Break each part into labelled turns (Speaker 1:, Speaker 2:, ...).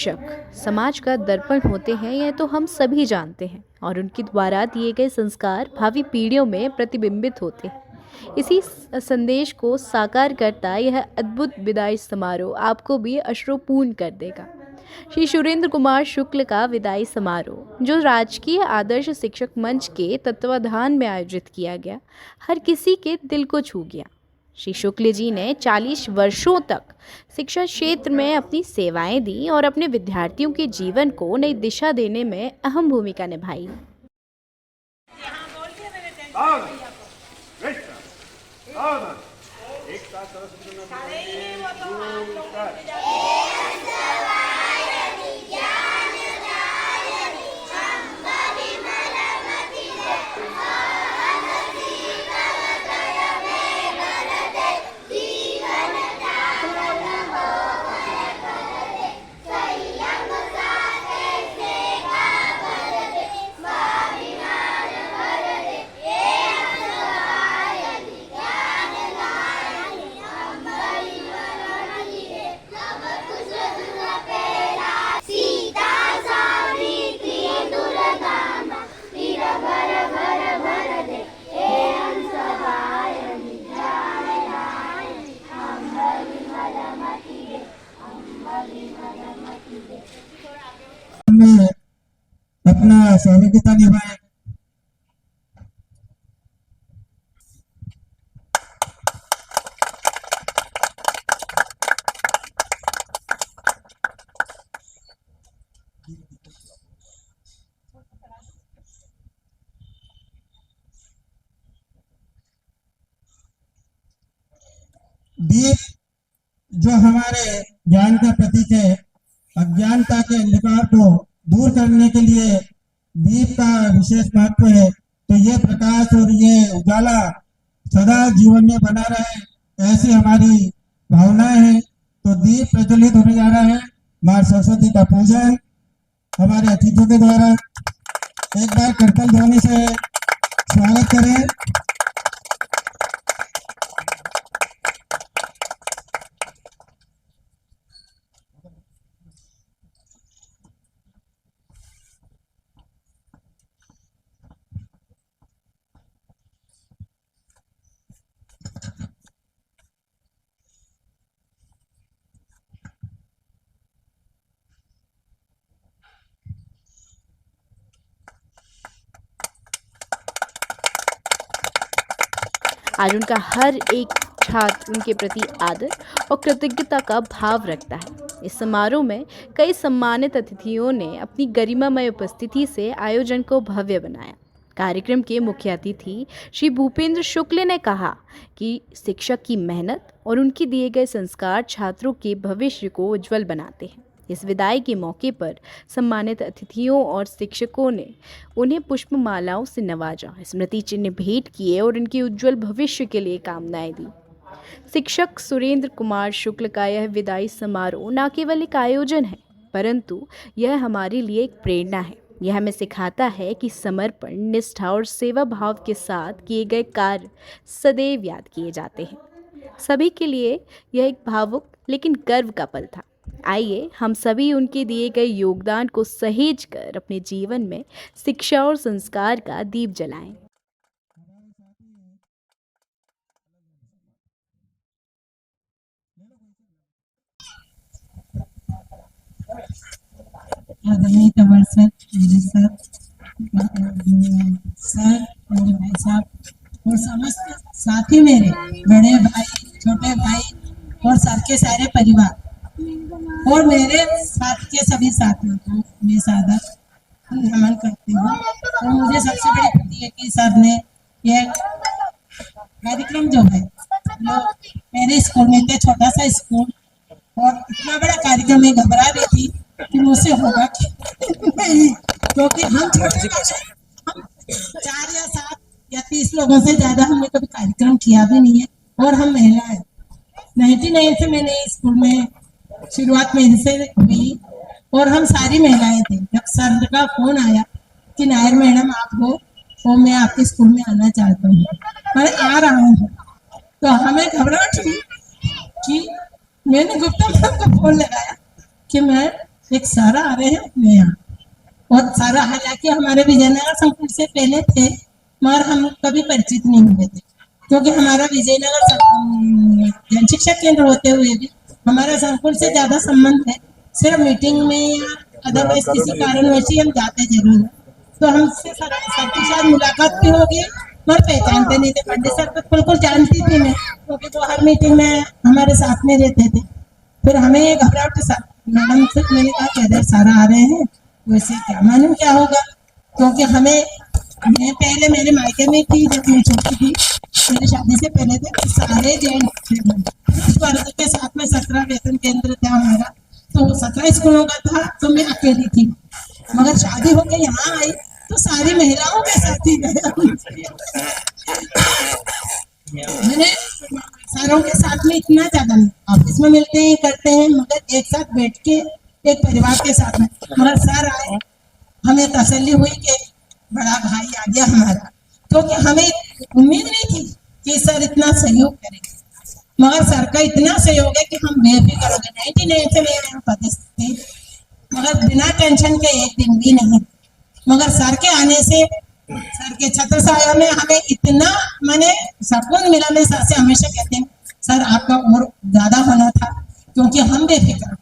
Speaker 1: शिक्षक समाज का दर्पण होते हैं, यह तो हम सभी जानते हैं, और उनके द्वारा दिए गए संस्कार भावी पीढ़ियों में प्रतिबिंबित होते हैं। इसी संदेश को साकार करता यह अद्भुत विदाई समारोह आपको भी अश्रुपूर्ण कर देगा। श्री सुरेंद्र कुमार शुक्ल का विदाई समारोह, जो राजकीय आदर्श शिक्षक मंच के तत्वाधान में आयोजित किया गया, हर किसी के दिल को छू गया। श्री शुक्ल जी ने 40 वर्षों तक शिक्षा क्षेत्र में अपनी सेवाएं दी और अपने विद्यार्थियों के जीवन को नई दिशा देने में अहम भूमिका निभाई।
Speaker 2: अपना सहभागिता निभाए। दीप जो हमारे ज्ञान का प्रतीक है, अज्ञानता के अंधकार को दूर करने के लिए दीप का विशेष महत्व है। तो ये प्रकाश और ये उजाला सदा जीवन में बना रहे, ऐसी हमारी भावनाएं हैं। तो दीप प्रज्वलित होने जा रहा है। मां सरस्वती का पूजन हमारे अतिथियों के द्वारा एक बार करतल ध्वनि से स्वागत करें।
Speaker 1: आज उनका हर एक छात्र उनके प्रति आदर और कृतज्ञता का भाव रखता है। इस समारोह में कई सम्मानित अतिथियों ने अपनी गरिमामय उपस्थिति से आयोजन को भव्य बनाया। कार्यक्रम के मुख्य अतिथि श्री भूपेंद्र शुक्ल ने कहा कि शिक्षक की मेहनत और उनके दिए गए संस्कार छात्रों के भविष्य को उज्जवल बनाते हैं। इस विदाई के मौके पर सम्मानित अतिथियों और शिक्षकों ने उन्हें पुष्पमालाओं से नवाजा, स्मृति चिन्ह भेंट किए और उनके उज्जवल भविष्य के लिए कामनाएं दी। शिक्षक सुरेंद्र कुमार शुक्ल का यह विदाई समारोह न केवल एक आयोजन है, परंतु यह हमारे लिए एक प्रेरणा है। यह हमें सिखाता है कि समर्पण, निष्ठा और सेवा भाव के साथ किए गए कार्य सदैव याद किए जाते हैं। सभी के लिए यह एक भावुक लेकिन गर्व का पल था। आइए हम सभी उनके दिए गए योगदान को सहेज कर अपने जीवन में शिक्षा और संस्कार का दीप जलाएं।
Speaker 2: आदरणीय तंवर सर, मेरे सर, मेरे भाई साहब और समस्त साथी, मेरे बड़े भाई, छोटे भाई और सर के सारे परिवार और मेरे साथ के सभी साथियों को मैं सादर नमन करती हूँ। और मुझे सबसे बड़ी खुशी है कि सर ने यह कार्यक्रम जो है, जो मेरे स्कूल में थे, छोटा सा स्कूल, और इतना बड़ा कार्यक्रम में घबरा रही थी कि मुझसे होगा कि नहीं, क्योंकि हम छोटे हम 4 या 7 या 30 लोगों से ज्यादा हमने कभी कार्यक्रम किया भी नहीं है। और हम महिला है। 99 से मैंने स्कूल में शुरुआत मेरे से हुई और हम सारी महिलाएं थे। जब सर का फोन आया कि नायर मैडम आप हो तो मैं आपके स्कूल में आना चाहता हूँ, मैं आ रहा हूँ, तो हमें घबराहट हुई कि मैंने गुप्ता मैडम को फोन लगाया कि मैं एक सारा आ रहे हैं अपने यहाँ। और सारा हालांकि हमारे विजयनगर संकुल से पहले थे, मगर हम कभी परिचित नहीं हुए थे, क्योंकि हमारा विजयनगर जन शिक्षा केंद्र होते हुए भी हमारा संकुल से ज्यादा संबंध है। सिर्फ मीटिंग में या अदरवाइज किसी कारणवश ही हम जाते जरूर हैं। तो हमसे सर सबके साथ मुलाकात भी होगी, मगर पहचानते नहीं थे। पंडित सर को बिल्कुल जानती थी मैं, क्योंकि वो हर मीटिंग में हमारे साथ में रहते थे। फिर हमें ये घबराहट के साथ मैडम से मैंने कहा कि अरे सारा आ रहे हैं, वैसे क्या मालूम क्या होगा, क्योंकि हमें मैं पहले मेरे मायके में थी जब मैं छोटी थी, मेरी शादी से पहले थे, तो सारे जेंट्स थे। उस वर्ग के साथ में 17 वेतन केंद्र था हमारा, तो 17 स्कूलों का था, तो मैं अकेली थी। मगर शादी होकर यहाँ आई तो सारी महिलाओं के साथ ही गया मैंने। सारों के साथ में इतना ज्यादा नहीं, ऑफिस में मिलते हैं करते हैं, मगर एक साथ बैठ के एक परिवार के साथ में। मगर सर आए, हमें तसल्ली हुई कि बड़ा भाई आ गया हमारा, क्योंकि हमें उम्मीद नहीं थी कि सर इतना सहयोग करेंगे। मगर सर का इतना सहयोग है कि हम बेफिक्र हो गए। 99 से मैं यहाँ पदस्थ थी, मगर बिना टेंशन के एक दिन भी नहीं। मगर सर के आने से, सर के छत्र छाया में हमें इतना मैंने सुकून मिला। मैं सर से हमेशा कहते हैं सर आपका और ज्यादा होना था, क्योंकि हम बेफिक्र,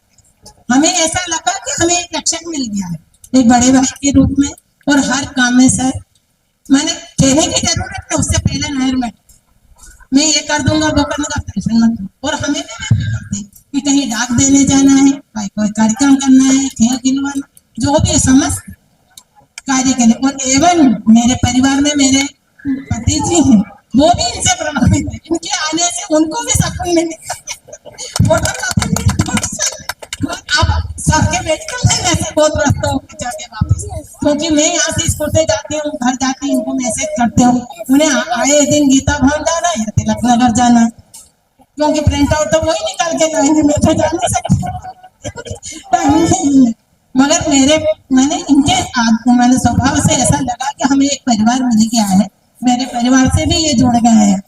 Speaker 2: हमें ऐसा लगा कि हमें एक रक्षक मिल गया है एक बड़े भाई के रूप में। और हर काम में सर मैंने कहने की जरूरत है, उससे पहले नहर में मैं ये कर दूंगा वो कर दूंगा, टेंशन मत लो। और हमें भी कि कहीं डाक देने जाना है, कोई कार्यक्रम करना है, खेल खिलवाना, जो भी समस्त कार्य के लिए। और एवं मेरे परिवार में मेरे पति जी हैं, वो भी इनसे प्रभावित है। इनके आने से उनको भी सुकून मिलेगा। आप सबके बैठ कर ऐसे बहुत रास्ता होकर जाके वापस, क्योंकि मैं यहाँ से स्कूल से जाती हूँ, घर जाती हूँ, उनको मैसेज करती हूँ, उन्हें आए दिन गीता भवन जाना है, तिलक नगर जाना, क्योंकि प्रिंट आउट तो वही निकाल के लाएंगे, मैं तो जा नहीं सकती। मगर मैंने इनके मैंने स्वभाव से ऐसा लगा कि हमें एक परिवार मिल गया है, मेरे परिवार से भी ये जुड़ गए हैं।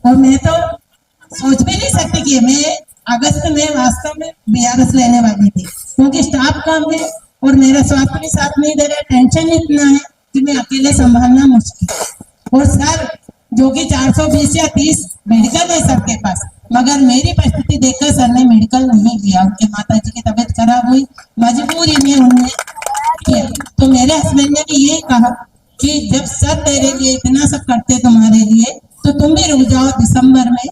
Speaker 2: और मैं तो सोच भी नहीं सकती कि मैं अगस्त में वास्तव में बीआरएस लेने वाली थी, क्योंकि स्टाफ कम है और मेरा स्वास्थ्य भी साथ नहीं दे रहा, टेंशन इतना है कि मैं अकेले संभालना मुश्किल। और सर जो कि 420 या 30 मेडिकल है सबके पास, मगर मेरी परिस्थिति देखकर सर ने मेडिकल नहीं किया। उनके माता जी की तबीयत खराब हुई, मजबूरी में उन्होंने किया। तो मेरे हस्बैंड ने भी ये कहा कि जब सर तेरे लिए इतना सब करते तुम्हारे लिए, तो तुम भी रुक जाओ, दिसंबर में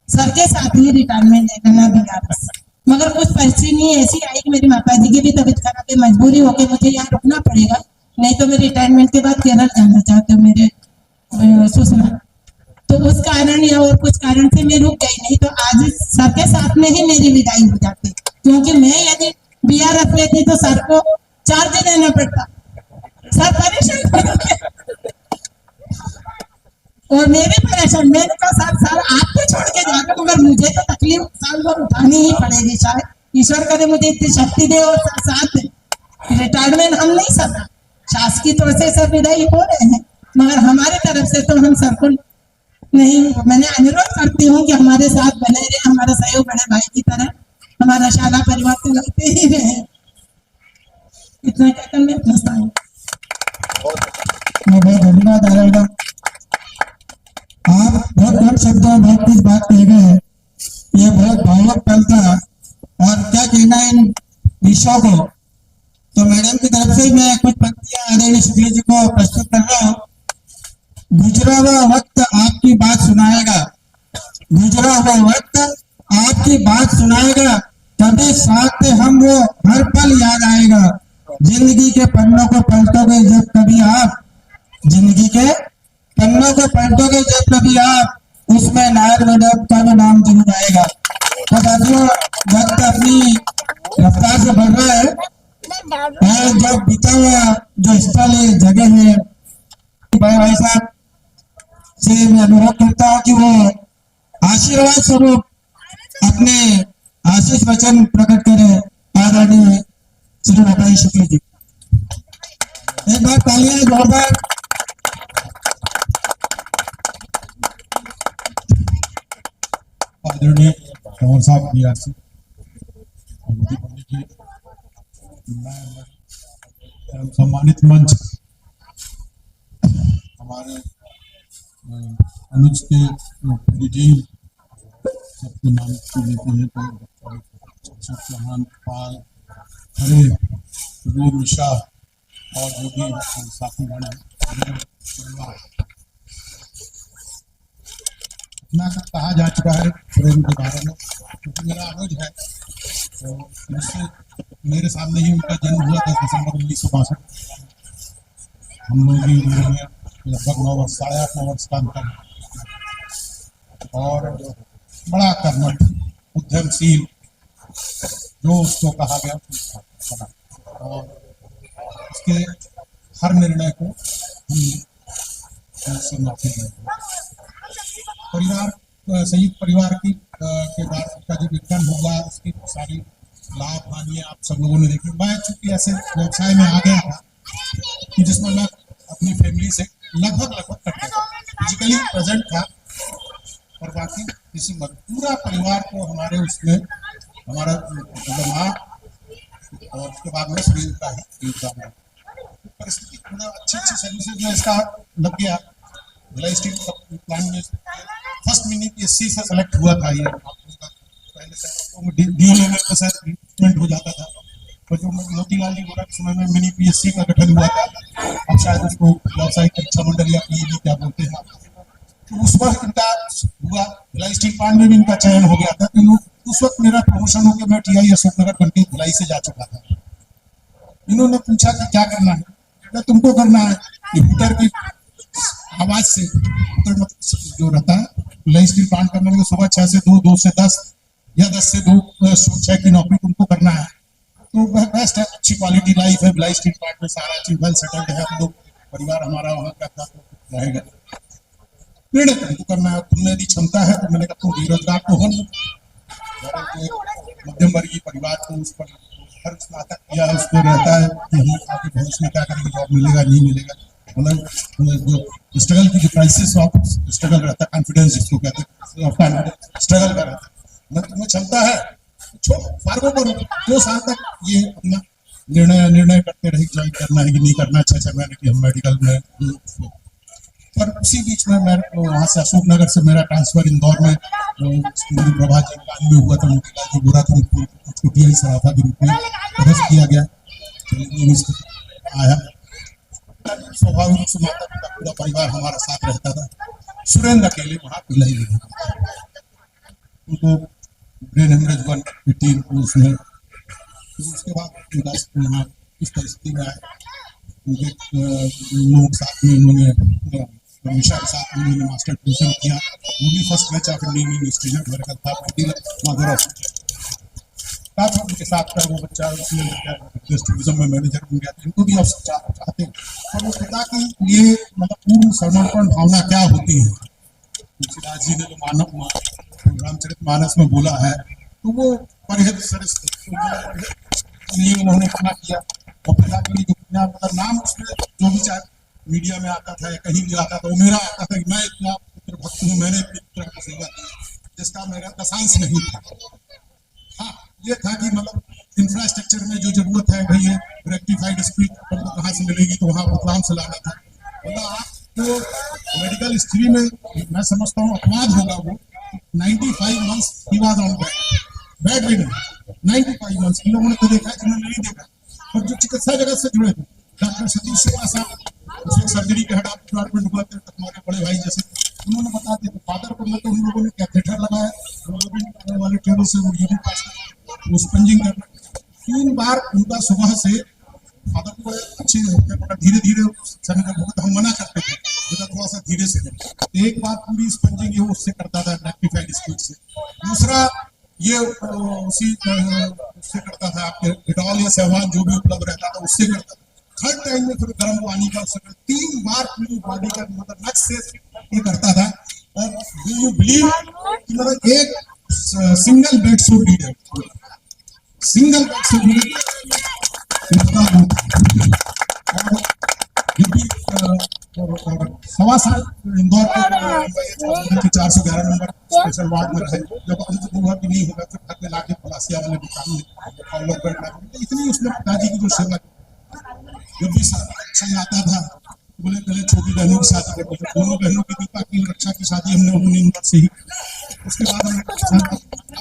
Speaker 2: सर के साथ ही रिटायरमेंट ले लेना बीआरएस। मगर कुछ परिस्थिति ऐसी आई कि मेरी माता जी की भी तबीयत खराब है, मजबूरी होकर मुझे यहाँ रुकना पड़ेगा, नहीं तो मैं रिटायरमेंट के बाद केरल जाना चाहती हूँ मेरे सुषमा। तो उस कारण या और कुछ कारण से मैं रुक गई, नहीं तो आज सर के साथ में ही मेरी विदाई हो जाती, क्योंकि मैं यदि बीआरएस लेती तो सर को चार्ज देना पड़ता, सर परेशान और मैं भी परेशान। मैंने कहा सर आपको छोड़ के जाकर, मगर मुझे तो तकलीफ साल भर उठानी ही पड़ेगी। शायद ईश्वर करे मुझे इतनी शक्ति दे और साथ रिटायरमेंट हम नहीं सकते, शासकीय तौर से सब विदाई हो रहे हैं, मगर हमारे तरफ से तो हम सबको नहीं। मैंने अनुरोध करती हूँ कि हमारे साथ बने रहे, हमारा सहयोग बड़े भाई की तरह, हमारा शाला परिवार तो लगते ही रहे। इतना कहकर मैं अपना स्थान
Speaker 3: बहुत धन्यवाद आराधना। आप बहुत कम शब्दों में बहुत कुछ बात कह गए हैं, ये बहुत भावुक पल था। और क्या कहना है इन विषयों को, तो मैडम की तरफ से मैं कुछ पंक्तियां आदरणीय शुक्ला जी को प्रस्तुत कर रहा हूँ। गुजरा हुआ वक्त आपकी बात सुनाएगा, गुजरा हुआ वक्त आपकी बात सुनाएगा, कभी साथ हम वो हर पल याद आएगा। जिंदगी के पन्नों को पलटोगे जब कभी आप, जिंदगी के पन्नों को पलटोगे जब कभी आप, उसमें नायर मैडम का भी नाम जरूर आएगा। तो साथियों वक्त अपनी रफ्तार से बढ़ रहा है, और जब बीता हुआ जो स्थल है, जगह है, भाई साहब से मैं अनुरोध करता हूँ कि वो आशीर्वाद स्वरूप अपने आशीष वचन प्रकट करें। आदरणीय श्री भाई शुक्ला जी, एक बार तालियां जोरदार। आदरणीय कंवर साहब बीआरसी पंडित
Speaker 4: मैं सम्मानित मंच हमारे अनुज के पूरी टीम सबके नाम से लेते हैं तो चौहान, पाल, हरे, कबूर, मिश्रा और जो भी साथी गण हैं, इतना कहा जा चुका है प्रेम के बारे में, क्योंकि मेरा अनुज है तो मुझसे मेरे सामने ही उनका जन्म हुआ 10 दिसंबर 1962। हम लोग भी उम्र में लगभग 9 वर्ष, 8.5-9 वर्ष का अंतर है। और बड़ा कर्मठ, उद्यमशील, जो उसको कहा गया बना, और उसके हर निर्णय को हम सुनते हैं। परिवार, संयुक्त परिवार की के बाद का जो विघटन होगा, उसकी सारी लाभ हानि आप सब लोगों ने देखी। मैं चूंकि ऐसे व्यवसाय में आ गया था कि जिसमें मैं अपनी फैमिली से लगभग कट गया, फिजिकली प्रेजेंट था, और बाकी किसी पूरा परिवार को हमारे उसमें हमारा माँ और उसके बाद में शरीर का ही योगदान है। परिस्थिति पूरा अच्छी सर्विसेज में इसका लग गया। भिलाई स्टील प्लांट में फर्स्ट मिनी PSC से सेलेक्ट हुआ था। ये पहले से DO लेवल पर शायद रिक्रूटमेंट हो जाता था, पर जो मोतीलाल जी बोला समय में मिनी PSC का गठन हुआ था, अब शायद उसको व्यावसायिक परीक्षा मंडल या PEB क्या बोलते हैं, तो उस वक्त इनका हुआ। भिलाई स्टील प्लांट में भी इनका चयन हो गया था। तो उस वक्त मेरा प्रमोशन होकर मैं TI अशोकनगर बन के भिलाई से जा चुका था। इन्होंने पूछा कि क्या करना है, क्या तुमको करना है, कंप्यूटर की आवाज से जो रहता है भिलाई स्टील प्लांट करने में, सुबह 6 से 2, 2 से 10 या 10 से 2 6 की नौकरी तुमको करना है, तो बेस्ट है, अच्छी क्वालिटी लाइफ है। भिलाई स्टील प्लांट में सारा चीज वेल सेटल्ड है, हम लोग परिवार हमारा वहाँ का था तो रहेगा। निर्णय तुमको करना है, तुम्हें यदि क्षमता है तो मैंने कहा तुम बेरोजगार तो हो नहीं, मध्यम वर्गीय परिवार को उस पर हर स्नातक किया है, उसको रहता है कि हम आगे भविष्य में क्या करेंगे, जॉब मिलेगा नहीं मिलेगा, मतलब जो स्ट्रगल की जो क्राइसिस ऑफ स्ट्रगल रहता है, कॉन्फिडेंस जिसको कहते हैं, स्ट्रगल का रहता है। मैं तुम्हें क्षमता है छोड़ फार्गो करो, 2 साल तक ये अपना निर्णय करते रहे ज्वाइन करना है कि नहीं करना। 6 महीने की हम मेडिकल में, पर उसी बीच में मैं वहाँ से अशोकनगर से मेरा ट्रांसफर इंदौर में प्रभा जी कान में हुआ था, मोतीलाल जी बोला था उसको TI सराफा के रूप में अरेस्ट किया गया, आया। स्वाभाविक रूप से माता पिता पूरा परिवार हमारा साथ रहता था। सुरेंद्र अकेले वहाँ पिलाई नहीं था, उनको ब्रेन हेमरेज 1 उसमें, उसके बाद यहाँ इस परिस्थिति में आए। उनके लोग साथ में उन्होंने हमेशा के साथ उन्होंने मास्टर ट्यूशन किया, वो भी first batch of Indian student worker था, उनके साथ का वो बच्चा उसमें टूरिज्म में मैनेजर बन गया। इनको भी अवसर चाहते हैं, और वो पिता की ये मतलब पूर्ण समर्पण भावना क्या होती है, तुलसीदास जी ने जो मानव रामचरितमानस में बोला है, तो वो परिहित सरस ये उन्होंने मना किया। और पिता के लिए जो मतलब नाम उसमें जो भी चाहे मीडिया में आता था या कहीं भी आता था, वो मेरा आता था कि मैं इतना पुत्र भक्त हूँ, मैंने इतनी पुत्र की सेवा की, जिसका मेरा दशांश नहीं था। हाँ, ये था कि मतलब इंफ्रास्ट्रक्चर में जो जरूरत है भाई, ये रेक्टिफाइड स्पीड तो कहाँ से मिलेगी, तो वहाँ रतलाम से लाना था। मतलब आपको मेडिकल हिस्ट्री में मैं समझता हूँ अपवाद होगा वो 95 months he was on bedridden, 95 months. इन लोगों ने तो देखा, जिन्होंने नहीं देखा, और जो चिकित्सा जगत से जुड़े थे, डॉक्टर सतीश सिन्हा साहब उसमें सर्जरी के हेड ऑफ डिपार्टमेंट हुआ थे, हमारे बड़े भाई जैसे, उन्होंने बताते थे फादर को मतलब उन लोगों ने कैथेटर लगाया, वाले टेबल से यूरिन पास वो स्पंजिंग करना। 3 बार उनका सुबह से फादर को अच्छे होते, धीरे धीरे समय का बहुत हम मना करते थे, बेटा थोड़ा सा धीरे से। एक बार पूरी स्पंजिंग ये उससे करता था रेक्टिफाइड स्पीड से, दूसरा ये उसी उससे करता था, आपके डिटॉल या सहवान जो भी उपलब्ध रहता था उससे करता था। थर्ड टाइम में फिर गर्म पानी का उससे 3 बार पूरी बॉडी का मतलब नक्स से ये करता था। और डू यू बिलीव कि मतलब एक single bed suit needed, single bed suit needed, और 1.25 साल इंदौर के 411 नंबर स्पेशल वार्ड में रहे। जब अंत हुआ कि नहीं होगा तो घर में लाके खलासिया वाले दुकान में फॉलो करना, इतनी उसने पिताजी की जो सेवा की। जब भी समय आता था बोले पहले छोटी बहनों की शादी करते थे, दोनों बहनों की दीपा की रक्षा की शादी हमने उन्होंने इंदौर से ही। उसके बाद अब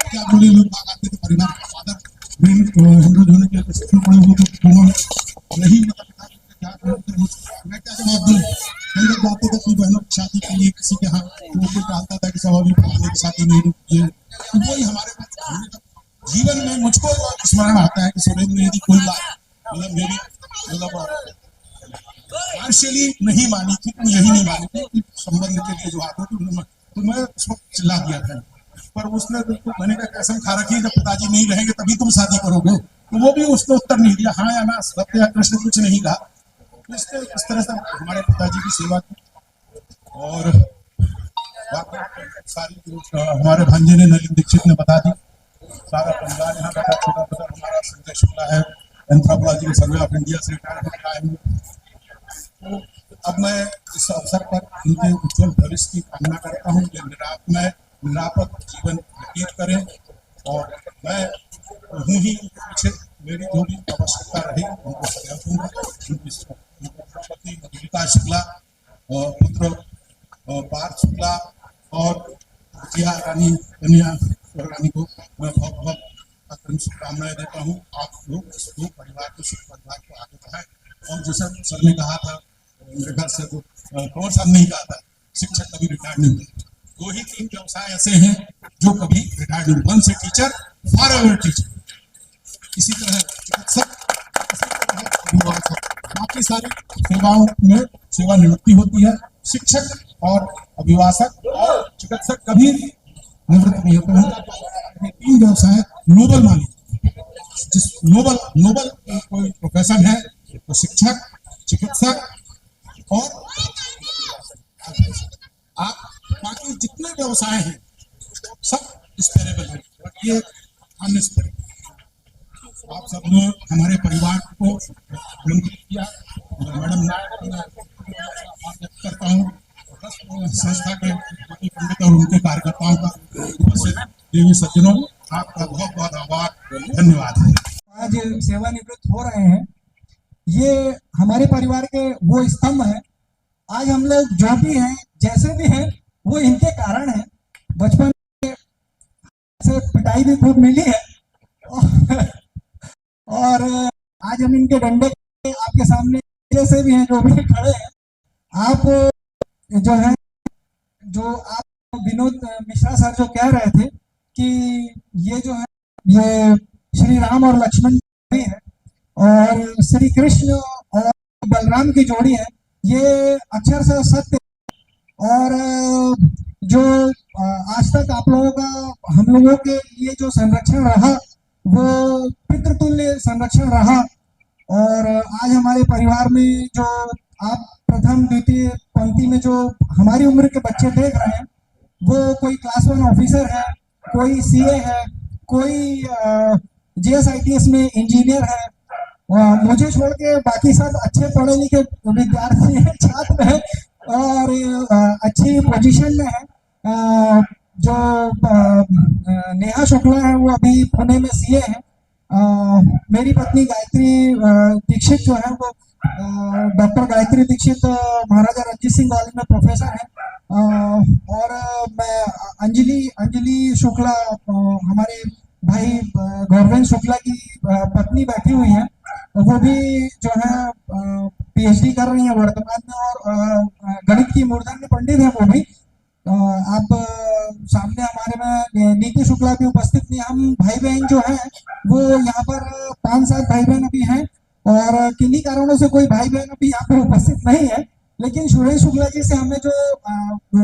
Speaker 4: क्या बोले लोग आते थे परिवार का फादर हम लोग होने के पड़े हुए तो दोनों नहीं मतलब क्या मैं क्या जवाब दूं। हम लोग जाते थे अपनी बहनों की शादी के लिए किसी के यहाँ, तो वो कहता था कि सब अभी फलाने की शादी नहीं रुकी है। तो वही हमारे पास जीवन में मुझको स्मरण आता है कि सुरेंद्र ने यदि कोई बात मतलब मेरी मतलब पार्शियली नहीं मानी थी, तो यही नहीं मानी थी कि संबंध के लिए जो आते थे तो मैं उस वक्त चिल्ला दिया था। पर उसने बिल्कुल मैंने कहा कसम खा रखी है जब पिताजी नहीं रहेंगे तभी तुम शादी करोगे, तो वो भी उसने उत्तर नहीं दिया, हाँ या ना, सत्य या कृष्ण कुछ नहीं कहा। तो इस तरह से हमारे पिताजी की सेवा की। और बाकी सारी हमारे भांजे ने नलिन दीक्षित ने बता दी, सारा परिवार यहाँ बैठा, छोटा बता हमारा संजय शुक्ला है एंथ्रोपोलॉजी सर्वे ऑफ इंडिया से रिटायर हो गया है। तो अब मैं इस अवसर पर उनके उज्जवल भविष्य की कामना करता हूँ कि निरापद जीवन व्यतीत करें। और मैं हूँ ही पीछे मेरी जो भी आवश्यकता रही उनको सदैव दूंगा। उनकी पत्नी मधुलिका शुक्ला और पुत्र पार्थ शुक्ला और जिया रानी कन्या रानी को मैं बहुत बहुत अग्रिम शुभकामनाएं देता हूँ। आप लोग इस दो परिवार को सुख परिवार को आगे बढ़ाएं। और जैसा सर ने कहा था मेरे घर से तो कौन सा नहीं कहा था शिक्षक कभी रिटायर नहीं होते। 2 ही 3 व्यवसाय ऐसे हैं जो कभी रिटायर नहीं, वन से टीचर फॉर एवर टीचर, इसी तरह चिकित्सक, बाकी सारी सेवाओं में सेवानिवृत्ति होती है। शिक्षक और अभिभाषक और चिकित्सक कभी निवृत्त नहीं होते। 3 व्यवसाय नोबल माने, जिस नोबल कोई प्रोफेशन है तो शिक्षक, चिकित्सक और आप बाकी जितने व्यवसाय हैं सब स्पेरेबल है, बट ये अनस्पेरेबल। आप सब लोग हमारे परिवार को आमंत्रित किया, मैडम नायक करता हूँ संस्था के पंडित और उनके कार्यकर्ताओं का उपस्थित देवी सज्जनों आपका बहुत बहुत आभार, धन्यवाद।
Speaker 5: आज सेवानिवृत्त हो रहे हैं, ये हमारे परिवार के वो स्तंभ है। आज हम लोग जो भी हैं जैसे भी हैं वो इनके कारण है। बचपन से पिटाई भी खूब मिली है और आज हम इनके डंडे आपके सामने जैसे भी हैं जो भी खड़े हैं। आप जो है जो आप विनोद मिश्रा सर जो कह रहे थे कि ये जो है ये श्री राम और लक्ष्मण की जोड़ी है और श्री कृष्ण और बलराम की जोड़ी है, ये अक्षर से सत्य। और जो आज तक आप लोगों का हम लोगों के लिए जो संरक्षण रहा वो पितृतुल्य संरक्षण रहा। और आज हमारे परिवार में जो आप प्रथम द्वितीय पंक्ति में जो हमारी उम्र के बच्चे देख रहे हैं वो कोई क्लास 1 ऑफिसर है, कोई सीए है, कोई जीएसआईटीएस में इंजीनियर है, मुझे छोड़ के बाकी सब अच्छे पढ़े लिखे विद्यार्थी हैं, छात्र हैं और अच्छी पोजीशन में है। जो नेहा शुक्ला है वो अभी पुणे में सीए है। मेरी पत्नी गायत्री दीक्षित जो है वो डॉक्टर गायत्री दीक्षित महाराजा रणजीत सिंह कॉलेज में प्रोफेसर है। और मैं अंजलि शुक्ला हमारे भाई गौरवेंद्र शुक्ला की पत्नी बैठी हुई है, वो भी जो है पीएचडी कर रही है वर्तमान में और गणित की मूर्धन्य पंडित है वो भी। आप सामने हमारे में नीति शुक्ला भी उपस्थित नहीं। हम भाई बहन जो हैं वो यहाँ पर 5-7 भाई बहन अभी हैं और किन्हीं कारणों से कोई भाई बहन अभी यहाँ पर उपस्थित नहीं है। लेकिन सुरेश शुक्ला जी से हमें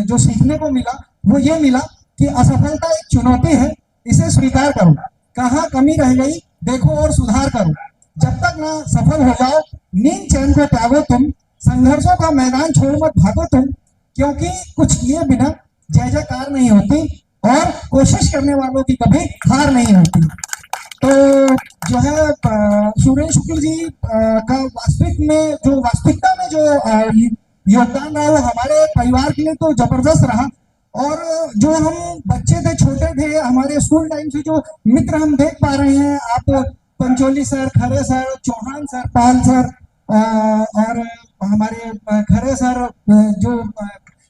Speaker 5: जो सीखने को मिला वो ये मिला कि असफलता एक चुनौती है, इसे स्वीकार करो, कहाँ कमी रह गई देखो और सुधार करो। जब तक ना सफल हो जाओ नींद चैन को त्यागो तुम, संघर्षों का मैदान छोड़ मत भागो तुम, क्योंकि कुछ किए बिना जय जयकार नहीं होती और कोशिश करने वालों की कभी हार नहीं होती। तो जो है सुरेश शुक्ल जी का वास्तविकता में जो योगदान रहा वो हमारे परिवार के लिए तो जबरदस्त रहा। और जो हम बच्चे थे, छोटे थे, हमारे स्कूल टाइम से जो मित्र हम देख पा रहे हैं, आप पंचोली सर, खरे sir, Chauhan sir, Pal sir, और हमारे खरे सर जो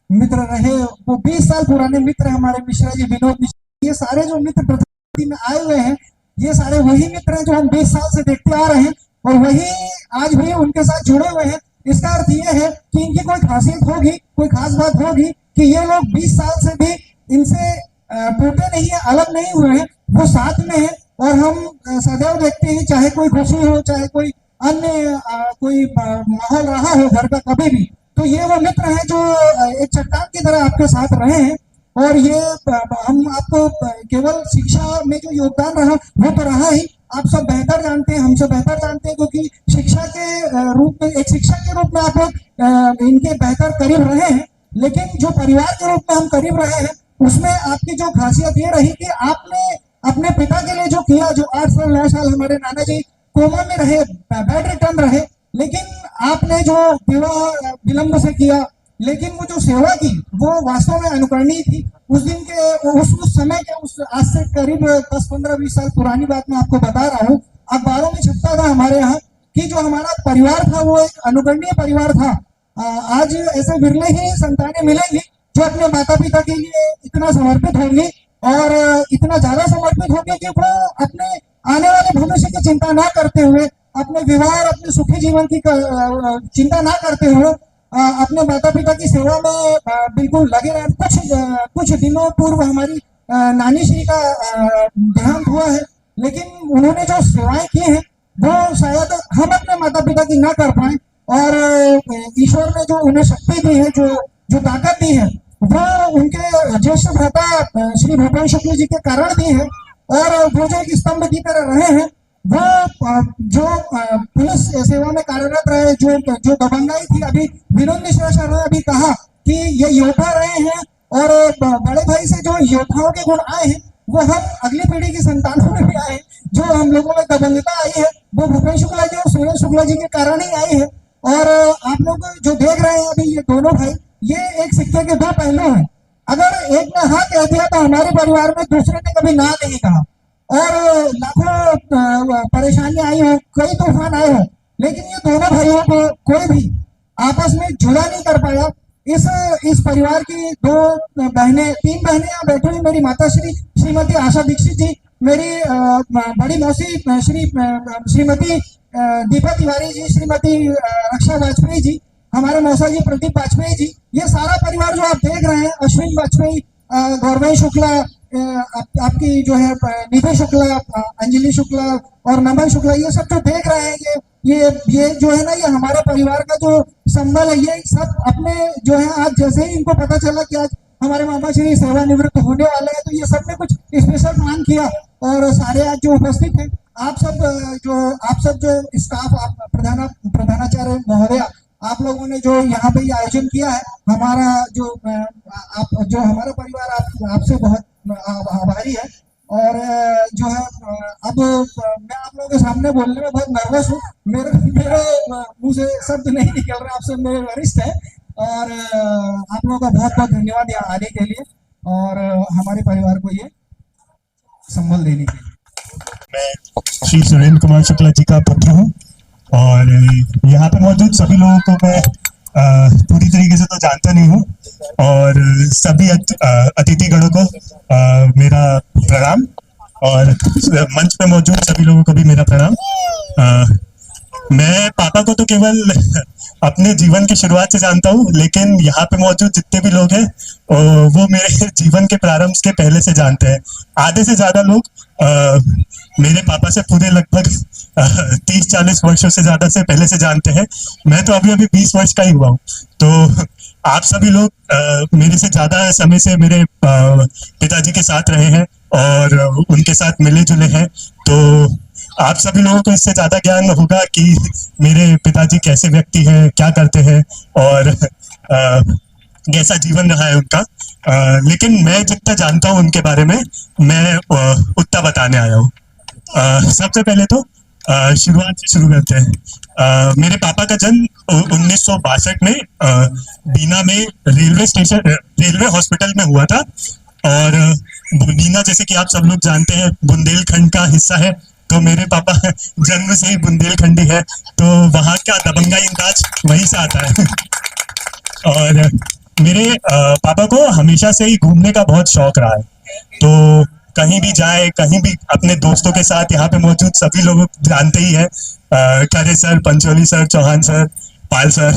Speaker 5: मित्र रहे, वो 20 साल पुराने मित्र हमारे मिश्रा जी, विनोद मिश्रा, ये सारे जो मित्र प्रति में आए हुए हैं, ये सारे वही मित्र हैं जो हम 20 साल से देखते आ रहे हैं और वही आज भी उनके साथ जुड़े हुए हैं। इसका अर्थ ये है कि इनकी कोई खासियत होगी, कोई खास बात होगी कि ये लोग 20 साल से भी इनसे टूटे नहीं है, अलग नहीं हुए हैं, वो साथ में है। और हम सदैव देखते हैं, चाहे कोई खुशी हो, चाहे कोई अन्य कोई माहौल रहा हो घर का कभी भी, तो ये वो मित्र हैं जो एक चट्टान की तरह आपके साथ रहे हैं। और ये हम आपको केवल शिक्षा में जो योगदान रहा वो तो रहा ही, आप सब बेहतर जानते हैं, हमसे बेहतर जानते हैं, क्योंकि शिक्षा के रूप में, एक शिक्षक के रूप में आप लोग इनके बेहतर करीब रहे हैं। लेकिन जो परिवार के रूप में हम करीब रहे हैं, उसमें आपकी जो खासियत ये रही कि आपने अपने पिता के लिए जो किया, जो 8 साल 9 साल हमारे नाना जी कोमा में रहे, बेड रिटर्न रहे, लेकिन आपने जो विवाह विलंब से किया, लेकिन वो जो सेवा की वो वास्तव में अनुकरणीय थी। उस दिन के उस समय के, उस आज से करीब 10 15 20 साल पुरानी बात मैं आपको बता रहा हूँ। अखबारों में छपता था हमारे यहाँ कि जो हमारा परिवार था वो एक अनुकरणीय परिवार था। आज ऐसे बिरले ही संतानें मिलेंगी जो अपने माता पिता के लिए इतना समर्पित होंगी और इतना ज्यादा समर्पित होंगे कि वो अपने आने वाले भविष्य की चिंता ना करते हुए, अपने विवाह और अपने सुखी जीवन की चिंता ना करते हुए अपने माता पिता की सेवा में बिल्कुल लगे रहे। कुछ दिनों पूर्व हमारी नानी श्री का देहांत हुआ है, लेकिन उन्होंने जो सेवाएं की हैं वो शायद हम अपने माता पिता की ना कर पाए। और ईश्वर ने जो उन्हें शक्ति दी है, जो ताकत दी है, वो उनके ज्येष्ठ भ्राता श्री भूपेश शुक्ल जी के कारण दी है। और वो जो एक स्तंभ की तरह रहे हैं, वो जो पुलिस सेवा में कार्यरत रहे, जो दबंगाई थी, अभी विनोद मिश्रा सर ने अभी कहा कि ये योद्धा रहे हैं और बड़े भाई से जो योद्धाओं के गुण आए हैं वो हम अगली पीढ़ी की संतानों में भी आए हैं। जो हम लोगों में दबंगता आई है वो भूपेश शुक्ला जी और सूरज शुक्ला जी के कारण ही आई है। और आप लोग जो देख रहे हैं अभी ये दोनों भाई, ये एक सिक्के के दो पहलू हैं। अगर एक ने हाँ कह दिया तो हमारे परिवार में दूसरे ने कभी ना नहीं कहा, और लाखों परेशानी आई हो, कई तूफान आए हो, लेकिन ये दोनों भाइयों को कोई भी आपस में जुड़ा नहीं कर पाया। इस परिवार की 3 बहनें यहाँ बैठी हुई, मेरी माता श्रीमती आशा दीक्षित जी, मेरी बड़ी मौसी श्रीमती दीपा तिवारी जी, श्रीमती रक्षा वाजपेयी जी, हमारे मौसा जी प्रदीप वाजपेयी जी, ये सारा परिवार जो आप देख रहे हैं, अश्विन वाजपेयी, गौरव शुक्ला, आपकी जो है निधि शुक्ला, अंजलि शुक्ला और नमन शुक्ला, ये सब जो देख रहे हैं, ये जो है ना, ये हमारे परिवार का जो संबल है, ये सब अपने जो है, आज जैसे ही इनको पता चला कि आज हमारे मामा श्री सेवानिवृत्त होने वाले हैं, तो ये सब ने कुछ स्पेशल प्लान किया। और सारे आज जो उपस्थित हैं, आप सब जो स्टाफ, आप प्रधानाचार्य महोदय, आप लोगों ने जो यहाँ पे आयोजन किया है, हमारा जो हमारा परिवार आपसे बहुत आभारी है। और जो है, अब मैं आप लोगों के सामने बोलने में बहुत नर्वस हूँ, मेरे मुंह से शब्द नहीं निकल रहे, आपसे मेरे वरिष्ठ है। और आप लोगों का बहुत बहुत धन्यवाद यहाँ आने के लिए और हमारे परिवार को ये संबल देने के लिए।
Speaker 6: मैं श्री सुरेंद्र कुमार शुक्ला जी का पुत्र हूँ और यहाँ पे मौजूद सभी लोगों को मैं पूरी तरीके से तो जानता नहीं हूँ, और सभी अतिथि गणों को मेरा प्रणाम, और मंच पे मौजूद सभी लोगों को भी मेरा प्रणाम। मैं पापा को तो केवल अपने जीवन की शुरुआत से जानता हूँ, लेकिन यहाँ पे मौजूद जितने भी लोग हैं वो मेरे जीवन के प्रारंभ के पहले से जानते हैं। आधे से ज्यादा लोग मेरे पापा से पूरे लगभग 30-40 वर्षों से ज्यादा से पहले से जानते हैं। मैं तो अभी 20 वर्ष का ही हुआ हूँ। तो आप सभी लोग मेरे से ज्यादा समय से मेरे पिताजी के साथ रहे हैं और उनके साथ मिले जुले हैं, तो आप सभी लोगों को इससे ज्यादा ज्ञान होगा कि मेरे पिताजी कैसे व्यक्ति हैं, क्या करते हैं और कैसा जीवन रहा है उनका। लेकिन मैं जितना जानता हूँ उनके बारे में, मैं उतना बताने आया हूँ। सबसे पहले तो शुरुआत से शुरू करते हैं। मेरे पापा का जन्म 1962 में बीना में रेलवे हॉस्पिटल में हुआ था। और बीना, जैसे कि आप सब लोग जानते हैं, बुंदेलखंड का हिस्सा है। तो मेरे पापा जन्म से ही बुंदेलखंडी है, तो वहाँ का दबंगाई अंदाज वहीं से आता है। और मेरे पापा को हमेशा से ही घूमने का बहुत शौक रहा है। तो कहीं भी जाए, कहीं भी अपने दोस्तों के साथ, यहाँ पे मौजूद सभी लोग जानते ही है, Khare sir, Pancholi sir, Chauhan sir, Pal sir,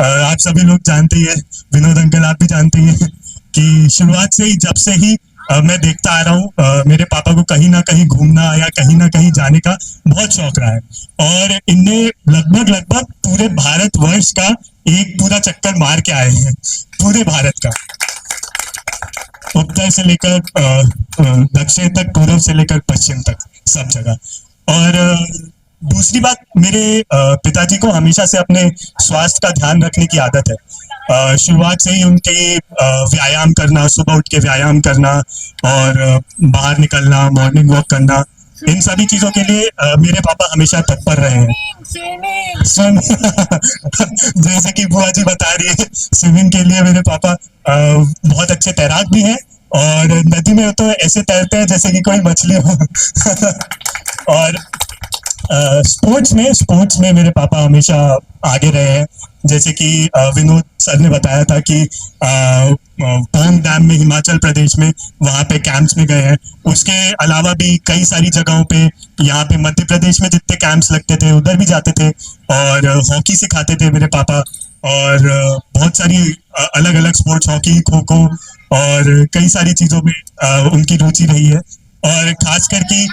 Speaker 6: आप सभी लोग जानते ही है, विनोद अंकल आप भी जानते ही है कि शुरुआत से ही, जब से ही मैं देखता आ रहा हूँ, मेरे पापा को कहीं ना कहीं घूमना या कहीं ना कहीं जाने का बहुत शौक रहा है। और इनने लगभग पूरे भारतवर्ष का एक पूरा चक्कर मार के आए हैं, पूरे भारत का, उत्तर से लेकर दक्षिण तक, पूर्व से लेकर पश्चिम तक, सब जगह। और दूसरी बात, मेरे पिताजी को हमेशा से अपने स्वास्थ्य का ध्यान रखने की आदत है। शुरुआत से ही उनके व्यायाम करना, सुबह उठ के व्यायाम करना और बाहर निकलना, मॉर्निंग वॉक करना, इन सभी चीजों के लिए मेरे पापा हमेशा तत्पर रहे हैं। जैसे कि बुआ जी बता रही है, स्विमिंग के लिए मेरे पापा बहुत अच्छे तैराक भी हैं, और नदी में तो ऐसे तैरते हैं जैसे कि कोई मछली हो। और स्पोर्ट्स में मेरे पापा हमेशा आगे रहे हैं। जैसे कि विनोद सर ने बताया था कि पोंग डैम में, हिमाचल प्रदेश में, वहाँ पे कैंप्स में गए हैं। उसके अलावा भी कई सारी जगहों पे, यहाँ पे मध्य प्रदेश में जितने कैंप्स लगते थे उधर भी जाते थे, और हॉकी सिखाते थे मेरे पापा। और बहुत सारी अलग अलग स्पोर्ट्स, हॉकी, खो खो और कई सारी चीज़ों में उनकी रुचि रही है। और खास करके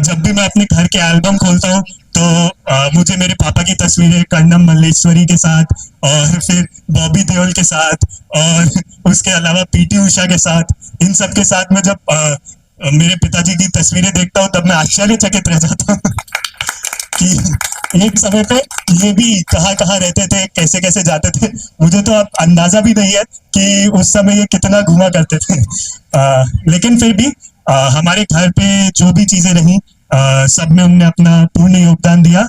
Speaker 6: जब भी मैं अपने घर के एल्बम खोलता हूँ तो मुझे मेरे पापा की तस्वीरें कर्णम मल्लेश्वरी के साथ, और फिर बॉबी देओल के साथ, और उसके अलावा पीटी उषा के साथ, इन सब के साथ में जब मेरे पिताजी की तस्वीरें देखता हूँ तब मैं आश्चर्यचकित रह जाता हूँ कि एक समय पे ये भी कहाँ कहाँ रहते थे, कैसे कैसे जाते थे। मुझे तो अब अंदाजा भी नहीं है कि उस समय ये कितना घूमा करते थे। लेकिन फिर भी हमारे घर पे जो भी चीजें रही, सब में उनने अपना पूर्ण योगदान दिया।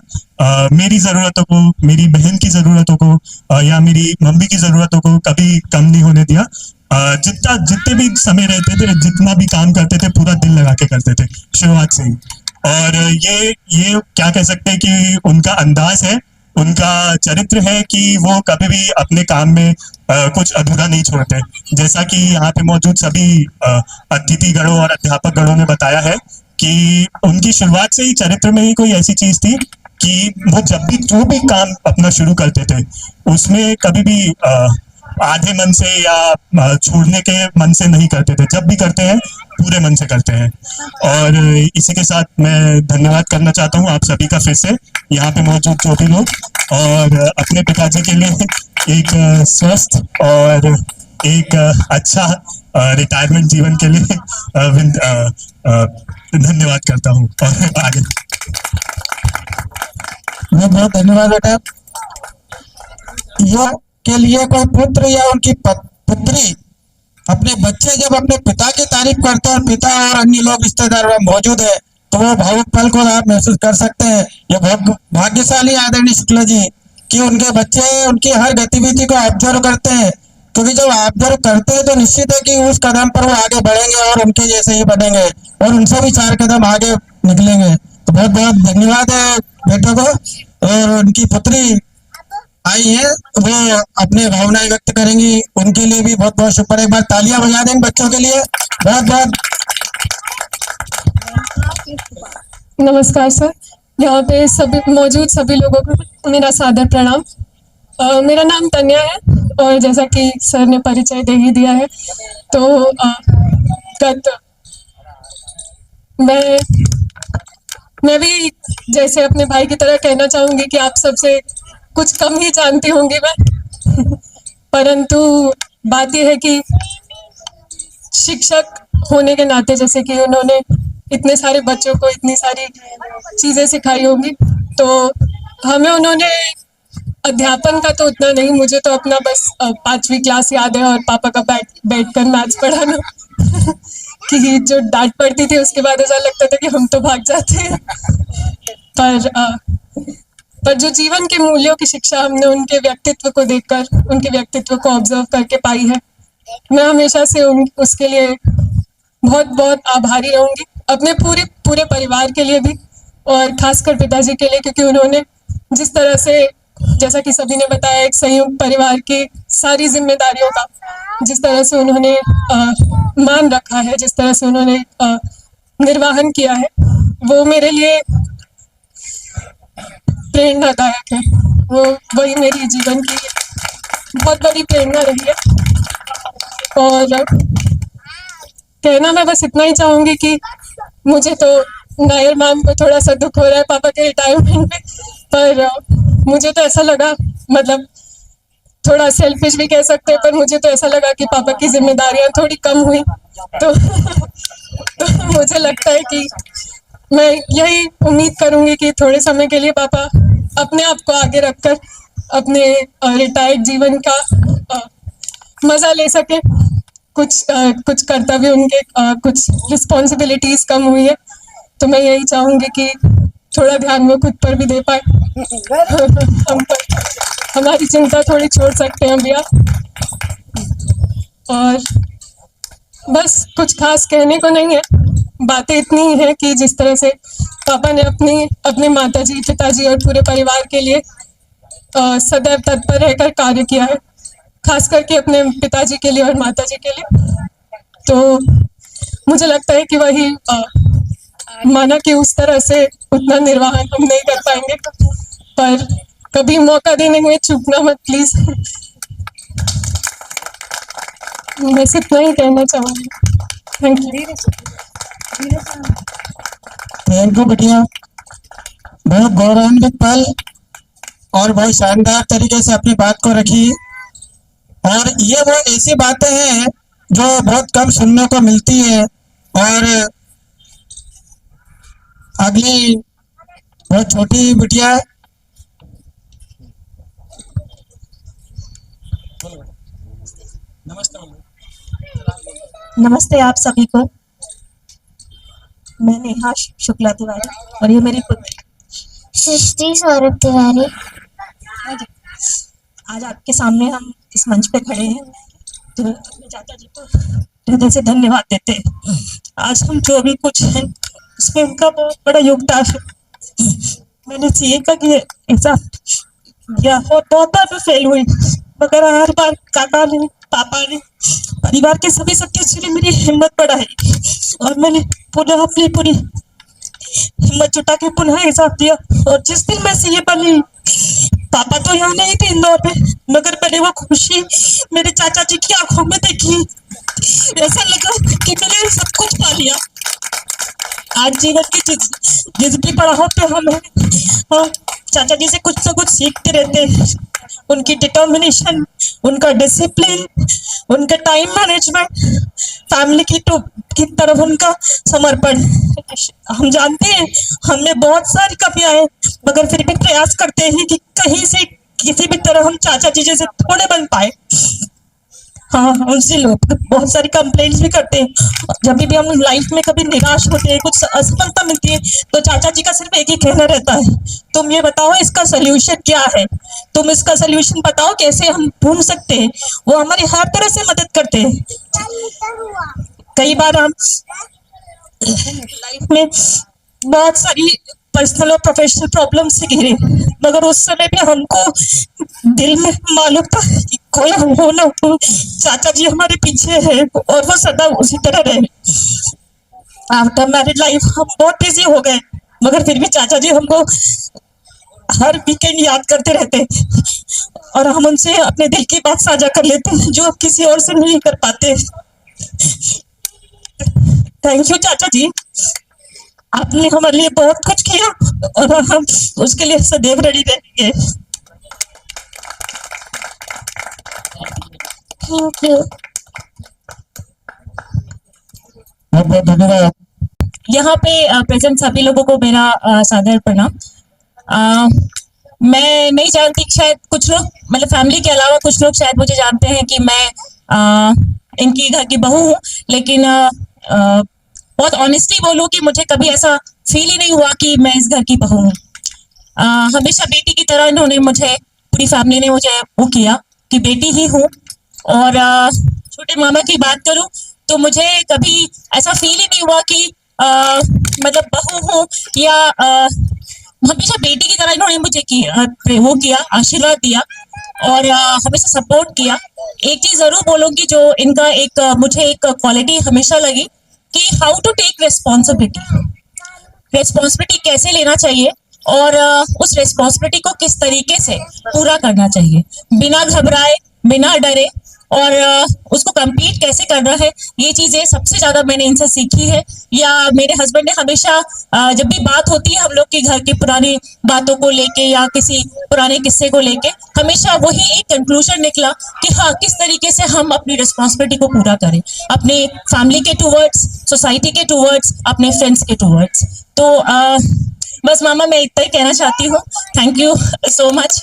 Speaker 6: मेरी ज़रूरतों को, मेरी बहन की ज़रूरतों को या मेरी मम्मी की ज़रूरतों को कभी कम नहीं होने दिया। जितने भी समय रहते थे, जितना भी काम करते थे, पूरा दिल लगा के करते थे शुरुआत से ही। और ये क्या कह सकते हैं कि उनका अंदाज है, उनका चरित्र है कि वो कभी भी अपने काम में कुछ अधूरा नहीं छोड़ते। जैसा कि यहाँ पे मौजूद सभी अतिथिगणों और अध्यापक गणों ने बताया है कि उनकी शुरुआत से ही चरित्र में ही कोई ऐसी चीज थी कि वो जब भी जो भी काम अपना शुरू करते थे उसमें कभी भी आधे मन से या छोड़ने के मन से नहीं करते थे। जब भी करते हैं पूरे मन से करते हैं। और इसी के साथ मैं धन्यवाद करना चाहता हूँ आप सभी का फिर से, यहाँ पे मौजूद जो भी लोग, और अपने पिताजी के लिए एक स्वस्थ और एक अच्छा रिटायरमेंट जीवन के लिए धन्यवाद करता हूँ। और आगे
Speaker 3: बहुत बहुत धन्यवाद बेटा। युवा के लिए कोई पुत्र या उनकी पुत्री अपने बच्चे जब अपने पिता की तारीफ करते हैं और पिता और अन्य लोग रिश्तेदार मौजूद है तो वो भावुक पल को आप महसूस कर सकते हैं। ये बहुत भाग्यशाली आदरणीय शुक्ला जी कि उनके बच्चे उनकी हर गतिविधि को ऑब्जर्व करते हैं, क्योंकि जब ऑब्जर्व करते हैं तो निश्चित है कि उस कदम पर वो आगे बढ़ेंगे और उनके जैसे ही बनेंगे और उनसे भी 4 कदम आगे निकलेंगे। तो बहुत बहुत धन्यवाद है बेटों को। और उनकी पुत्री आई है, वो अपने भावनाएं व्यक्त करेंगी, उनके लिए भी बहुत बहुत शुक्र। एक बार तालियां बजा दें बच्चों के लिए। बहुत बहुत
Speaker 7: नमस्कार सर, यहाँ पे सभी मौजूद सभी लोगों को मेरा सादर प्रणाम। मेरा नाम तन्या है और जैसा कि सर ने परिचय दे ही दिया है तो मैं भी जैसे अपने भाई की तरह कहना चाहूँगी कि आप सबसे कुछ कम ही जानती होंगी मैं। परंतु बात यह है कि शिक्षक होने के नाते जैसे कि उन्होंने इतने सारे बच्चों को इतनी सारी चीज़ें सिखाई होंगी, तो हमें उन्होंने अध्यापन का तो उतना नहीं, मुझे तो अपना बस 5वीं क्लास याद है और पापा का बैठकर मैथ्स पढ़ाना कि जो डांट पड़ती थी उसके बाद ऐसा लगता था कि हम तो भाग जाते हैं। पर जो जीवन के मूल्यों की शिक्षा हमने उनके व्यक्तित्व को देखकर, उनके व्यक्तित्व को ऑब्जर्व करके पाई है, मैं हमेशा से उसके लिए बहुत बहुत आभारी रहूंगी, अपने पूरे पूरे परिवार के लिए भी और खासकर पिताजी के लिए, क्योंकि उन्होंने जिस तरह से, जैसा कि सभी ने बताया, एक संयुक्त परिवार की सारी जिम्मेदारियों का जिस तरह से उन्होंने मान रखा है, जिस तरह से उन्होंने निर्वाहन किया है, वो मेरे लिए प्रेरणादायक है। वही मेरी जीवन की बहुत बड़ी प्रेरणा रही है। और कहना मैं बस इतना ही चाहूंगी कि मुझे तो नायर मैम को थोड़ा सा दुख हो रहा है पापा के रिटायरमेंट पे, पर मुझे तो ऐसा लगा, मतलब थोड़ा सेल्फिश भी कह सकते हैं, पर मुझे तो ऐसा लगा कि पापा की जिम्मेदारियां थोड़ी कम हुई, तो तो मुझे लगता है कि मैं यही उम्मीद करूंगी कि थोड़े समय के लिए पापा अपने आप को आगे रखकर अपने रिटायर्ड जीवन का मजा ले सके। कुछ कर्तव्य उनके, कुछ रिस्पॉन्सिबिलिटीज कम हुई है, तो मैं यही चाहूंगी कि थोड़ा ध्यान वो खुद पर भी दे पाए। हम पर हमारी चिंता थोड़ी छोड़ सकते हैं भैया। और बस कुछ खास कहने को नहीं है, बातें इतनी ही है कि जिस तरह से पापा ने अपने माताजी, पिताजी और पूरे परिवार के लिए सदैव तत्पर रहकर कार्य किया है, खास करके अपने पिताजी के लिए और माताजी के लिए, तो मुझे लगता है कि वही माना कि उस तरह से उतना निर्वाहन हम नहीं कर पाएंगे, पर कभी मौका देने में चूकना मत प्लीज। बस इतना ही कहना चाहूंगी। Thank you.
Speaker 3: थैंक यू बिटिया, बहुत गौरवान्वित पल और बहुत शानदार तरीके से अपनी बात को रखी। और ये वो ऐसी बातें हैं जो बहुत कम सुनने को मिलती है। और अगली बहुत छोटी बिटिया,
Speaker 8: नमस्ते आप सभी को। मैं नेहा शुक्ला तिवारी और ये मेरी पुत्री
Speaker 9: सृष्टि सौरभ तिवारी।
Speaker 8: आज आपके सामने हम इस मंच पे खड़े हैं तो अपने चाचा जी को हृदय से धन्यवाद देते हैं। आज हम जो भी कुछ हैं उसमें उनका बहुत बड़ा योगदान है। मैंने सीए का एग्जाम दिया और बहुत बार मैं फेल हुई, मगर हर बार काका ने, पापा ने, परिवार के सभी सदस्यों ने मेरी हिम्मत बढ़ाई और मैंने पुनः अपनी पूरी हिम्मत जुटा के पुनः एग्जाम दिया। और जिस दिन मैं सीए बनी, पापा तो यहाँ नहीं थे इंदौर में, मगर मैंने वो खुशी मेरे चाचा जी की आंखों में देखी। ऐसा लगा कि मैंने सब कुछ पा लिया। आज जीवन की जिस भी पड़ाव पे हम हैं, चाचा जी से कुछ ना कुछ सीखते रहते हैं। उनकी डिटर्मिनेशन, उनका डिसिप्लिन, उनका टाइम मैनेजमेंट, फैमिली की तरफ उनका समर्पण। हम जानते हैं हमें बहुत सारी कमियां हैं, मगर फिर भी प्रयास करते हैं कि कहीं से किसी भी तरह हम चाचा जी जैसे थोड़े बन पाए। हाँ, उनसे लोग बहुत सारी कंप्लेंट्स भी करते हैं। जब भी हम लाइफ में कभी निराश होते हैं, कुछ असफलता मिलती है, तो चाचा जी का सिर्फ एक ही कहना रहता है, तुम ये बताओ इसका सोल्यूशन क्या है, तुम इसका सोल्यूशन बताओ कैसे हम ढूंढ सकते हैं। वो हमारी हर तरह से मदद करते हैं। कई बार हम लाइफ में बहुत सारी पर्सनल और प्रोफेशनल प्रॉब्लम से घिरे, मगर उस समय भी हमको दिल में मालूम था कि कोई हो ना हो, चाचा जी हमारे पीछे है और वो सदा उसी तरह रहे। आफ्टर मैरिड लाइफ हम बहुत बिजी हो गए, मगर फिर भी चाचा जी हमको हर वीकेंड याद करते रहते और हम उनसे अपने दिल की बात साझा कर लेते हैं, जो आप किसी और से नहीं कर पाते। थैंक यू चाचा जी, आपने हमारे लिए बहुत कुछ किया और हम उसके लिए सदैव रेडी रहेंगे।
Speaker 9: Thank you.
Speaker 3: बहुत बहुत धन्यवाद।
Speaker 8: यहाँ पे प्रेजेंट सभी लोगों को मेरा सादर प्रणाम। मैं नहीं जानती, शायद कुछ लोग, मतलब फैमिली के अलावा कुछ लोग शायद मुझे जानते हैं कि मैं इनकी घर की बहू हूँ, लेकिन बहुत ऑनेस्टली बोलूँ कि मुझे कभी ऐसा फील ही नहीं हुआ कि मैं इस घर की बहू हूँ। हमेशा बेटी की तरह इन्होंने मुझे, पूरी फैमिली ने मुझे वो किया कि बेटी ही हूँ। और छोटे मामा की बात करूं तो मुझे कभी ऐसा फील ही नहीं हुआ कि मतलब बहू हूँ या हमेशा बेटी की तरह इन्होंने मुझे वो किया, आशीर्वाद दिया और हमेशा सपोर्ट किया। एक चीज जरूर बोलूंगी जो इनका एक मुझे एक क्वालिटी हमेशा लगी कि how to take responsibility, responsibility कैसे लेना चाहिए और उस रिस्पॉन्सिबिलिटी को किस तरीके से पूरा करना चाहिए, बिना घबराए, बिना डरे और उसको कंप्लीट कैसे करना है। ये चीजें सबसे ज्यादा मैंने इनसे सीखी है। या मेरे हस्बैंड ने हमेशा जब भी बात होती है हम लोग के घर की पुरानी बातों को लेके या किसी पुराने किस्से को लेके, हमेशा वही एक कंक्लूजन निकला कि हाँ, किस तरीके से हम अपनी रिस्पॉन्सिबिलिटी को पूरा करें, अपने फैमिली के टूवर्ड्स, सोसाइटी के टूवर्ड्स, अपने फ्रेंड्स के टूवर्ड्स। तो बस मामा मैं इतना ही कहना चाहती हूँ। Thank you so much.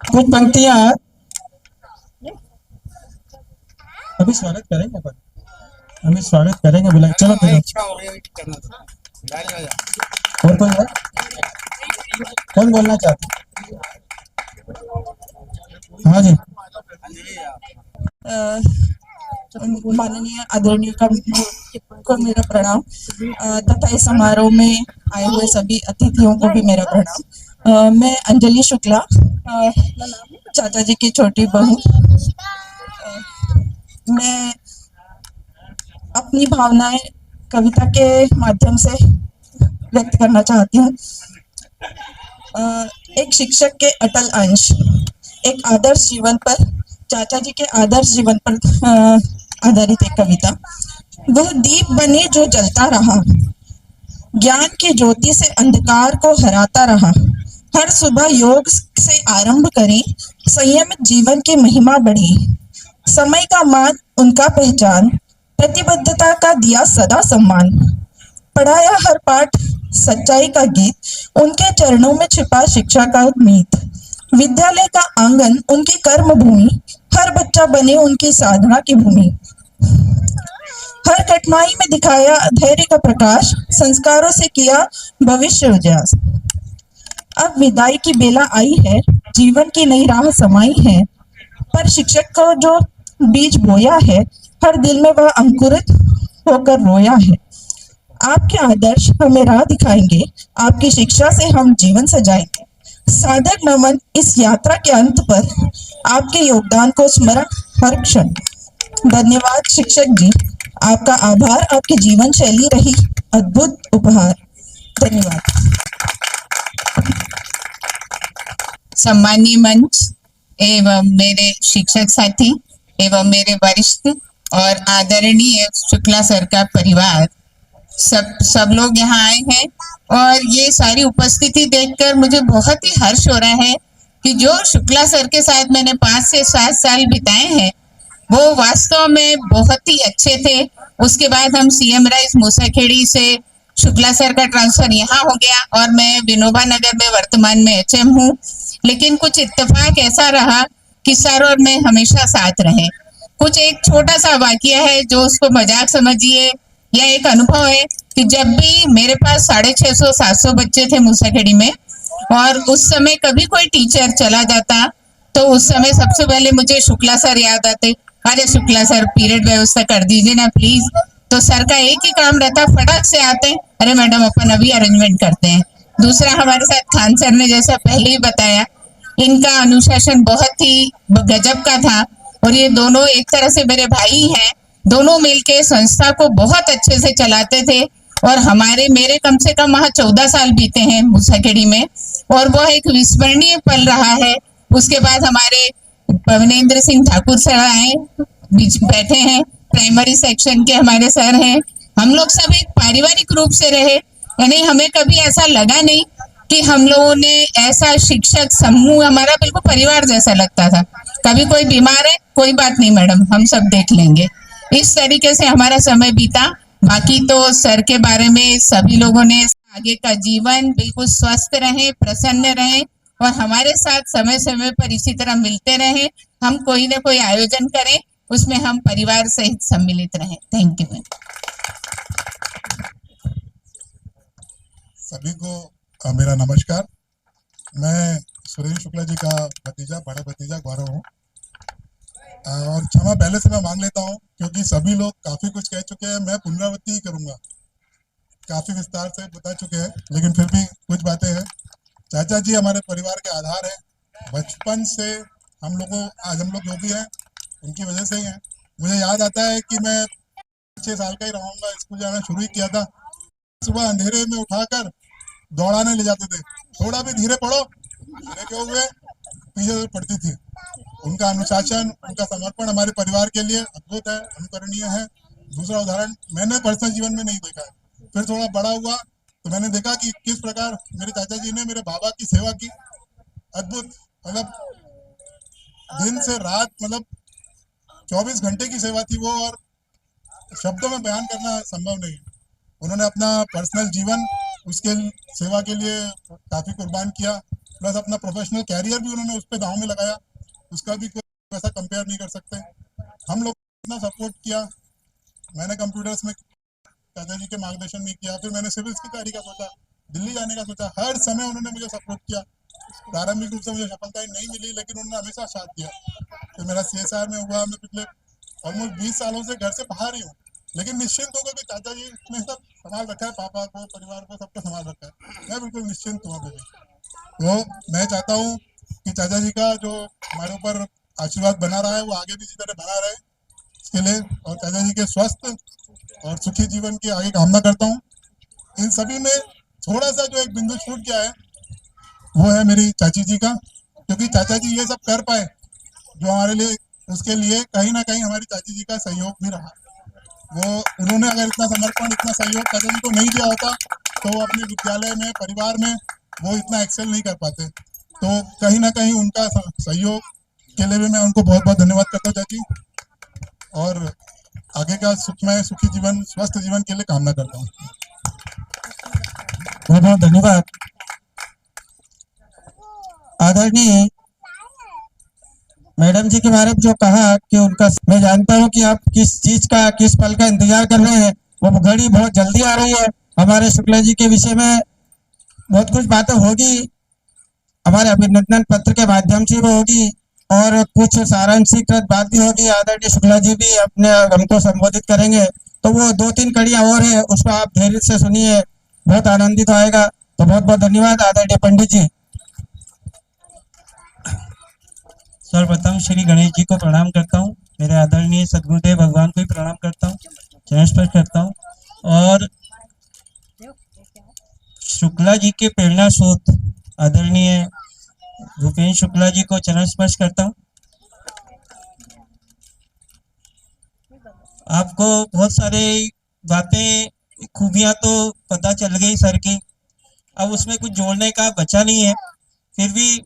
Speaker 3: कुछ पंक्तियां अभी स्वागत करेंगे अपन, अभी स्वागत करेंगे बुलाए। चलो फिर और कोई है? कौन बोलना चाहते? हाँ जी।
Speaker 10: माननीय आदरणीय को मेरा प्रणाम तथा इस समारोह में आए हुए सभी अतिथियों को भी मेरा प्रणाम। मैं अंजलि शुक्ला, चाचा जी की छोटी बहू। मैं अपनी भावनाएं कविता के माध्यम से व्यक्त करना चाहती हूँ। एक शिक्षक के अटल अंश, एक आदर्श जीवन पर, चाचा जी के आदर्श जीवन पर आधारित एक कविता। वह दीप बने जो जलता रहा, ज्ञान की ज्योति से अंधकार को हराता रहा। हर सुबह योग से आरंभ करें, संयमित जीवन की महिमा बढ़े। समय का मान उनका पहचान, प्रतिबद्धता का दिया सदा सम्मान। पढ़ाया हर पाठ सच्चाई का गीत, उनके चरणों में छिपा शिक्षा का मीत। विद्यालय का आंगन उनकी कर्म भूमि, हर बच्चा बने उनकी साधना की भूमि। हर कठिनाई में दिखाया धैर्य का प्रकाश, संस्कारों से किया भविष्य उजास। अब विदाई की बेला आई है, जीवन की नई राह समाई है, पर शिक्षक को जो बीज बोया है, हर दिल में वह अंकुरित होकर रोया है। आपके आदर्श हमें राह दिखाएंगे, आपकी शिक्षा से हम जीवन सजाएंगे। सादर नमन इस यात्रा के अंत पर, आपके योगदान को स्मरण हर क्षण। धन्यवाद शिक्षक जी, आपका आभार, आपकी जीवन शैली रही अद्भुत उपहार। धन्यवाद।
Speaker 11: सम्मानीय मंच एवं मेरे शिक्षक साथी एवं मेरे वरिष्ठ और आदरणीय शुक्ला सर का परिवार, सब लोग यहाँ आए हैं और ये सारी उपस्थिति देखकर मुझे बहुत ही हर्ष हो रहा है कि जो शुक्ला सर के साथ मैंने 5 से 7 साल बिताए हैं वो वास्तव में बहुत ही अच्छे थे। उसके बाद हम सीएम राइस मूसाखेड़ी से शुक्ला सर का ट्रांसफर यहाँ हो गया और मैं विनोबा नगर में वर्तमान में एचएम हूँ। लेकिन कुछ इत्तेफाक ऐसा रहा कि सर और मैं हमेशा साथ रहे। कुछ एक छोटा सा वाकया है जो उसको मजाक समझिए या एक अनुभव है कि जब भी मेरे पास 650-700 बच्चे थे मूसाखेड़ी में और उस समय कभी कोई टीचर चला जाता तो उस समय सबसे पहले मुझे शुक्ला सर याद आते। अरे शुक्ला सर पीरियड व्यवस्था कर दीजिए ना प्लीज। तो सर का एक ही काम रहता, फटाक से आते, अरे मैडम अपन अभी अरेंजमेंट करते हैं। दूसरा, हमारे साथ खान सर ने जैसा पहले ही बताया, इनका अनुशासन बहुत ही गजब का था और ये दोनों एक तरह से मेरे भाई हैं। दोनों मिलके संस्था को बहुत अच्छे से चलाते थे और मेरे कम से कम वहाँ 14 साल बीते हैं मूसाखेड़ी में और वह एक विस्मरणीय पल रहा है। उसके बाद हमारे पवनेंद्र सिंह ठाकुर सर आए, बीच बैठे हैं, प्राइमरी सेक्शन के हमारे सर हैं। हम लोग सब एक पारिवारिक रूप से रहे, यानी हमें कभी ऐसा लगा नहीं कि हम लोगों ने ऐसा शिक्षक समूह, हमारा बिल्कुल परिवार जैसा लगता था। कभी कोई बीमार है, कोई बात नहीं मैडम, हम सब देख लेंगे। इस तरीके से हमारा समय बीता। बाकी तो सर के बारे में सभी लोगों ने, आगे का जीवन बिल्कुल स्वस्थ रहे, प्रसन्न रहे और हमारे साथ समय समय पर इसी तरह मिलते रहे। हम कोई ना कोई आयोजन करें, उसमें हम परिवार सहित सम्मिलित रहें। Thank you.
Speaker 4: सभी को मेरा नमस्कार। मैं सुरेश शुक्ला जी का भतीजा, बड़ा भतीजा गौरव हूँ। और क्षमा पहले से मैं मांग लेता हूँ क्योंकि सभी लोग काफी कुछ कह चुके हैं, मैं पुनरावृत्ति ही करूंगा। काफी विस्तार से बता चुके हैं, लेकिन फिर भी कुछ बातें हैं। चाचा जी हमारे परिवार के आधार है। बचपन से हम लोग जो भी हैं उनकी वजह से ही हैं। मुझे याद आता है कि मैं 6 साल का ही रहूंगा, स्कूल जाना शुरू ही किया था। सुबह अंधेरे में उठाकर दौड़ाने ले जाते थे, थोड़ा भी धीरे पढ़ो, धीरे क्यों हुए, पीछे से पढ़ती थी। उनका अनुशासन, उनका समर्पण हमारे परिवार के लिए अद्भुत है, अनुकरणीय है। दूसरा उदाहरण मैंने पर्सनल जीवन में नहीं देखा है। फिर थोड़ा बड़ा हुआ तो मैंने देखा कि किस प्रकार मेरे चाचा जी ने मेरे बाबा की सेवा की। अद्भुत, मतलब दिन से रात, मतलब 24 घंटे की सेवा थी वो, और शब्दों में बयान करना संभव नहीं। उन्होंने अपना पर्सनल जीवन उसके सेवा के लिए काफी कुर्बान किया, प्लस अपना प्रोफेशनल कैरियर भी उन्होंने उस पर दांव में लगाया। उसका भी कोई वैसा कंपेयर नहीं कर सकते। हम लोग इतना सपोर्ट किया। मैंने कंप्यूटर्स में चाचा जी के मार्गदर्शन में किया, फिर मैंने सिविल्स की तैयारी का सोचा, दिल्ली जाने का सोचा। हर समय उन्होंने मुझे सपोर्ट किया। प्रारंभिक रूप से मुझे सफलताएं नहीं मिली, लेकिन उन्होंने हमेशा साथ दिया। फिर मेरा CSR में हुआ। मैं पिछले ऑलमोस्ट 20 सालों से घर से बाहर ही हूँ, लेकिन निश्चिंत होकर कि चाचा जी ने सब संभाल रखा है, पापा को, परिवार को, सबको संभाल रखा है। मैं बिल्कुल निश्चिंत हूँ अभी। तो मैं चाहता हूँ कि चाचा जी का जो हमारे ऊपर आशीर्वाद बना रहा है वो आगे भी इसी तरह बना रहे, इसके लिए, और चाचा जी के स्वस्थ और सुखी जीवन की आगे कामना करता हूँ। इन सभी में थोड़ा सा जो एक बिंदु छूट गया है वो है मेरी चाची जी का, क्योंकि चाचा जी ये सब कर पाए जो हमारे लिए, उसके लिए कहीं ना कहीं हमारी चाची जी का सहयोग भी रहा। वो उन्होंने अगर इतना समर्पण, इतना सहयोग चाचा जी को नहीं दिया होता तो वो अपने विद्यालय में, परिवार में वो इतना एक्सेल नहीं कर पाते। तो कहीं ना कहीं उनका सहयोग के लिए भी मैं उनको बहुत बहुत धन्यवाद करता हूँ चाची, और आगे का सुखमय, सुखी जीवन, स्वस्थ जीवन के लिए कामना करता हूँ।
Speaker 3: बहुत बहुत धन्यवाद। आदरणीय मैडम जी के बारे में जो कहा कि उनका, मैं जानता हूं कि आप किस चीज का, किस पल का इंतजार कर रहे हैं। वो घड़ी बहुत जल्दी आ रही है। हमारे शुक्ला जी के विषय में बहुत कुछ बातें होगी, हमारे अभिनंदन पत्र के माध्यम से वो होगी, और कुछ सारांशीकृत बात भी होगी। आदरणीय शुक्ला जी भी अपने हमको संबोधित करेंगे, तो वो 2-3 कड़ियां और है, उसको आप धैर्य से सुनिए, बहुत आनंदित आएगा। तो बहुत बहुत धन्यवाद आदरणीय पंडित जी।
Speaker 12: सर्वप्रथम श्री गणेश जी को प्रणाम करता हूँ। मेरे आदरणीय सदगुरुदेव भगवान को भी प्रणाम करता हूँ, चरण स्पर्श करता हूँ, और शुक्ला जी के प्रेरणा स्रोत आदरणीय भूपेन्द्र शुक्ला जी को चरण स्पर्श करता हूँ। आपको बहुत सारे बातें, खूबियां तो पता चल गई सर की, अब उसमें कुछ जोड़ने का बचा नहीं है। फिर भी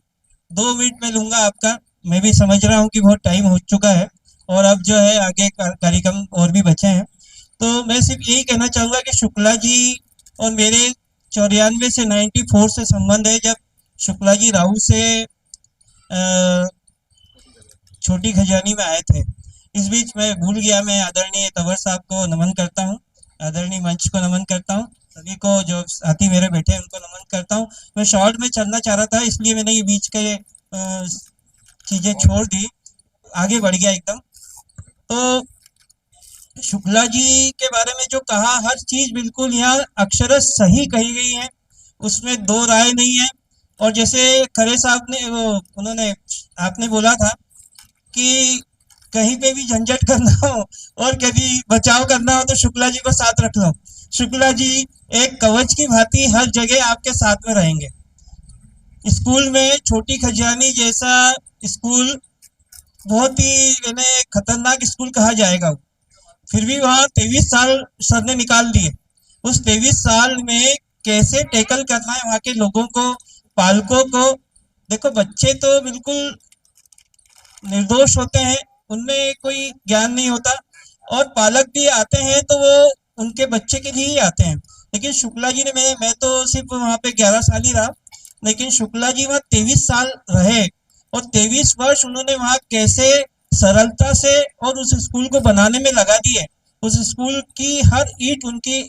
Speaker 12: 2 मिनट में लूंगा आपका। मैं भी समझ रहा हूँ कि बहुत टाइम हो चुका है और अब जो है आगे कार्यक्रम और भी बचे हैं। तो मैं सिर्फ यही कहना चाहूँगा कि शुक्ला जी और मेरे 94 से 94 से संबंध है, जब शुक्ला जी राहुल से छोटी खजानी में आए थे। इस बीच मैं भूल गया, मैं आदरणीय तंवर साहब को नमन करता हूँ, आदरणीय मंच को नमन करता हूँ, सभी को जो साथी मेरे बैठे हैं उनको नमन करता हूँ। मैं शॉर्ट में चलना चाह रहा था, इसलिए मैंने ये बीच के चीजें छोड़ दी, आगे बढ़ गया एकदम। तो शुक्ला जी के बारे में जो कहा, हर चीज बिल्कुल यहाँ अक्षरश सही कही गई है, उसमें 2 राय नहीं है। और जैसे खरे साहब ने उन्होंने आपने बोला था कि कहीं पे भी झंझट करना हो और कभी बचाव करना हो तो शुक्ला जी को साथ रख लो। शुक्ला जी एक कवच की भांति हर जगह आपके साथ में रहेंगे। स्कूल में छोटी खजानी जैसा स्कूल बहुत ही खतरनाक स्कूल कहा जाएगा, फिर भी वहाँ 23 साल सर ने निकाल दिए। उस 23 साल में कैसे टैकल करना है वहाँ के लोगों को, पालकों को। देखो बच्चे तो बिल्कुल निर्दोष होते हैं, उनमें कोई ज्ञान नहीं होता, और पालक भी आते हैं तो वो उनके बच्चे के लिए ही आते हैं। लेकिन शुक्ला जी ने, मैं तो सिर्फ वहाँ पे 11 साल ही रहा, लेकिन शुक्ला जी वहाँ 23 साल रहे और 23 वर्ष उन्होंने वहाँ कैसे सरलता से और उस स्कूल को बनाने में लगा दिए। उस स्कूल की हर ईंट उनकी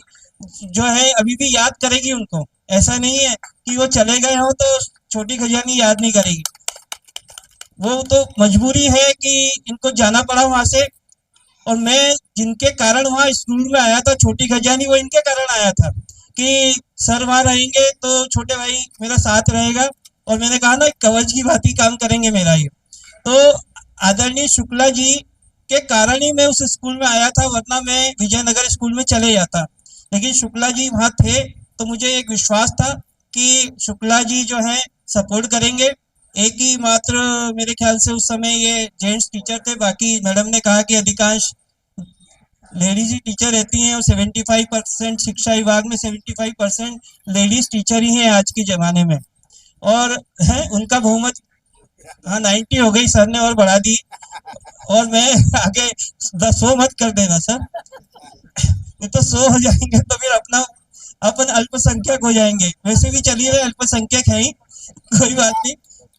Speaker 12: जो है अभी भी याद करेगी उनको। ऐसा नहीं है कि वो चले गए हो तो छोटी खजानी याद नहीं करेगी, वो तो मजबूरी है कि इनको जाना पड़ा वहां से। और मैं जिनके कारण वहाँ स्कूल में आया था, छोटी खजानी, वो इनके कारण आया था कि सर वहाँ रहेंगे तो छोटे भाई मेरा साथ रहेगा, और मैंने कहा ना कवच की भांति काम करेंगे मेरा ये। तो आदरणीय शुक्ला जी के कारण ही मैं उस स्कूल में आया था, वरना मैं विजयनगर स्कूल में चले जाता। लेकिन शुक्ला जी वहाँ थे तो मुझे एक विश्वास था कि शुक्ला जी जो है सपोर्ट करेंगे। एक ही मात्र मेरे ख्याल से उस समय ये जेंट्स टीचर थे, बाकी मैडम ने कहा कि अधिकांश लेडीज ही टीचर रहती हैं, और 75% शिक्षा विभाग में 75% लेडीज टीचर ही हैं आज के जमाने में। और है उनका बहुमत, हाँ 90 हो गई, सर ने और बढ़ा दी। और मैं आगे 100 मत कर देना सर, नहीं तो 100 हो जाएंगे तो फिर अपन अल्पसंख्यक हो जाएंगे। वैसे भी चलिए अल्पसंख्यक है ही, कोई बात नहीं।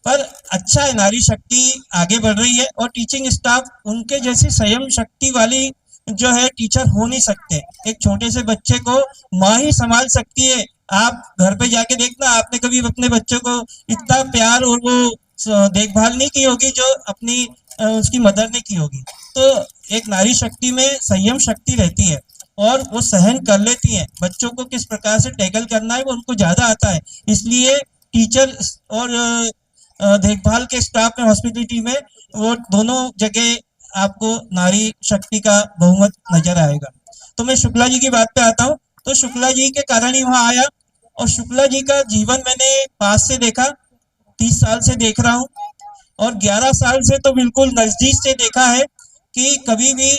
Speaker 12: पर अच्छा है, नारी शक्ति आगे बढ़ रही है, और टीचिंग स्टाफ उनके जैसी संयम शक्ति वाली जो है टीचर हो नहीं सकते। एक छोटे से बच्चे को माँ ही संभाल सकती है। आप घर पे जाके देखना, आपने कभी अपने बच्चों को इतना प्यार और वो देखभाल नहीं की होगी जो अपनी उसकी मदर ने की होगी। तो एक नारी शक्ति में संयम शक्ति रहती है, और वो सहन कर लेती है। बच्चों को किस प्रकार से टैकल करना है वो उनको ज्यादा आता है। इसलिए टीचर और देखभाल के स्टाफ में, हॉस्पिटलिटी में, वो दोनों जगह आपको नारी शक्ति का बहुमत नजर आएगा। तो मैं शुक्ला जी की बात पे आता हूँ। तो शुक्ला जी के कारण ही वहां आया, और शुक्ला जी का जीवन मैंने पास से देखा, 30 साल से देख रहा हूँ, और 11 साल से तो बिल्कुल नजदीक से देखा है कि कभी भी,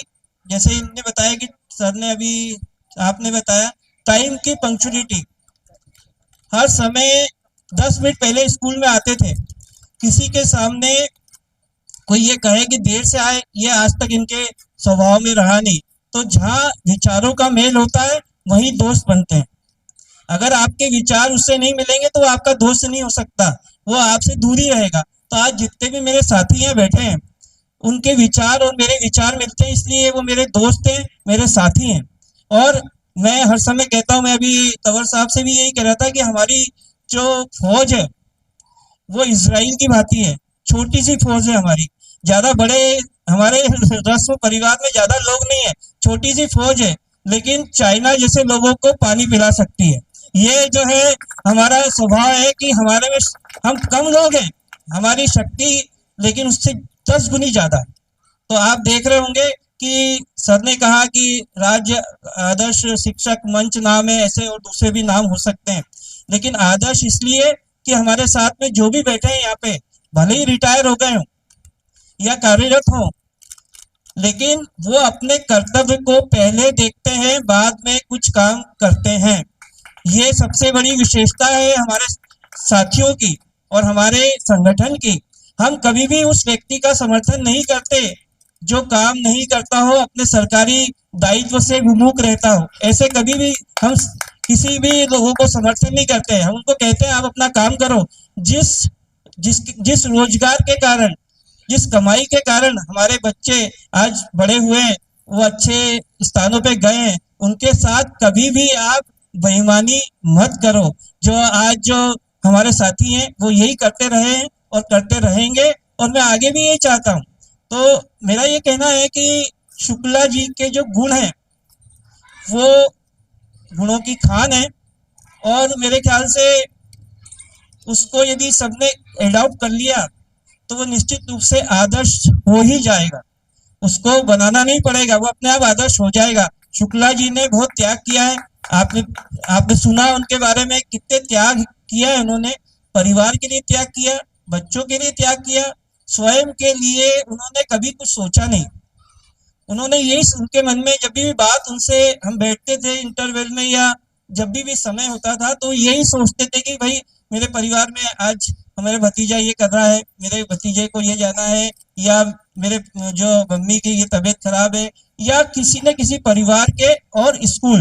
Speaker 12: जैसे इन्होंने बताया कि सर ने अभी आपने बताया, टाइम की पंक्चुअलिटी, हर समय 10 मिनट पहले स्कूल में आते थे। किसी के सामने कोई ये कहे कि देर से आए, ये आज तक इनके स्वभाव में रहा नहीं। तो जहाँ विचारों का मेल होता है वहीं दोस्त बनते हैं। अगर आपके विचार उससे नहीं मिलेंगे तो वो आपका दोस्त नहीं हो सकता, वो आपसे दूरी रहेगा। तो आज जितने भी मेरे साथी हैं बैठे हैं, उनके विचार और मेरे विचार मिलते हैं, इसलिए वो मेरे दोस्त हैं, मेरे साथी हैं। और मैं हर समय कहता हूँ, मैं अभी तंवर साहब से भी यही कह रहा था कि हमारी जो फौज है वो इजराइल की भांति है, छोटी सी फौज है हमारी। ज्यादा बड़े हमारे रस्म परिवार में ज्यादा लोग नहीं है, छोटी सी फौज है, लेकिन चाइना जैसे लोगों को पानी पिला सकती है। ये जो है हमारा स्वभाव है कि हमारे में हम कम लोग हैं, हमारी शक्ति लेकिन उससे 10 गुनी ज्यादा है। तो आप देख रहे होंगे कि सर ने कहा कि राज्य आदर्श शिक्षक मंच नाम है, ऐसे और दूसरे भी नाम हो सकते हैं, लेकिन आदर्श इसलिए कि हमारे साथ में जो भी बैठे हैं यहाँ पे, भले ही रिटायर हो गए हों या कार्यरत हों, लेकिन वो अपने कर्तव्य को पहले देखते हैं, बाद में कुछ काम करते हैं। ये सबसे बड़ी विशेषता है हमारे साथियों की और हमारे संगठन की। हम कभी भी उस व्यक्ति का समर्थन नहीं करते जो काम नहीं करता हो, अपने सरकारी दायित्व से विमुख रहता हो। ऐसे कभी भी हम किसी भी लोगों को समर्थन नहीं करते हैं। हम उनको कहते हैं आप अपना काम करो। जिस रोजगार के कारण, जिस कमाई के कारण हमारे बच्चे आज बड़े हुए हैं, वो अच्छे स्थानों पे गए हैं, उनके साथ कभी भी आप बेईमानी मत करो। जो आज जो हमारे साथी हैं वो यही करते रहे हैं और करते रहेंगे, और मैं आगे भी यही चाहता हूँ। तो मेरा ये कहना है कि शुक्ला जी के जो गुण हैं वो गुणों की खान है, और मेरे ख्याल से उसको यदि सबने एडॉप्ट कर लिया तो वो निश्चित रूप से आदर्श हो ही जाएगा। उसको बनाना नहीं पड़ेगा, वो अपने आप आदर्श हो जाएगा। शुक्ला जी ने बहुत त्याग किया है, आपने सुना उनके बारे में, कितने त्याग किया है उन्होंने। परिवार के लिए त्याग किया, बच्चों के लिए त्याग किया, स्वयं के लिए उन्होंने कभी कुछ सोचा नहीं। उन्होंने यही उनके मन में, जब भी बात उनसे हम बैठते थे इंटरवल में या जब भी समय होता था, तो यही सोचते थे कि भाई मेरे परिवार में आज हमारे भतीजा ये कर रहा है, मेरे भतीजे को ये जाना है, या मेरे जो मम्मी की ये तबीयत खराब है, या किसी न किसी परिवार के और स्कूल,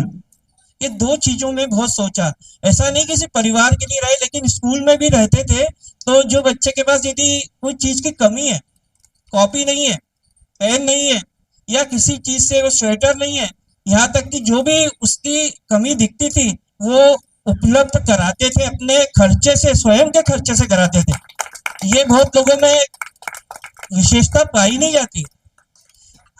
Speaker 12: ये 2 चीजों में बहुत सोचा। ऐसा नहीं किसी परिवार के लिए रहे, लेकिन स्कूल में भी रहते थे। तो जो बच्चे के पास यदि कोई चीज की कमी है, कॉपी नहीं है, पेन नहीं है, या किसी चीज से वो स्वेटर नहीं है, यहाँ तक कि जो भी उसकी कमी दिखती थी वो उपलब्ध कराते थे, अपने खर्चे से, स्वयं के खर्चे से कराते थे। ये बहुत लोगों में विशेषता पाई नहीं जाती।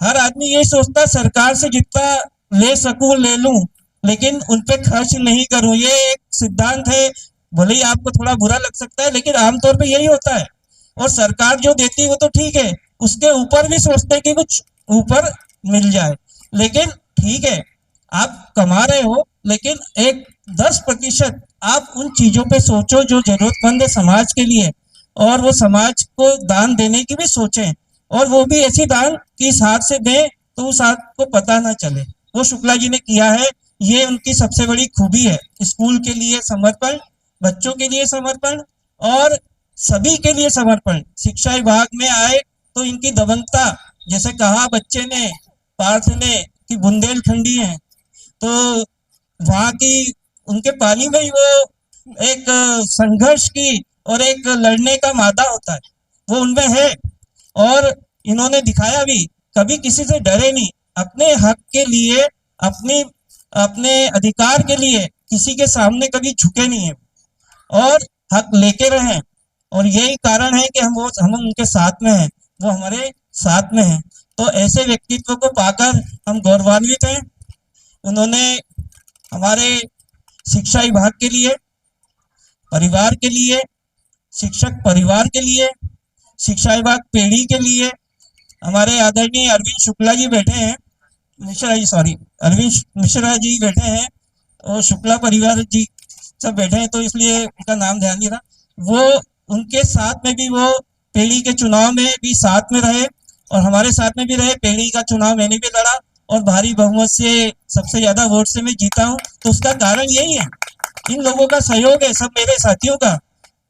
Speaker 12: हर आदमी ये सोचता सरकार से जितना ले सकूं ले लूं, लेकिन उन पे खर्च नहीं करूं। ये एक सिद्धांत है, भले ही आपको थोड़ा बुरा लग सकता है, लेकिन आमतौर पे यही होता है। और सरकार जो देती है वो तो ठीक है, उसके ऊपर भी सोचते हैं कि कुछ ऊपर मिल जाए। लेकिन ठीक है, आप कमा रहे हो, लेकिन एक 10% आप उन चीजों पे सोचो जो जरूरतमंद है समाज के लिए, और वो समाज को दान देने की भी सोचें, और वो भी ऐसी दान कि इस हाथ से दें तो उस हाथ को पता ना चले। वो शुक्ला जी ने किया है, ये उनकी सबसे बड़ी खूबी है। स्कूल के लिए समर्पण, बच्चों के लिए समर्पण और सभी के लिए समर्पण। शिक्षा विभाग में आए तो इनकी दबंगता, जैसे कहा बच्चे ने, पार्थ ने, कि बुंदेलखंडी हैं, तो वहाँ की उनके पानी में ही वो एक संघर्ष की और एक लड़ने का मादा होता है, वो उनमें है। और इन्होंने दिखाया भी, कभी किसी से डरे नहीं, अपने हक के लिए, अपने अधिकार के लिए किसी के सामने कभी झुके नहीं है और हक लेके रहे। और यही कारण है कि हम उनके साथ में हैं, वो हमारे साथ में हैं। तो ऐसे व्यक्तित्व को पाकर हम गौरवान्वित हैं। उन्होंने हमारे शिक्षा विभाग के लिए, परिवार के लिए, शिक्षक परिवार के लिए, शिक्षा विभाग पेड़ी के लिए, हमारे आदरणीय अरविंद शुक्ला जी बैठे हैं, अरविंद मिश्रा जी बैठे हैं, और शुक्ला परिवार जी सब बैठे हैं, तो इसलिए उनका नाम ध्यान नहीं रहा। वो उनके साथ में भी, वो पेड़ी के चुनाव में भी साथ में रहे और हमारे साथ में भी रहे। पेड़ी का चुनाव मैंने भी लड़ा और भारी बहुमत से, सबसे ज्यादा वोट से मैं जीता हूँ। तो उसका कारण यही है, इन लोगों का सहयोग है, सब मेरे साथियों का,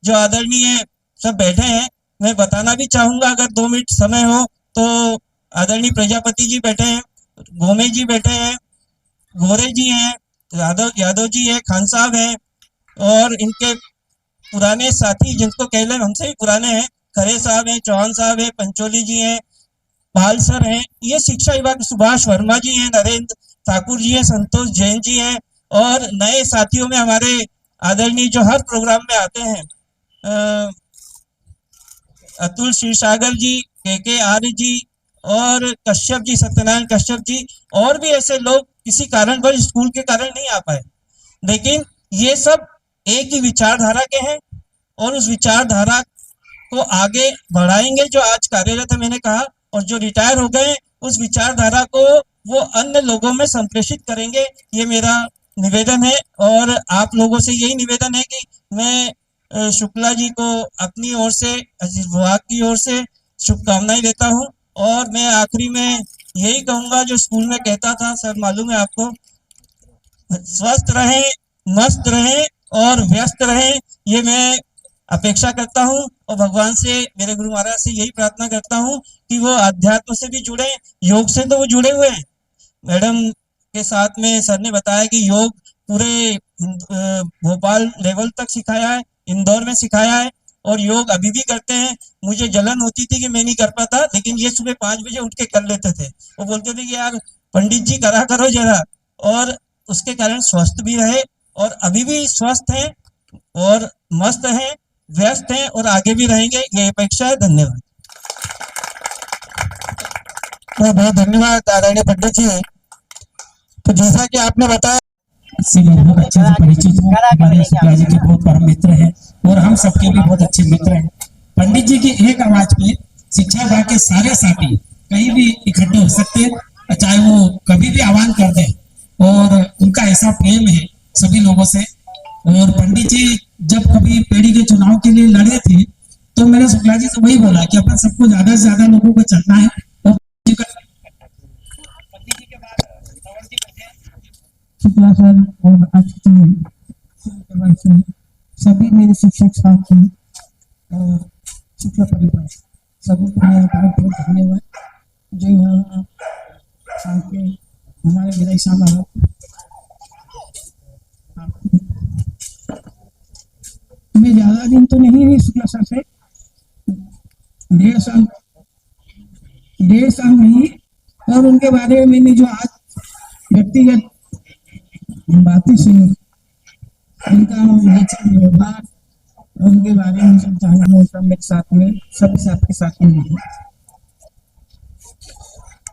Speaker 12: जो आदरणीय सब बैठे हैं। मैं बताना भी चाहूंगा, अगर 2 मिनट समय हो तो, आदरणीय प्रजापति जी बैठे हैं, गोमे जी बैठे हैं, गोरे जी हैं, यादव जी है, खान साहब हैं, और इनके पुराने साथी जिनको कह लें हमसे भी पुराने हैं, खरे साहब हैं, चौहान साहब हैं, पंचोली जी हैं, पाल सर हैं, ये शिक्षा विभाग, सुभाष वर्मा जी हैं, नरेंद्र ठाकुर जी हैं, संतोष जैन जी हैं, और नए साथियों में हमारे आदरणीय जो हर प्रोग्राम में आते हैं, अतुल क्षीरसागर जी, के आर्य जी, और कश्यप जी, सत्यनारायण कश्यप जी, और भी ऐसे लोग किसी कारणवश स्कूल के कारण नहीं आ पाए, लेकिन ये सब एक ही विचारधारा के हैं और उस विचारधारा को आगे बढ़ाएंगे। जो आज कार्यरत है, मैंने कहा, और जो रिटायर हो गए, उस विचारधारा को वो अन्य लोगों में संप्रेषित करेंगे, ये मेरा निवेदन है। और आप लोगों से यही निवेदन है कि मैं शुक्ला जी को अपनी ओर से, विभाग की ओर से शुभकामनाएं देता हूं। और मैं आखिरी में यही कहूंगा, जो स्कूल में कहता था, सर मालूम है आपको, स्वस्थ रहें, मस्त रहें और व्यस्त रहें, ये मैं अपेक्षा करता हूं। और भगवान से, मेरे गुरु महाराज से यही प्रार्थना करता हूं कि वो अध्यात्म से भी जुड़े, योग से तो वो जुड़े हुए हैं। मैडम के साथ में सर ने बताया कि योग पूरे भोपाल लेवल तक सिखाया है, इंदौर में सिखाया है, और योग अभी भी करते हैं। मुझे जलन होती थी कि मैं नहीं कर पाता, लेकिन ये सुबह 5 बजे उठ के कर लेते थे। वो बोलते थे कि यार पंडित जी करा करो जरा, और उसके कारण स्वस्थ भी रहे, और अभी भी स्वस्थ हैं और मस्त हैं, व्यस्त हैं, और आगे भी रहेंगे, ये अपेक्षा है। धन्यवाद।
Speaker 3: बहुत बहुत धन्यवाद आदरणीय पंडित जी। तो जैसा कि आपने बताया,
Speaker 2: से बहुत अच्छे से परिचित हूँ, हमारे शुक्ला जी के बहुत परम मित्र हैं और हम सबके भी बहुत अच्छे मित्र हैं। पंडित जी की एक आवाज पे शिक्षा विभाग के सारे साथी कहीं भी इकट्ठे हो सकते हैं, चाहे वो कभी भी आह्वान कर दें, और उनका ऐसा प्रेम है सभी लोगों से। और पंडित जी जब कभी पेड़ी के चुनाव के लिए लड़े थे, तो मैंने शुक्ला जी से वही बोला कि अपन सबको ज्यादा से ज्यादा लोगों को चलना है। और शुक्ला सर और सभी मेरे शिक्षक साथी और शिक्षक परिवार, सभी को मेरा बहुत बहुत धन्यवाद, जो यहाँ आके हमारे विधायक साहब, मैं ज्यादा दिन तो नहीं हुई शुक्ला सर से, 1.5 साल नहीं, और उनके बारे में मैंने जो आज व्यक्तिगत बातें सुनी, उनका नेचर व्यवहार, उनके बारे में सब जाना वो सब मेरे साथ में सब साथ के साथ में है।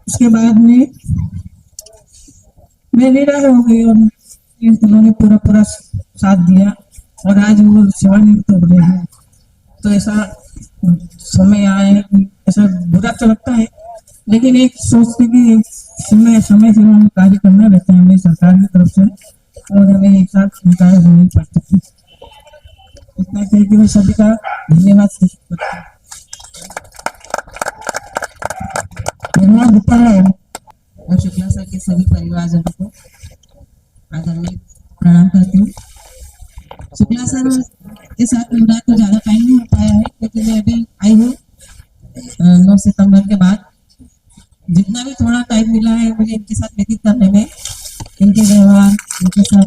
Speaker 2: उसके बाद में मैं निराश हो गई और उन्होंने पूरा पूरा साथ दिया और आज वो सेवानिवृत्त हो रहे हैं। तो ऐसा समय आया है कि ऐसा बुरा तो लगता है, लेकिन एक सोचते कि समय समय से हमें कार्य करना रहता है हमें सरकार की तरफ से और हमें एक साथ रिटायर होनी पड़ती है। इतना कह के मैं सभी का धन्यवाद करता हूँ। धन्यवाद गोपाल और शुक्ला सर के सभी परिवारजनों को आदरणीय प्रणाम करती हूँ। शुक्ला सर के साथ मेरा तो ज्यादा टाइम नहीं हो पाया है क्योंकि मैं अभी आई हूँ 9 सितंबर के बाद। जितना भी थोड़ा टाइम मिला है मुझे इनके साथ व्यतीत करने में, इनके व्यवहार, इनके साथ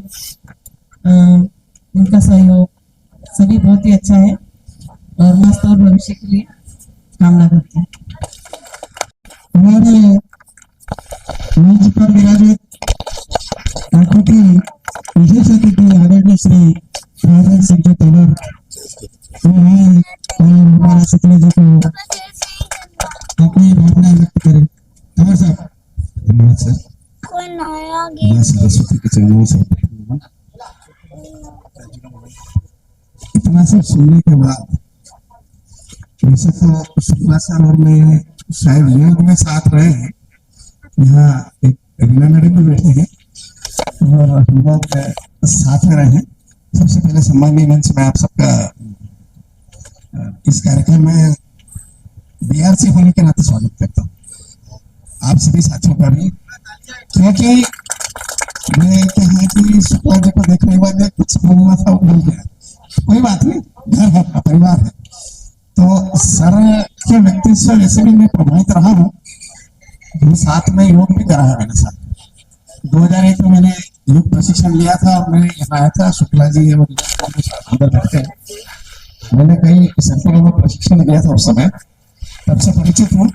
Speaker 2: इनका सहयोग सभी बहुत ही अच्छा है और मस्त और भविष्य के लिए कामना करते हैं।
Speaker 3: हमारे मंच पर विराजित आंखों की विशेष अतिथि आदरणीय श्री राजेंद्र सिंह जी तंवर और हमारा शुक्ला जी को अपनी भावनाएं व्यक्त करें। तंवर साहब। धन्यवाद सर।
Speaker 9: कोई नया गेम
Speaker 3: मैं सरस्वती के चरणों से इतना सब सुनने के बाद वैसे तो शुक्ला सर और मैं शायद योग में साथ रहे हैं, यहाँ एक रीना मैडम भी बैठे हैं और हम लोग साथ में रहे हैं। सबसे पहले सम्माननीय मंच में आप सबका इस कार्यक्रम में बीआरसी होने के नाते स्वागत करता हूँ, आप सभी साथियों का भी, क्योंकि मैं कहा कि शुक्ला जी को देखने के बाद कुछ बोलना था भूल गया। कोई बात नहीं, घर है, अपना परिवार है। तो सर के व्यक्तित्व वैसे भी मैं प्रभावित रहा हूँ, साथ में योग भी करा है मैंने साथ। 2001 में मैंने योग प्रशिक्षण लिया था और मैं यहाँ आया था, शुक्ला जी अंदर बैठे, मैंने कई सैकड़ों में प्रशिक्षण लिया था उस समय, तब से परिचित हूँ।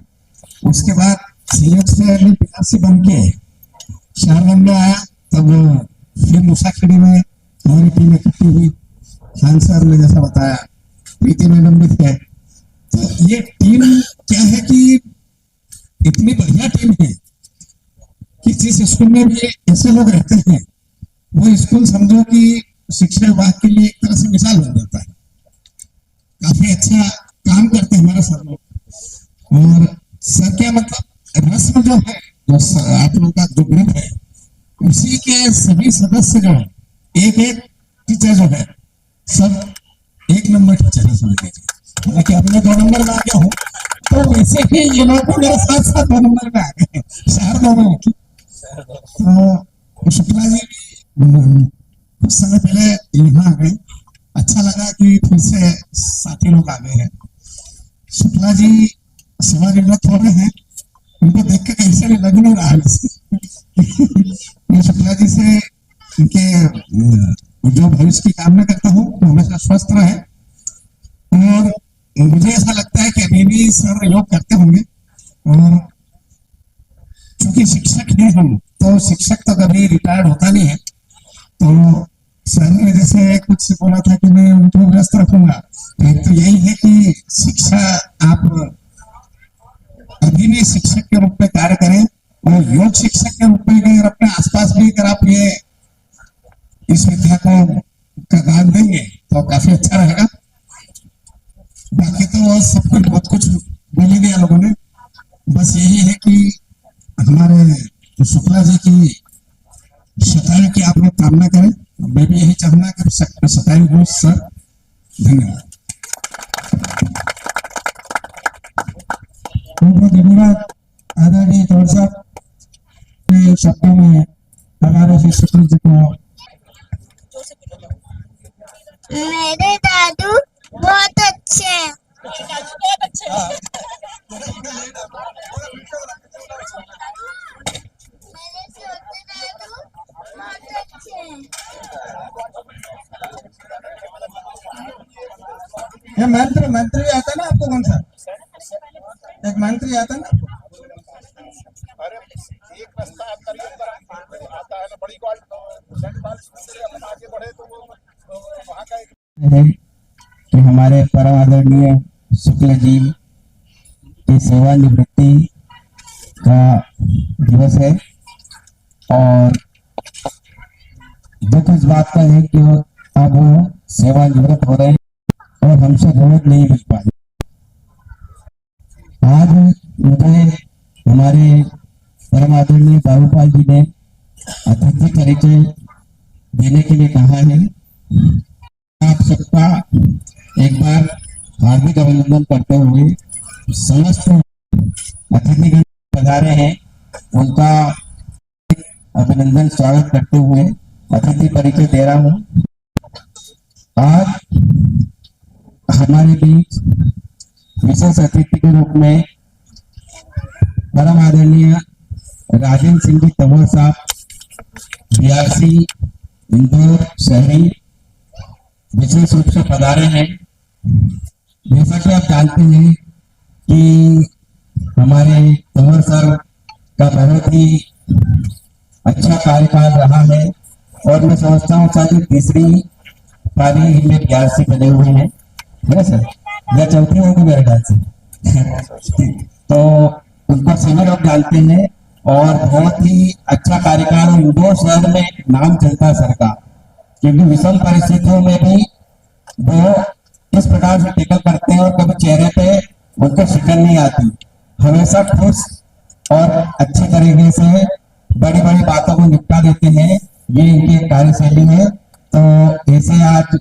Speaker 3: उसके बाद संयोग से बीआरसी बन के शारगंज में आया, तब फिर मुसाखेड़ी में हमारी टीम इकट्ठी हुई। खान सर ने जैसा बताया, प्रीति मैडम भी थे। तो ये टीम क्या है कि इतनी बढ़िया टीम है कि जिस स्कूल में भी ऐसे लोग रहते हैं वो स्कूल समझो कि शिक्षा विभाग के लिए एक तरह से मिसाल बन जाता है। काफी अच्छा काम करते हैं हमारे सर लोग। और सर क्या मतलब रस्म जो है, जो आप लोगों का जो ग्रुप है, उसी के सभी सदस्य जो है, एक एक टीचर जो है, सब 1 नंबर टीचर है समझ लीजिए। हालांकि अपने 2 नंबर में आ गया हूँ, तो वैसे ही ये लोग मेरे साथ साथ 2 नंबर में आ गए, शहर 2 में। तो शुक्ला जी भी कुछ समय पहले यहाँ आ गए, अच्छा लगा कि फिर से साथी लोग आ गए हैं। शुक्ला जी सेवानिवृत्त हो रहे हैं, उनको देख के कैसे भी लग नहीं रहा है। मैं शुक्ला जी से उनके जो भविष्य की कामना करता हूँ वो हमेशा स्वस्थ रहे और मुझे ऐसा लगता है कि अभी भी सर योग करते होंगे। और चूंकि शिक्षक हैं हम, तो शिक्षक तो कभी रिटायर्ड होता नहीं है। तो सर ने जैसे कुछ बोला था कि मैं उनको व्यस्त रखूंगा, तो यही है कि शिक्षा आप अभी भी शिक्षक के रूप में कार्य करें और योग शिक्षक के रूप में अगर अपने आसपास भी अगर आप ये इस विद्या को का दान देंगे तो काफी अच्छा रहेगा। बाकी तो सब कुछ बहुत कुछ बोल ही दिया लोगों ने, बस यही है कि हमारे शुक्ला जी की शतायु की आप लोग कामना करें। मैं भी यही चाहूंगा कि शतायु हो सर। धन्यवाद। बहुत धन्यवाद आदरणीय तंवर साहब ने शब्दों में हमारे श्री शुक्ला जी को।
Speaker 9: मेरे दादू बहुत अच्छे हैं। मेरे छोटे दादू बहुत अच्छे हैं।
Speaker 5: ये मंत्री आता ना आपको, कौन सा एक मंत्री आता ना?
Speaker 4: एक रास्ता आता
Speaker 3: है कि हमारे परम आदरणीय शुक्ल जी की सेवानिवृत्ति का दिवस है और दुख इस बात का है कि अब वो सेवानिवृत्त हो रहे हैं और हमसे रोज नहीं मिल पाए। आज मुझे हमारे परम आदरणीय बाबूपाल जी ने अतिथि परिचय देने के लिए कहा है। आप सबका एक बार हार्दिक अभिनंदन करते हुए समस्त अतिथिगण पधारे हैं उनका अभिनंदन स्वागत करते हुए अतिथि परिचय दे रहा हूँ। आज हमारे बीच विशेष अतिथि के रूप में परम आदरणीय राजेंद्र सिंह जी तंवर साहब, बीआरसी इंदौर शहरी विशेष रूप से पधारे हैं। जैसा कि आप जानते हैं कि हमारे तंवर सर का बहुत ही अच्छा कार्यकाल रहा है और मैं समझता हूँ शायद तीसरी पारी में बीआरसी बने हुए हैं, है सर, या चौथी होगी मेरे ख्याल से। तो उनका समय लोग जानते हैं और बहुत ही अच्छा कार्यकाल इंदौर शहर में नाम चलता है सर का, क्योंकि विषम परिस्थितियों में भी वो इस प्रकार से टेकल करते हैं और कभी चेहरे पे उनको शिकन नहीं आती, हमेशा खुश और अच्छी तरीके से बड़ी बड़ी बातों को निपटा देते हैं। ये इनकी कार्यशैली है। तो ऐसे आज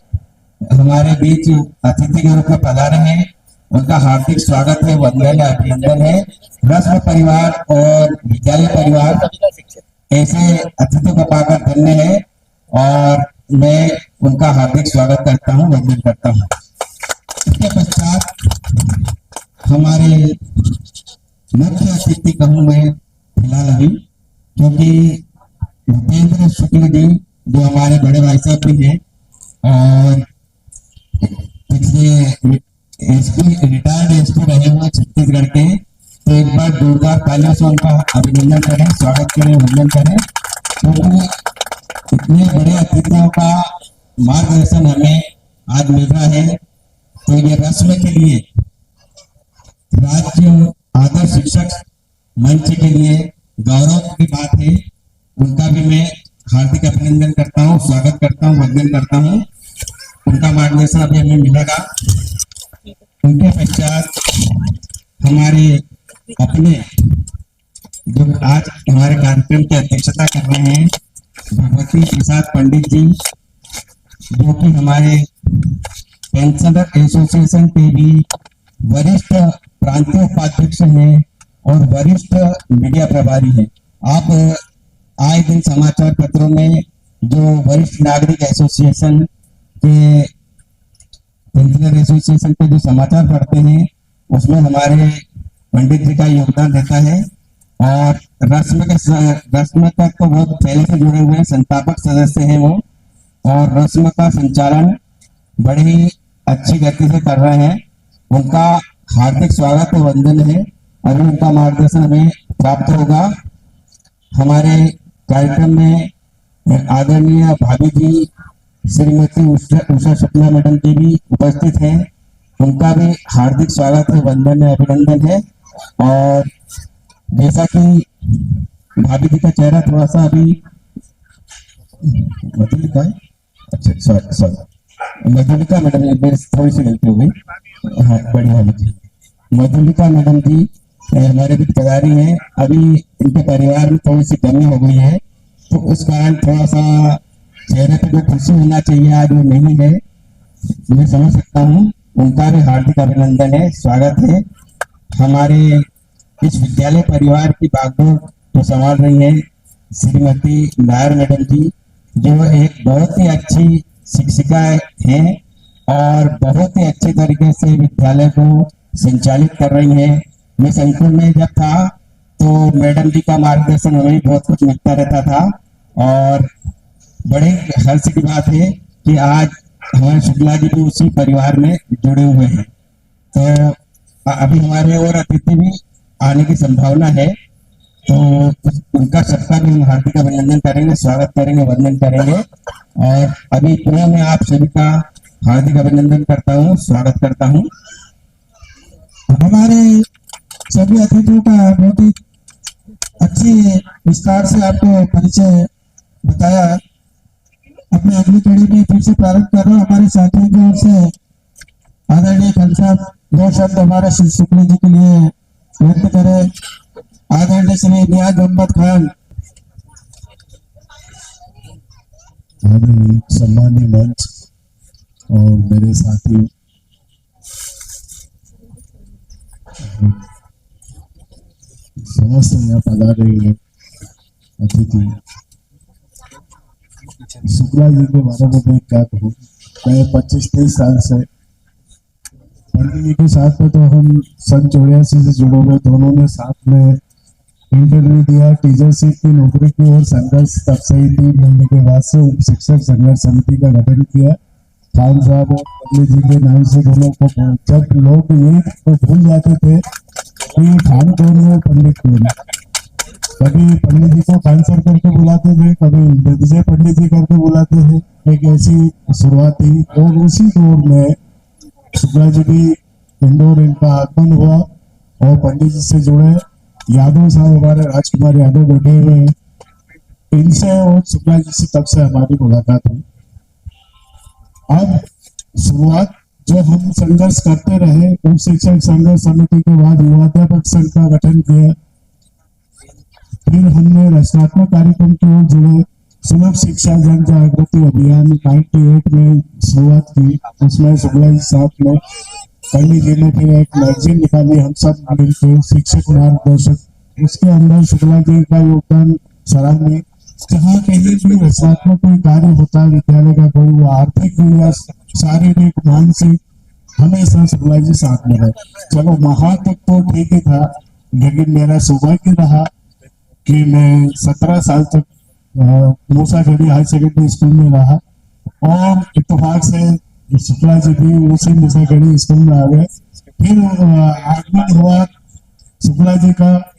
Speaker 3: हमारे बीच अतिथि के रूप में पधारे हैं, उनका हार्दिक स्वागत है, वंदन है, अभिनंदन है। रस्म परिवार और विद्यालय परिवार ऐसे अतिथियों को पाकर धन्य है और मैं उनका हार्दिक स्वागत करता हूँ, वंदन करता हूँ। इसके पश्चात हमारे मुख्य अतिथि कहूँ मैं फिलहाल अभी, क्योंकि भूपेंद्र शुक्ल जी जो हमारे बड़े भाई साहब भी हैं और पिछले रिटायर्ड एसपी रहे हुए छत्तीसगढ़ के, तो एक बार जोरदार तालियों से उनका अभिनंदन करें, स्वागत करें, वंदन करें, क्योंकि इतने बड़े अतिथियों का मार्गदर्शन हमें आज मिल रहा है। तो ये रस्म के लिए राज्य आदर्श शिक्षक मंच के लिए गौरव की बात है, उनका भी मैं हार्दिक अभिनंदन करता हूँ, स्वागत करता हूँ, वंदन करता हूँ। उनका मार्गदर्शन अभी हमें मिलेगा। उनके पश्चात हमारे अपने जो आज हमारे कार्यक्रम की अध्यक्षता कर रहे हैं भगवती प्रसाद पंडित जी, जो कि हमारे पेंशनर एसोसिएशन के भी वरिष्ठ प्रांतीय उपाध्यक्ष हैं और वरिष्ठ मीडिया प्रभारी हैं। आप आए दिन समाचार पत्रों में जो वरिष्ठ नागरिक एसोसिएशन के पेंशनर एसोसिएशन के जो समाचार पढ़ते हैं उसमें हमारे पंडित जी का योगदान रहता है और रस्म तक तो बहुत पहले से जुड़े हुए हैं, संस्थापक सदस्य हैं वो, और रस्म का संचालन बड़ी ही अच्छी गति से कर रहे हैं। उनका हार्दिक स्वागत और वंदन है। अभी उनका मार्गदर्शन हमें प्राप्त होगा। हमारे कार्यक्रम में आदरणीय भाभी जी श्रीमती उषा शुक्ला मैडम जी भी उपस्थित हैं, उनका भी हार्दिक स्वागत है, वंदन है, अभिनंदन है। और जैसा कि भाभी जी का चेहरा थोड़ा सा अभी मधुलिका है, अच्छा सॉरी मधुलिका मैडम, थोड़ी सी गलती हो गई, हाँ बड़ी भाभी जी मधुलिका मैडम जी हमारे भी पधारी हैं। अभी इनके परिवार में थोड़ी सी कमी हो गई है, तो उस कारण थोड़ा सा चेहरे पे जो खुशी होना चाहिए आज वो नहीं है, मैं समझ सकता हूँ। उनका भी हार्दिक अभिनंदन है, स्वागत है। हमारे इस विद्यालय परिवार की बागडोर तो संभाल रही है श्रीमती नायर मैडम जी, जो एक बहुत ही अच्छी शिक्षिका हैं और बहुत ही अच्छे तरीके से विद्यालय को संचालित कर रही हैं। मैं संकुल में जब था तो मैडम जी का मार्गदर्शन हमें बहुत कुछ मिलता रहता था और बड़े हर्ष की बात है कि आज हमारे शुक्ला जी भी उसी परिवार में जुड़े हुए हैं। तो अभी हमारे और अतिथि भी आने की संभावना है, तो उनका सबका भी हम हार्दिक अभिनंदन करेंगे, स्वागत करेंगे, वंदन करेंगे। और अभी पुनः मैं आप सभी का हार्दिक अभिनंदन करता हूँ, स्वागत करता हूँ। हमारे सभी अतिथियों का बहुत ही अच्छी विस्तार से आपको परिचय बताया। अपनी अगली कड़ी में फिर से प्रारंभ कर रहा हूँ। हमारे साथियों की ओर से आदरणीय खान साहब 2 शब्द हमारे श्री शुक्ला जी के लिए व्यक्त करें। आदरणीय श्री नियाज मोहम्मद खान।
Speaker 4: आदरणीय सम्मानीय मंच और मेरे साथी, समस्त यहाँ पधारे अतिथि, शुक्ला जी के बारे में मैं क्या कहूँ। मैं 25-30 साल से पंडित जी के साथ में, तो हम सन 84 से जुड़े हुए, दोनों ने साथ में इंटरव्यू दिया, टीचरशिप की नौकरी की और संघर्ष तब से ही 3 महीने के बाद से शिक्षक संघर्ष समिति का गठन किया। खान साहब और पंडित जी के नाम से दोनों को, जब लोग ये तो भूल जाते थे कि खान कौन है पंडित कौन है। कभी पंडित जी को खान सर करके बुलाते थे, कभी विजय पंडित जी करके बुलाते थे। एक ऐसी शुरुआत थी और उसी दौर में शुक्ला जी भी इंदौर इनका आगमन हुआ और पंडित जी से जुड़े। यादव साहब, हमारे राजकुमार यादव बैठे हुए हैं, इनसे और शुक्ला जी से तब से हमारी मुलाकात हुई। अब शुरुआत जो हम संघर्ष करते रहे, उप शिक्षक संघर्ष समिति के बाद युवाध्यापक संघ का गठन किया। फिर हमने रचनात्मक कार्यक्रम की ओर जुड़े। सुलभ शिक्षा जन जागृति अभियान 98 में शुरुआत की। उसमें शुक्ला जी साथ में पंडित जी ने फिर एक मैगजीन निकाली, हम सब मिलकर शिक्षक मार्गदर्शक। उसके अंदर शुक्ला जी का योगदान सराहनीय। जहाँ कहीं भी रचनात्मक कोई कार्य होता है विद्यालय का, कोई वो आर्थिक या शारीरिक मानसिक, हमेशा शुक्ला जी साथ में रहे। चलो वहां तक तो ठीक ही था, लेकिन मेरा सौभाग्य रहा कि मैं 17 साल तक मूसाखेड़ी हाई सेकेंडरी स्कूल में रहा और इत्तेफाक से शुक्ला जी भी उसी मूसाखेड़ी स्कूल में आ गए। फिर आगमन हुआ शुक्ला जी का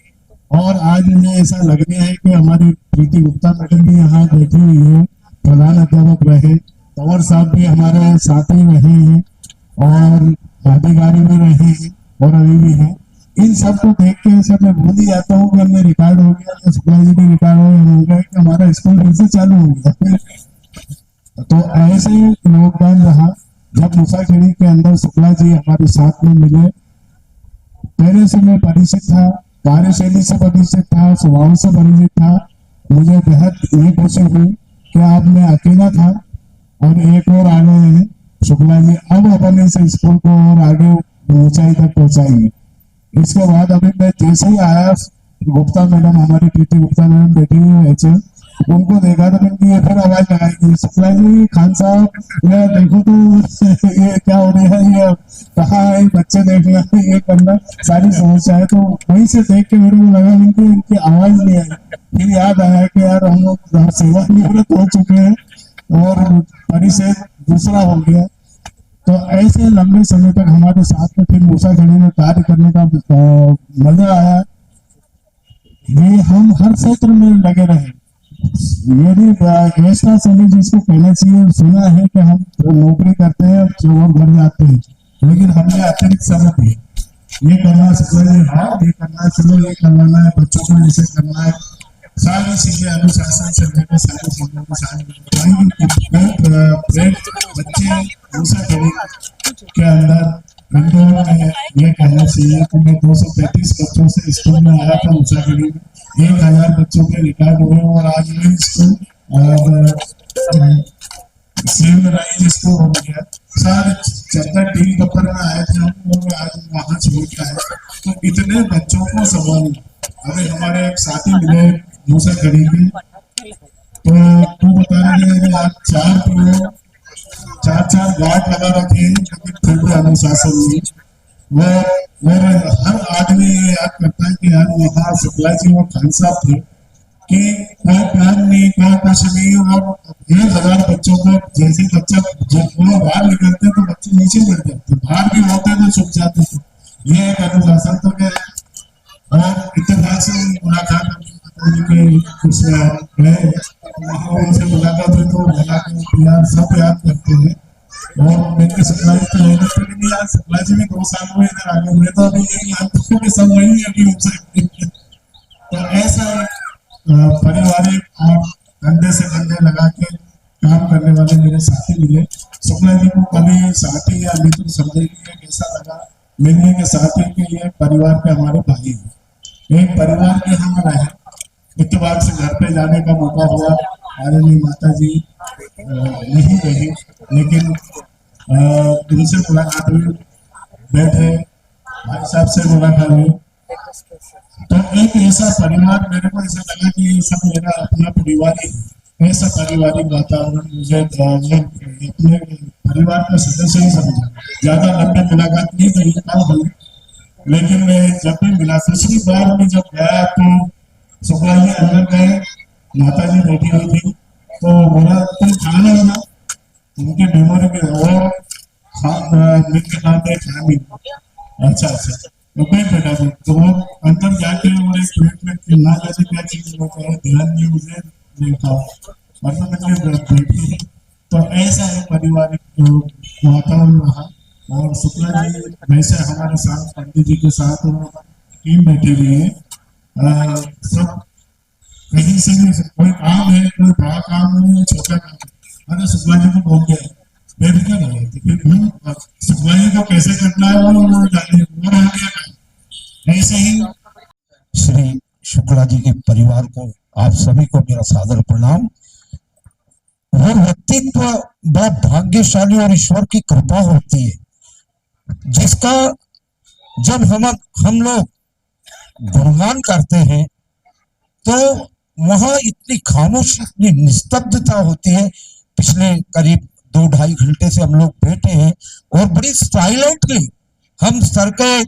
Speaker 4: और आज मुझे ऐसा लग रहा है कि हमारी प्रीति गुप्ता मैडम भी यहाँ बैठी हुई है, प्रधान अध्यापक रहे, तंवर साहब भी हमारे साथ ही रहे हैं और अधिकारी भी रहे हैं और अभी भी हैं। इन सब को देख के ऐसा मैं भूल ही जाता हूँ कि हमने रिटायर्ड हो गया, तो शुक्ला जी भी रिटायर्ड हो गए कि हमारा स्कूल फिर से चालू हो गया। तो ऐसे ही योगदान रहा। जब मूसाखेड़ी के अंदर शुक्ला जी हमारे साथ में मिले, पहले से मैं परिचित था, कार्यशैली से परिचित था, स्वभाव से परिचित था। मुझे बेहद ये खुशी हुई कि अब मैं अकेला था और एक और आ गए हैं शुक्ला जी। अब अपन इस स्कूल को और आगे ऊंचाई तक पहुंचाएंगे। इसके बाद अभी मैं जैसे ही आया, गुप्ता मैडम, हमारी प्रीति गुप्ता मैडम बैठी हुई है, उनको देखा तो मैंने ये फिर आवाज लगाई, शुक्ला जी, खान साहब, ये देखो तो ये क्या हो रहा है, ये कहाँ है, बच्चे देखना है, ये करना, सारी समस्या है। तो वहीं से देख के मेरे को लगा इनकी आवाज नहीं आई। फिर याद आया कि यार हम लोग सेवानिवृत्त हो चुके हैं और परिचय दूसरा हो गया। तो ऐसे लंबे समय तक हमारे साथ में फिर मूसाखेड़ी में कार्य करने का मजा आया। ये हम हर क्षेत्र में लगे रहे। मेरी ऐसा समय जिसको कहना चाहिए, सुना है कि हम नौकरी करते हैं और घर जाते हैं, लेकिन हमने अतिरिक्त समय दिए। ये करना चाहिए, हाँ ये करना, चलो ये करवाना है, बच्चों को जैसे करना है, सारी चीजें अनुशासन से लेकर सारी चीजों को बच्चे मूसाखेड़ी के अंदर इंदौर में ये कहना चाहिए कि मैं 233 बच्चों से स्कूल में आया था मूसाखेड़ी में। 1000 बच्चों के रिकॉर्ड हुए और आज ये स्कूल स्कूल हो गया। सारे 14 टीम कपर में आए थे हम लोग, आज वहाँ छोड़ के आए। तो इतने बच्चों को संभालना। अभी हमारे एक साथी मिले मूसाखेड़ी के, तो वो बता रहे हैं आज 4 गार्ड लगा रखे हैं, लेकिन फिर भी अनुशासन में वो हर आदमी याद करता है कि यार वहाँ शुक्ला जी और खान साहब थे कि कोई प्लान नहीं, कोई कुछ नहीं। और 1000 बच्चों को जैसे बच्चा जब वो बाहर निकलते तो बच्चे नीचे गिर जाते, बाहर भी होते तो छुप जाते थे। ये एक अनुशासन तो क्या है। और इत्तेफाक से मुलाकात उनसे मुलाकात हुई तो यार सब याद करते हैं। और मेरे शुक्ला जी तो लेने पे नहीं यार, शुक्ला जी भी 2 साल हुए इधर आ गए, मैं तो अभी यही मानता हूँ कि सब वही अभी हमसे। तो ऐसा पारिवारिक और कंधे से कंधे लगा के काम करने वाले मेरे साथी मिले। शुक्ला जी को कभी साथी या मित्र समझे कैसा लगा मिलने के साथ ही कि ये परिवार के हमारे भाई हैं, एक परिवार के हम रहे। इतवार से घर पे जाने का मौका हुआ, आदरणीय माता जी नहीं रही, लेकिन उनसे मुलाकात हुई, बैठे भाई साहब से मुलाकात हुई, तो एक ऐसा परिवार मेरे को ऐसा लगा कि ये सब मेरा अपना परिवार ही है। ऐसा पारिवारिक वातावरण मुझे अपने परिवार का सदस्य ही समझा। ज्यादा लंबी मुलाकात नहीं हुई, कम हुई, लेकिन मैं जब भी मिला, दूसरी बार में जब गया तो शुक्ला जी अंदर गए, माता जी बैठी हुई थी, तो बोला तुम खाना बना, उनके मेमोरी में वो मित्र खाते खाने। अच्छा तो मैं बैठा था, तो वो अंदर जाके और एक प्लेट में ना जाने क्या चीज ध्यान नहीं मुझे देखा और तो बैठी। तो ऐसा है पारिवारिक वातावरण रहा। और शुक्ला जी वैसे हमारे साथ पंडित जी के साथ टीम बैठे हुए हैं, सब कहीं से भी कोई काम है, कोई बड़ा काम है, छोटा काम है, अरे शुक्ला जी को बोल गए बैठ क्या रहे थे, फिर शुक्ला जी को कैसे करना है वो जाने, वो हो गया काम। ऐसे ही
Speaker 13: श्री शुक्ला जी के परिवार को, आप सभी को मेरा सादर प्रणाम। वो व्यक्तित्व बड़ा भाग्यशाली और ईश्वर की कृपा होती है, जिसका जब हम लोग गुणगान करते हैं तो वहां इतनी खामोशी, इतनी निस्तब्धता होती है। पिछले करीब 2-2.5 घंटे से हम लोग बैठे हैं और बड़ी साइलेंटली हम सर के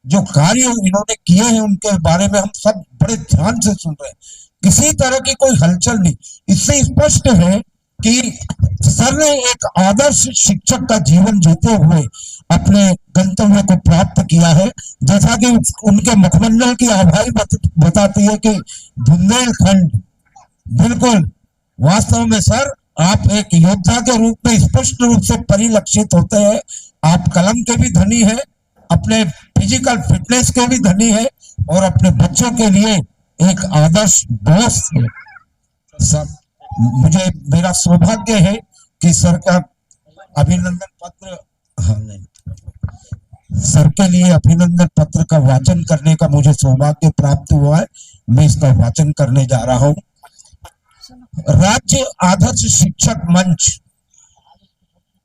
Speaker 13: जो कार्य इन्होंने किए हैं उनके बारे में हम सब बड़े ध्यान से सुन रहे हैं, किसी तरह की कोई हलचल नहीं। इससे स्पष्ट है कि सर ने एक आदर्श शिक्षक का जीवन जीते हुए अपने गंतव्य को प्राप्त किया है। जैसा कि उनके मुखमंडल की आभाई बताती है कि बुंदेलखंड, बिल्कुल वास्तव में सर आप एक योद्धा के रूप में स्पष्ट रूप से परिलक्षित होते हैं। आप कलम के भी धनी है, अपने फिजिकल फिटनेस के भी धनी है और अपने बच्चों के लिए एक आदर्श बॉस है। सर मुझे मेरा सौभाग्य है कि सर का अभिनंदन पत्र, सर के लिए अभिनंदन पत्र का वाचन करने का मुझे सौभाग्य प्राप्त हुआ है। मैं इसका वाचन करने जा रहा हूं। राज्य आदर्श शिक्षक मंच,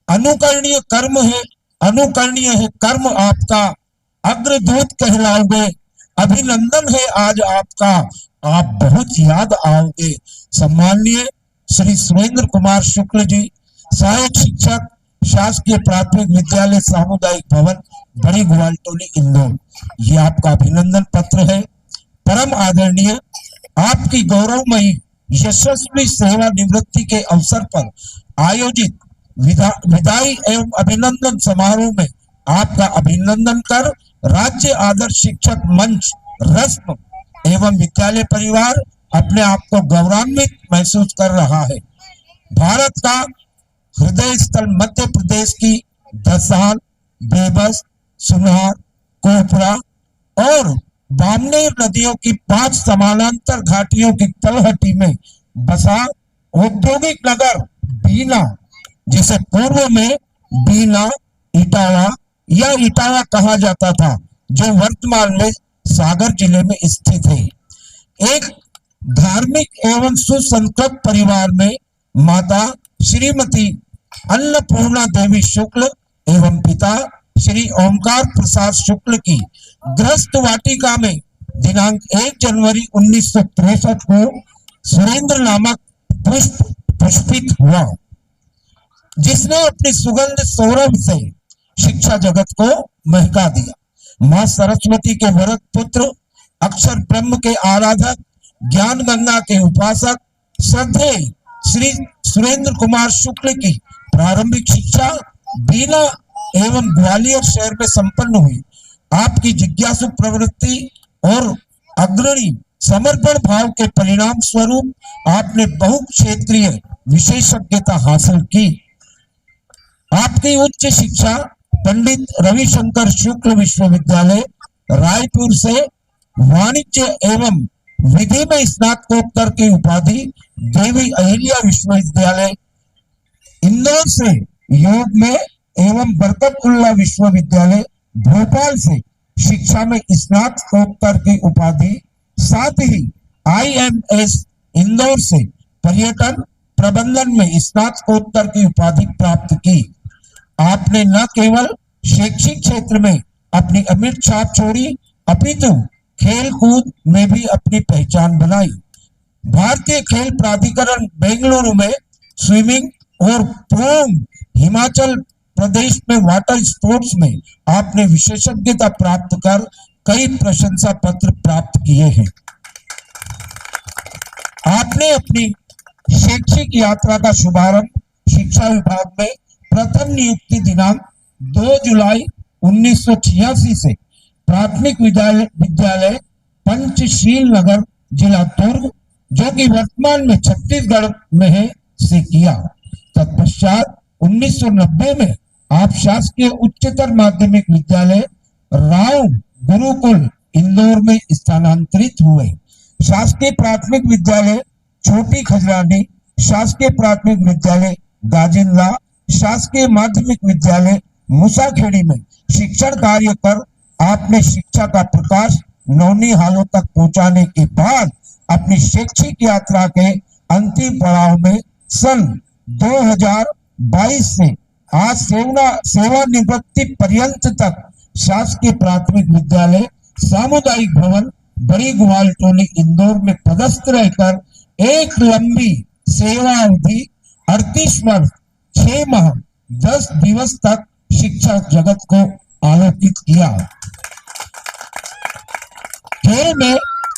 Speaker 13: अनुकरणीय कर्म है, अनुकरणीय है कर्म आपका, अग्रदूत कहलाओगे, अभिनंदन है आज आपका, आप बहुत याद आओगे। सम्माननीय श्री सुरेंद्र कुमार शुक्ल जी, सहायक शिक्षक, शासकीय प्राथमिक विद्यालय सामुदायिक भवन, बड़ी ग्वालटोली, इंदौर, ये आपका अभिनंदन पत्र है। परम आदरणीय, आपकी गौरवमयी यशस्वी सेवा निवृत्ति के अवसर पर आयोजित विदाई एवं अभिनंदन समारोह में आपका अभिनंदन कर राज्य आदर्श शिक्षक मंच रस्म एवं विद्यालय परिवार अपने आप को गौरवान्वित महसूस कर रहा है। भारत का हृदय स्थल मध्य प्रदेश की धसाल, बेबस, सुनार, कोपरा और बामनेर नदियों की 5 समानांतर घाटियों की तलहटी में बसा औद्योगिक नगर बीना, जिसे पूर्व में बीना इटावा या इटावा कहा जाता था, जो वर्तमान में सागर जिले में स्थित है। एक धार्मिक एवं सुसंस्कृत परिवार में माता श्रीमती अन्नपूर्णा देवी शुक्ल एवं पिता श्री ओमकार प्रसाद शुक्ल की गृहस्थ वाटिका में दिनांक 1 जनवरी 1963 को सुरेंद्र नामक पुष्प पुष्पित हुआ, जिसने अपनी सुगंध सौरभ से शिक्षा जगत को महका दिया। मां सरस्वती के वरद पुत्र, अक्षर ब्रह्म के आराधक, ज्ञान गंगा के उपासक श्रद्धेय श्री सुरेंद्र कुमार शुक्ल की प्रारंभिक शिक्षा बीना एवं ग्वालियर शहर में संपन्न हुई। आपकी जिज्ञासु प्रवृत्ति और अग्रणी समर्पण भाव के परिणाम स्वरूप आपने बहु क्षेत्रीय विशेषज्ञता हासिल की। आपकी उच्च शिक्षा पंडित रविशंकर शुक्ल विश्वविद्यालय रायपुर से वाणिज्य एवं विधि में स्नातकोत्तर की उपाधि देवी अहिल्या विश्वविद्यालय इंदौर से योग में एवं बरकतुल्ला विश्वविद्यालय भोपाल से शिक्षा में स्नातकोत्तर की उपाधि, साथ ही IMS इंदौर से पर्यटन प्रबंधन में स्नातकोत्तर की उपाधि प्राप्त की। आपने न केवल शैक्षिक क्षेत्र में अपनी अमिट छाप छोड़ी, अपितु खेल कूद में भी अपनी पहचान बनाई। भारतीय खेल प्राधिकरण बेंगलुरु में स्विमिंग और पूर्व हिमाचल प्रदेश में वाटर स्पोर्ट्स में आपने विशेषज्ञता प्राप्त कर कई प्रशंसा पत्र प्राप्त किए हैं। आपने अपनी शैक्षिक यात्रा का शुभारंभ शिक्षा विभाग में प्रथम नियुक्ति दिनांक 2 जुलाई 1986 से प्राथमिक विद्यालय पंचशील नगर जिला दुर्ग, जो कि वर्तमान में छत्तीसगढ़ में है, से किया। तत्पश्चात 1990 में आप शासकीय उच्चतर माध्यमिक विद्यालय राव गुरुकुल इंदौर में स्थानांतरित हुए। शासकीय प्राथमिक विद्यालय छोटी खजरानी, शासकीय प्राथमिक विद्यालय गाजिंदला, शासकीय माध्यमिक विद्यालय मुसाखेड़ी में शिक्षण कार्य कर आपने शिक्षा का प्रकाश नौनिहालों तक पहुंचाने के बाद अपनी शैक्षिक यात्रा के अंतिम पड़ाव में सन 2022 से आज सेवानिवृत्ति पर्यंत तक शासकीय प्राथमिक विद्यालय सामुदायिक भवन बड़ी गुवाल टोली इंदौर में पदस्थ रहकर एक लंबी सेवा अवधि 38 वर्ष 6 माह 10 दिवस तक शिक्षा जगत को आलोकित किया। खेल में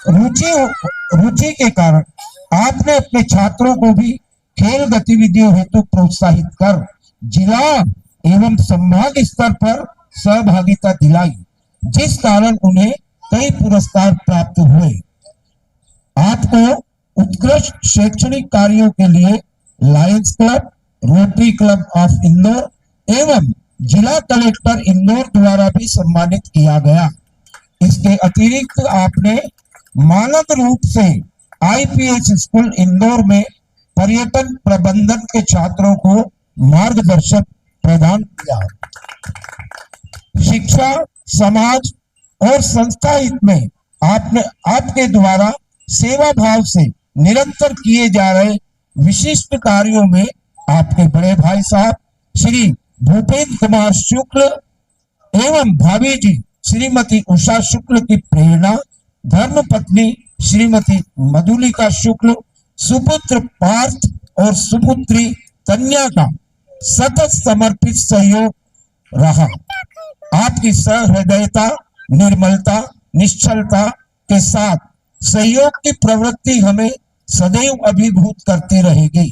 Speaker 13: रुचि के कारण आपने अपने छात्रों को भी खेल गतिविधियों हेतु प्रोत्साहित कर जिला एवं संभाग स्तर पर सहभागिता दिलाई, जिस कारण उन्हें कई पुरस्कार प्राप्त हुए। आपको उत्कृष्ट शैक्षणिक कार्यों के लिए Lions club, rotary club of Indore एवं जिला कलेक्टर इंदौर द्वारा भी सम्मानित किया गया। इसके अतिरिक्त आपने मानद रूप से IPS स्कूल इंदौर में पर्यटन प्रबंधन के छात्रों को मार्गदर्शन प्रदान किया। शिक्षा, समाज और संस्था हित में आपके द्वारा सेवा भाव से निरंतर किए जा रहे विशिष्ट कार्यों में आपके बड़े भाई साहब श्री भूपेंद्र कुमार शुक्ल एवं भाभी जी श्रीमती उषा शुक्ल की प्रेरणा, धर्मपत्नी श्रीमती मधुलिका शुक्ल, सुपुत्र पार्थ और सुपुत्री कन्या का सतत समर्पित सहयोग रहा। आपकी सहृदयता, निर्मलता, निश्चलता के साथ सहयोग की प्रवृत्ति हमें सदैव अभिभूत करती रहेगी।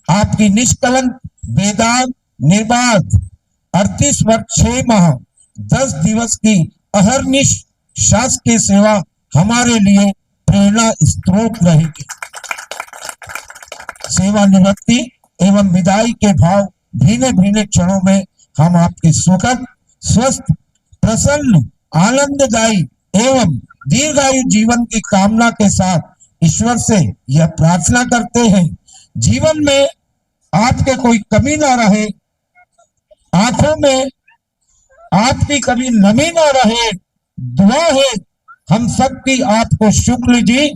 Speaker 13: आपकी निष्कलंक, वेदांत, निर्बाध 38 वर्ष 6 माह 10 दिवस की अहर्निश शासकीय सेवा हमारे लिए प्रेरणा स्रोत रहेगी। सेवानिवृत्ति एवं विदाई के भाव भिन्न भिन्न क्षणों में हम आपके सुखद, स्वस्थ, प्रसन्न, आनंददायी एवं दीर्घायु जीवन की कामना के साथ ईश्वर से यह प्रार्थना करते हैं, जीवन में आपके कोई कमी ना रहे, आंखों में आपकी कभी नमी ना रहे। दुआ है हम सबकी आपको शुक्ल जी,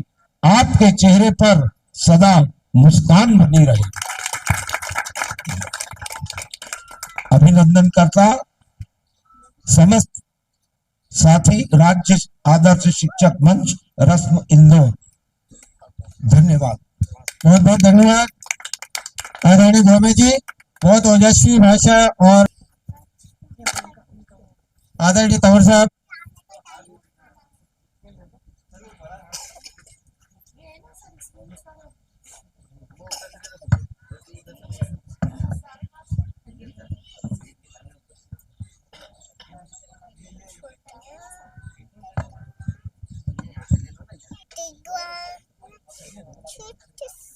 Speaker 13: आपके चेहरे पर सदा मुस्कान बनी रहे। अभिनंदन करता समस्त साथी राज्य आदर्श शिक्षक मंच रस्म इंदौर। धन्यवाद, बहुत बहुत धन्यवाद आदरणीय धोमे जी। बहुत ओजस्वी भाषा और आदरणीय तंवर साहब।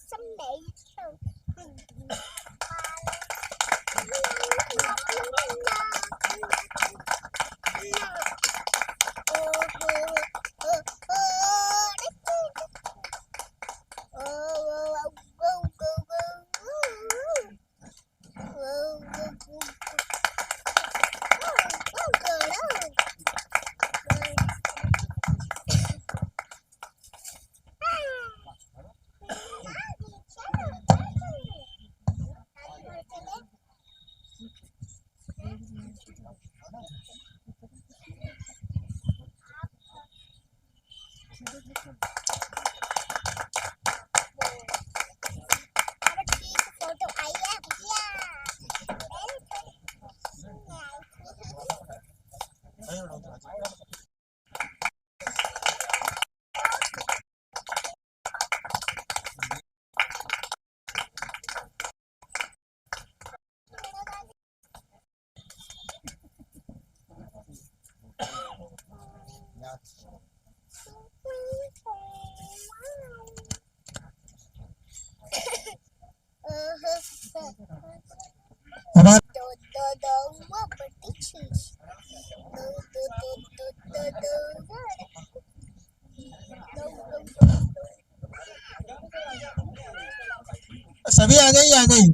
Speaker 9: Some
Speaker 3: सभी आ गई आ गई।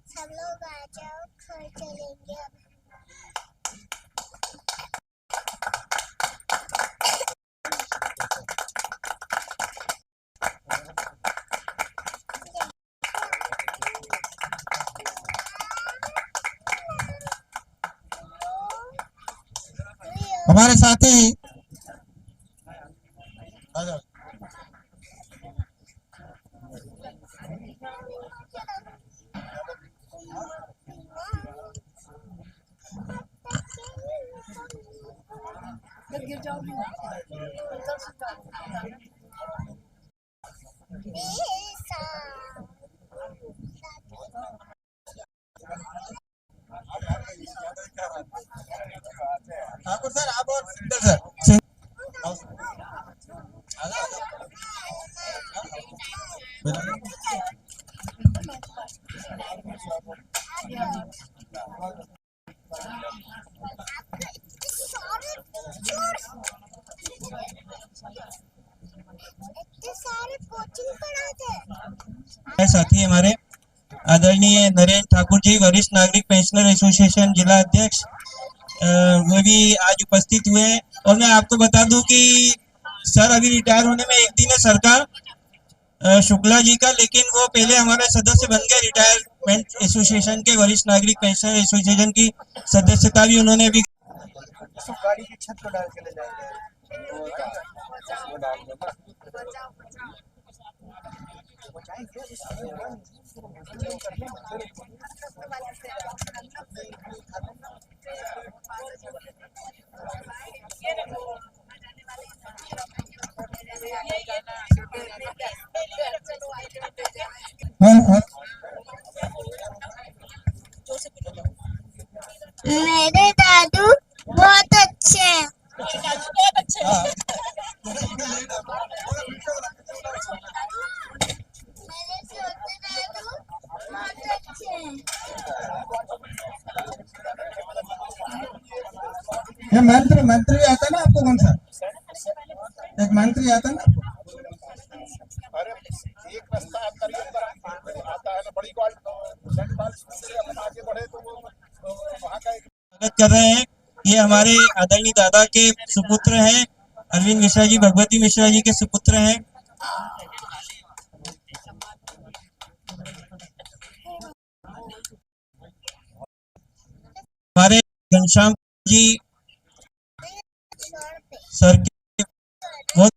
Speaker 9: सब लोग आ जाओ, घर चलेंगे अब।
Speaker 3: हमारे साथी आ जाओ। ठाकुर सर आप और सिंगर सर
Speaker 9: सारे कोचिंग पढ़ाते
Speaker 12: साथी हमारे आदरणीय नरेंद्र ठाकुर जी, वरिष्ठ नागरिक पेंशनर एसोसिएशन जिला अध्यक्ष, वो भी आज उपस्थित हुए हैं। और मैं आपको बता दूं कि सर अभी रिटायर होने में एक दिन है सर का, शुक्ला जी का, लेकिन वो पहले हमारे सदस्य बन गए रिटायरमेंट एसोसिएशन के, वरिष्ठ नागरिक पेंशनर एसोसिएशन की सदस्यता भी उन्होंने अभी
Speaker 5: गाड़ी की छत को डाल के ले जाएंगे।
Speaker 9: मेरे दादू बहुत अच्छे हैं। मेरे छोटे दादू बहुत अच्छे हैं।
Speaker 5: ये मंत्री आता है ना आपको, कौन सा एक मंत्री आता है ना आपको?
Speaker 4: एक रास्ता आता है ना, बड़ी आगे बढ़े तो वहाँ का
Speaker 12: स्वागत कर रहे हैं। ये हमारे आदरणीय दादा के सुपुत्र हैं, अरविंद मिश्रा जी, भगवती मिश्रा जी के सुपुत्र हैं। हमारे घनश्याम जी सर के बहुत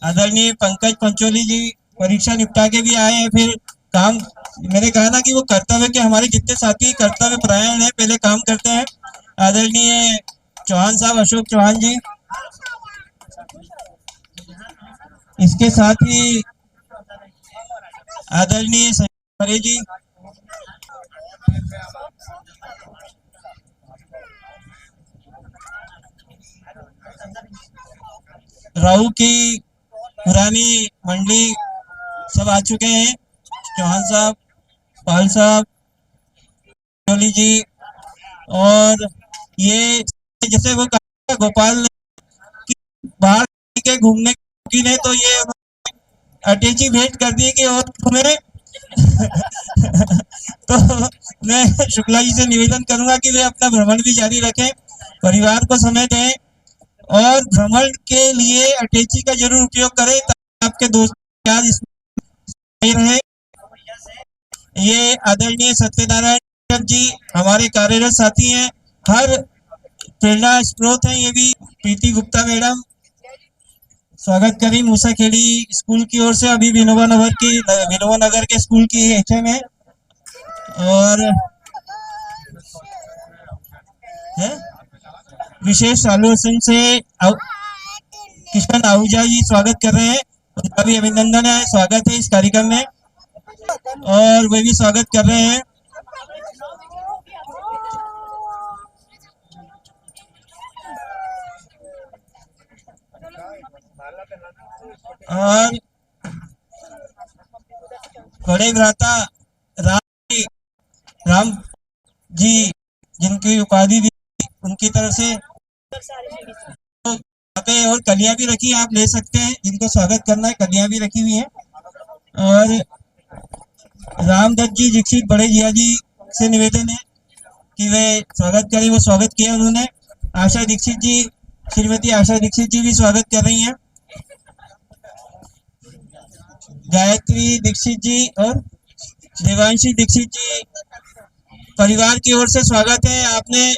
Speaker 12: आदरणीय पंकज पंचोली जी परीक्षा निपटा के भी आए हैं। फिर काम, मैंने कहा ना कि वो कर्तव्य के, हमारे जितने साथी कर्तव्य परायण है, पहले काम करते हैं। आदरणीय चौहान साहब, अशोक चौहान जी, इसके साथ ही आदरणीय संजय जी, राहु की पुरानी मंडली सब आ चुके हैं। चौहान साहब, पाल साहब, जोली जी, और ये जैसे वो कहा गोपाल ने कि बाहर के घूमने की नहीं, तो ये अटैची भेंट कर दी कि और घूमे। तो मैं शुक्ला जी से निवेदन करूंगा कि वे अपना भ्रमण भी जारी रखें, परिवार को समय दें और भ्रमण के लिए अटैची का जरूर उपयोग करें ताकि आपके दोस्त याद इसमें रहे। ये आदरणीय सत्यनारायण जी हमारे कार्यरत साथी हैं, हर प्रेरणा स्रोत हैं। ये भी प्रीति गुप्ता मैडम, स्वागत करी मूसाखेड़ी स्कूल की ओर से, अभी विनोबा नगर के स्कूल की एचएम है। और विशेष आलोचन से किशन आहूजा जी स्वागत कर रहे हैं, उनका भी अभिनंदन है, स्वागत है इस कार्यक्रम में, और वे भी स्वागत कर रहे हैं। और बड़े भ्राता राम राम जी जिनकी उपाधि दी उनकी तरफ से पे और कलियां भी रखी आप ले सकते हैं, जिनको स्वागत करना है कलियां भी रखी हुई हैं। और रामदत्त जी दीक्षित बड़े जिया जी से निवेदन है कि वे स्वागत करें, वो स्वागत किया उन्होंने। आशा दीक्षित जी, श्रीमती आशा दीक्षित जी भी स्वागत कर रही हैं। गायत्री दीक्षित जी और देवांशी दीक्षित जी परिवार की ओर से स्वागत है। आपने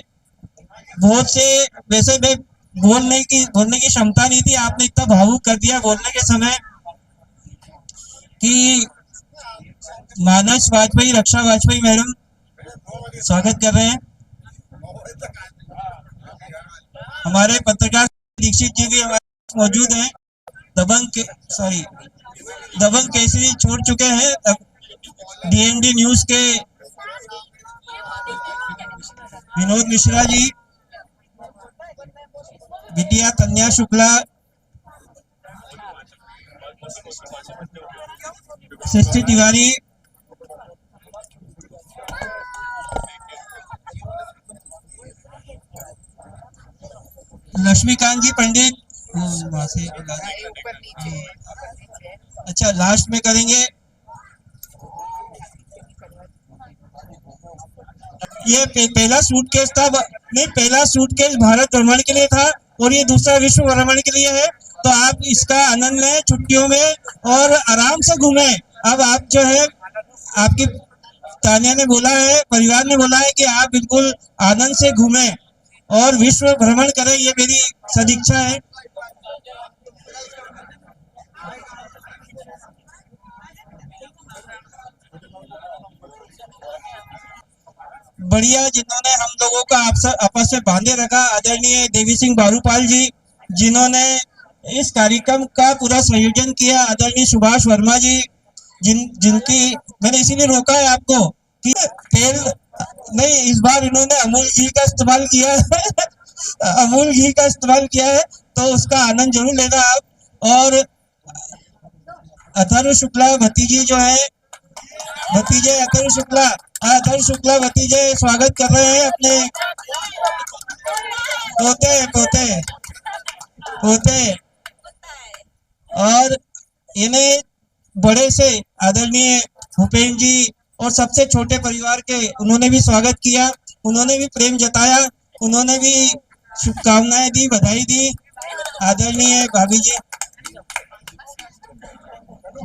Speaker 12: बहुत से, वैसे मैं बोलने की क्षमता नहीं थी, आपने इतना भावुक कर दिया बोलने के समय कि मानस वाजपेयी, रक्षा वाजपेयी मैडम स्वागत कर रहे हैं। हमारे पत्रकार दीक्षित जी भी हमारे मौजूद हैं। दबंग केसरी छोड़ चुके हैं डीएनडी न्यूज के विनोद मिश्रा जी, बिटिया तन्या शुक्ला, सृष्टि तिवारी, लक्ष्मीकांत जी पंडित, अच्छा लास्ट में करेंगे। ये पहला सूटकेस था, नहीं पहला सूटकेस भारत भ्रमण के लिए था और ये दूसरा विश्व भ्रमण के लिए है। तो आप इसका आनंद लें छुट्टियों में और आराम से घूमें। अब आप जो है, आपकी तानिया ने बोला है, परिवार ने बोला है कि आप बिल्कुल आनंद से घूमें और विश्व भ्रमण करें, ये मेरी सदिच्छा है। बढ़िया, जिन्होंने हम लोगों का आपस में बांधे रखा, आदरणीय देवी सिंह बारूपाल जी, जिन्होंने इस कार्यक्रम का पूरा संयोजन किया, आदरणीय सुभाष वर्मा जी, जिनकी मैंने इसीलिए रोका है आपको कि तेल नहीं, इस बार इन्होंने अमूल घी का इस्तेमाल किया है अमूल घी का इस्तेमाल किया है, तो उसका आनंद जरूर लेना आप। और अथर्व शुक्ला भतीजी जो है, भतीजे अथर्व शुक्ला भतीजे स्वागत कर रहे हैं अपने पोते और इन्हें बड़े से आदरणीय भूपेंद्र जी और सबसे छोटे परिवार के, उन्होंने भी स्वागत किया, उन्होंने भी प्रेम जताया, उन्होंने भी शुभकामनाएं दी, बधाई दी। आदरणीय भाभी जी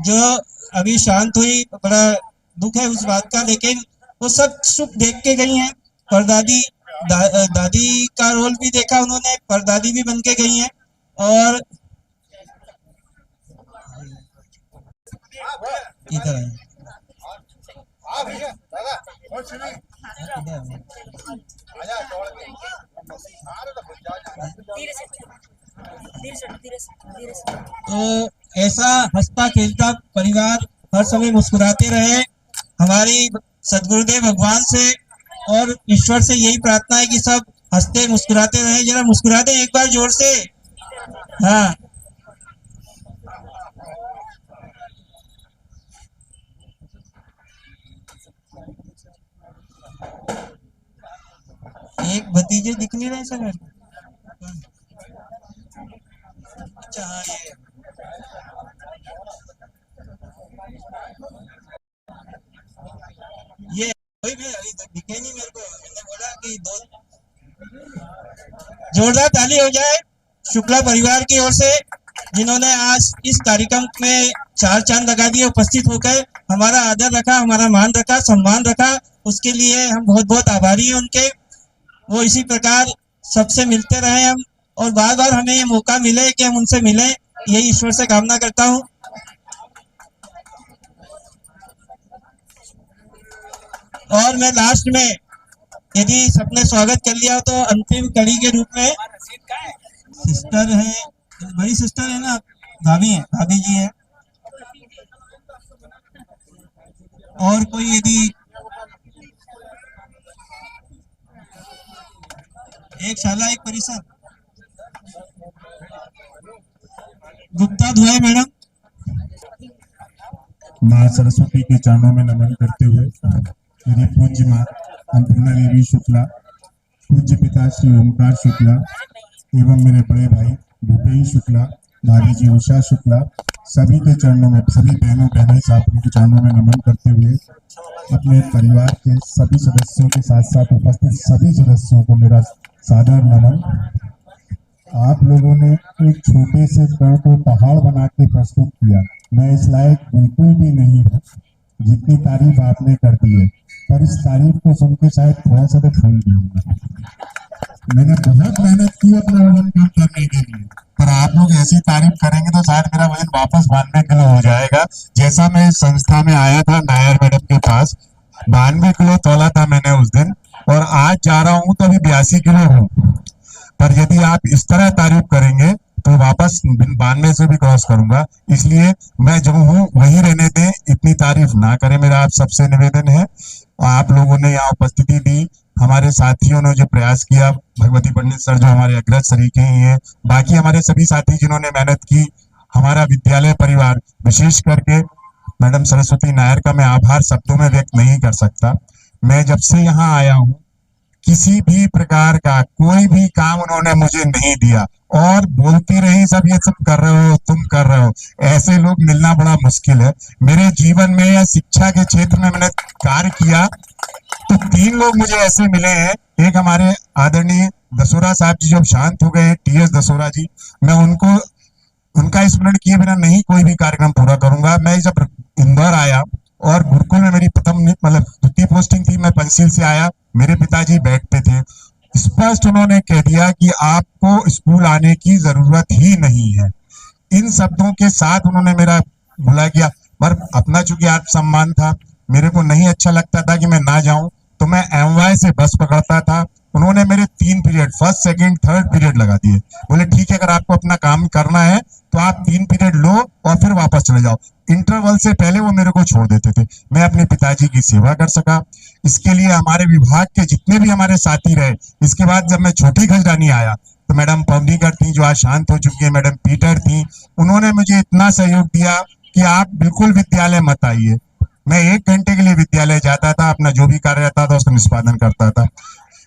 Speaker 12: जो अभी शांत हुई, बड़ा दुख है उस बात का, लेकिन वो सब सुख देख के गई हैं। परदादी दादी का रोल भी देखा उन्होंने, परदादी भी बन के गई हैं। और इधर तो ऐसा हंसता खेलता परिवार हर समय मुस्कुराते रहे। हमारी सदगुरुदेव भगवान से और ईश्वर से यही प्रार्थना है कि सब हंसते मुस्कुराते रहे। जरा मुस्कुरा दें एक बार जोर से। हाँ, एक भतीजे दिख नहीं रहे सर। अच्छा हाँ, ये दिखे नहीं मेरे को। मैंने बोला कि दो जोरदार ताली हो जाए शुक्ला परिवार की ओर से, जिन्होंने आज इस कार्यक्रम में चार चांद लगा दिए, उपस्थित होकर हमारा आदर रखा, हमारा मान रखा, सम्मान रखा। उसके लिए हम बहुत बहुत आभारी हैं उनके। वो इसी प्रकार सबसे मिलते रहे हम, और बार बार हमें ये मौका मिले कि हम उनसे मिलें, यही ईश्वर से कामना करता हूँ। और मैं लास्ट में, यदि सबने स्वागत कर लिया तो अंतिम कड़ी के रूप में सिस्टर है, बड़ी सिस्टर है ना, भाभी जी है, और कोई यदि एक शाला एक परिसर, गुप्ता धुआं मैडम।
Speaker 14: माँ सरस्वती के चरणों में नमन करते हुए मेरी पूज्य माँ
Speaker 4: अन्नपूर्णा देवी शुक्ला, पूज्य पिता श्री ओमकार शुक्ला एवं मेरे बड़े भाई भूपेश शुक्ला, भाभी जी उषा शुक्ला, सभी के चरणों में, सभी बहनों साथियों के चरणों में नमन करते हुए अपने परिवार के सभी सदस्यों के साथ साथ उपस्थित सभी सदस्यों को मेरा सादर नमन। आप लोगों ने एक छोटे से पेड़ को पहाड़ बना के प्रस्तुत किया। मैं इस लायक बिल्कुल भी नहीं हूँ जितनी तारीफ आपने कर दी है, पर इस तारीफ को सुन के शायद थोड़ा सा तो फूल जाऊंगा। मैंने बहुत मेहनत की अपना वजन कम करने के लिए, पर आप लोग ऐसी तारीफ करेंगे तो शायद मेरा वजन वापस 92 किलो हो जाएगा। जैसा मैं इस संस्था में आया था नायर मैडम के पास, 92 किलो तोला था मैंने उस दिन, और आज जा रहा हूँ तो अभी 82 किलो हूँ। पर यदि आप इस तरह तारीफ करेंगे तो वापस 92 से भी क्रॉस करूंगा। इसलिए मैं जो हूँ वही रहने दें, इतनी तारीफ ना करें, मेरा आप सबसे निवेदन है। आप लोगों ने यहाँ उपस्थिति दी, हमारे साथियों ने जो प्रयास किया, भगवती पंडित सर जो हमारे अग्रज सरीखे ही हैं, बाकी हमारे सभी साथी जिन्होंने मेहनत की, हमारा विद्यालय परिवार, विशेष करके मैडम सरस्वती नायर का मैं आभार शब्दों में व्यक्त नहीं कर सकता। मैं जब से यहाँ आया हूँ किसी भी प्रकार का कोई भी काम उन्होंने मुझे नहीं दिया, और बोलती रही सब ये सब कर रहे हो, तुम कर रहे हो। ऐसे लोग मिलना बड़ा मुश्किल है। मेरे जीवन में या शिक्षा के क्षेत्र में मैंने कार्य किया तो 3 लोग मुझे ऐसे मिले हैं। एक हमारे आदरणीय दसोरा साहब जी जो शांत हो गए, टीएस दसोरा जी, मैं उनका स्मरण किए बिना नहीं कोई भी कार्यक्रम पूरा करूंगा। मैं जब इंदौर आया और गुरुकुल में मेरी प्रथम मतलब द्वितीय पोस्टिंग थी, मैं पंचशील से आया, मेरे पिताजी बेड पे थे। स्पष्ट उन्होंने कह दिया कि आपको स्कूल आने की जरूरत ही नहीं है। इन शब्दों के साथ उन्होंने मेरा भुला किया, पर अपना चूंकि आत्मसम्मान था, मेरे को नहीं अच्छा लगता था कि मैं ना जाऊं, तो मैं एमवाई से बस पकड़ता था। उन्होंने मेरे 3 period, first second third period लगा दिए। बोले ठीक है, अगर आपको अपना काम करना है तो आप 3 पीरियड लो और फिर वापस चले जाओ। इंटरवल से पहले वो मेरे को छोड़ देते थे, मैं अपने पिताजी की सेवा कर सका। इसके लिए हमारे विभाग के जितने भी हमारे साथी रहे। इसके बाद जब मैं छोटी खजरानी आया तो मैडम पवनीकर थी जो आज शांत हो चुकी है, मैडम पीटर थी, उन्होंने मुझे इतना सहयोग दिया कि आप बिल्कुल विद्यालय मत आइए। मैं 1 घंटे के लिए विद्यालय जाता था, अपना जो भी कार्य रहता था उसका निष्पादन करता था।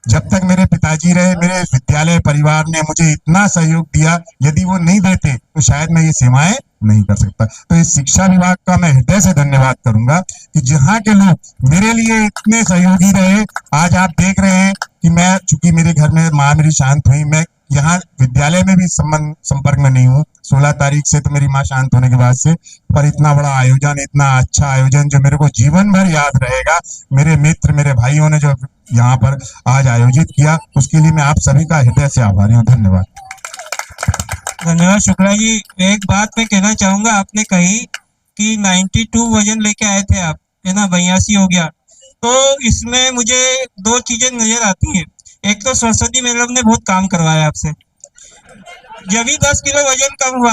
Speaker 4: जब तक मेरे पिताजी रहे, मेरे विद्यालय परिवार ने मुझे इतना सहयोग दिया, यदि वो नहीं देते तो शायद मैं ये सेवाएं नहीं कर सकता। तो इस शिक्षा विभाग का मैं हृदय से धन्यवाद करूंगा कि जहाँ के लोग मेरे लिए इतने सहयोगी रहे। आज आप देख रहे हैं कि मैं, चूंकि मेरे घर में माँ मेरी शांत हुई, मैं यहाँ विद्यालय में भी संपर्क में नहीं हूँ 16 तारीख से, तो मेरी माँ शांत होने के बाद से। पर इतना बड़ा आयोजन, इतना अच्छा आयोजन जो मेरे को जीवन भर याद रहेगा, मेरे मित्र, मेरे भाइयों ने जो यहाँ पर आज आयोजित किया, उसके लिए मैं आप सभी का हृदय से आभारी हूँ। धन्यवाद।
Speaker 12: धन्यवाद शुक्ला जी। एक बात मैं कहना चाहूंगा, आपने कही कि 92 वजन लेके आए थे आप, है ना, 82 हो गया। तो इसमें मुझे 2 चीजें नजर आती हैं। एक तो सरस्वती मैडम ने बहुत काम करवाया आपसे, जब भी 10 किलो वजन कम हुआ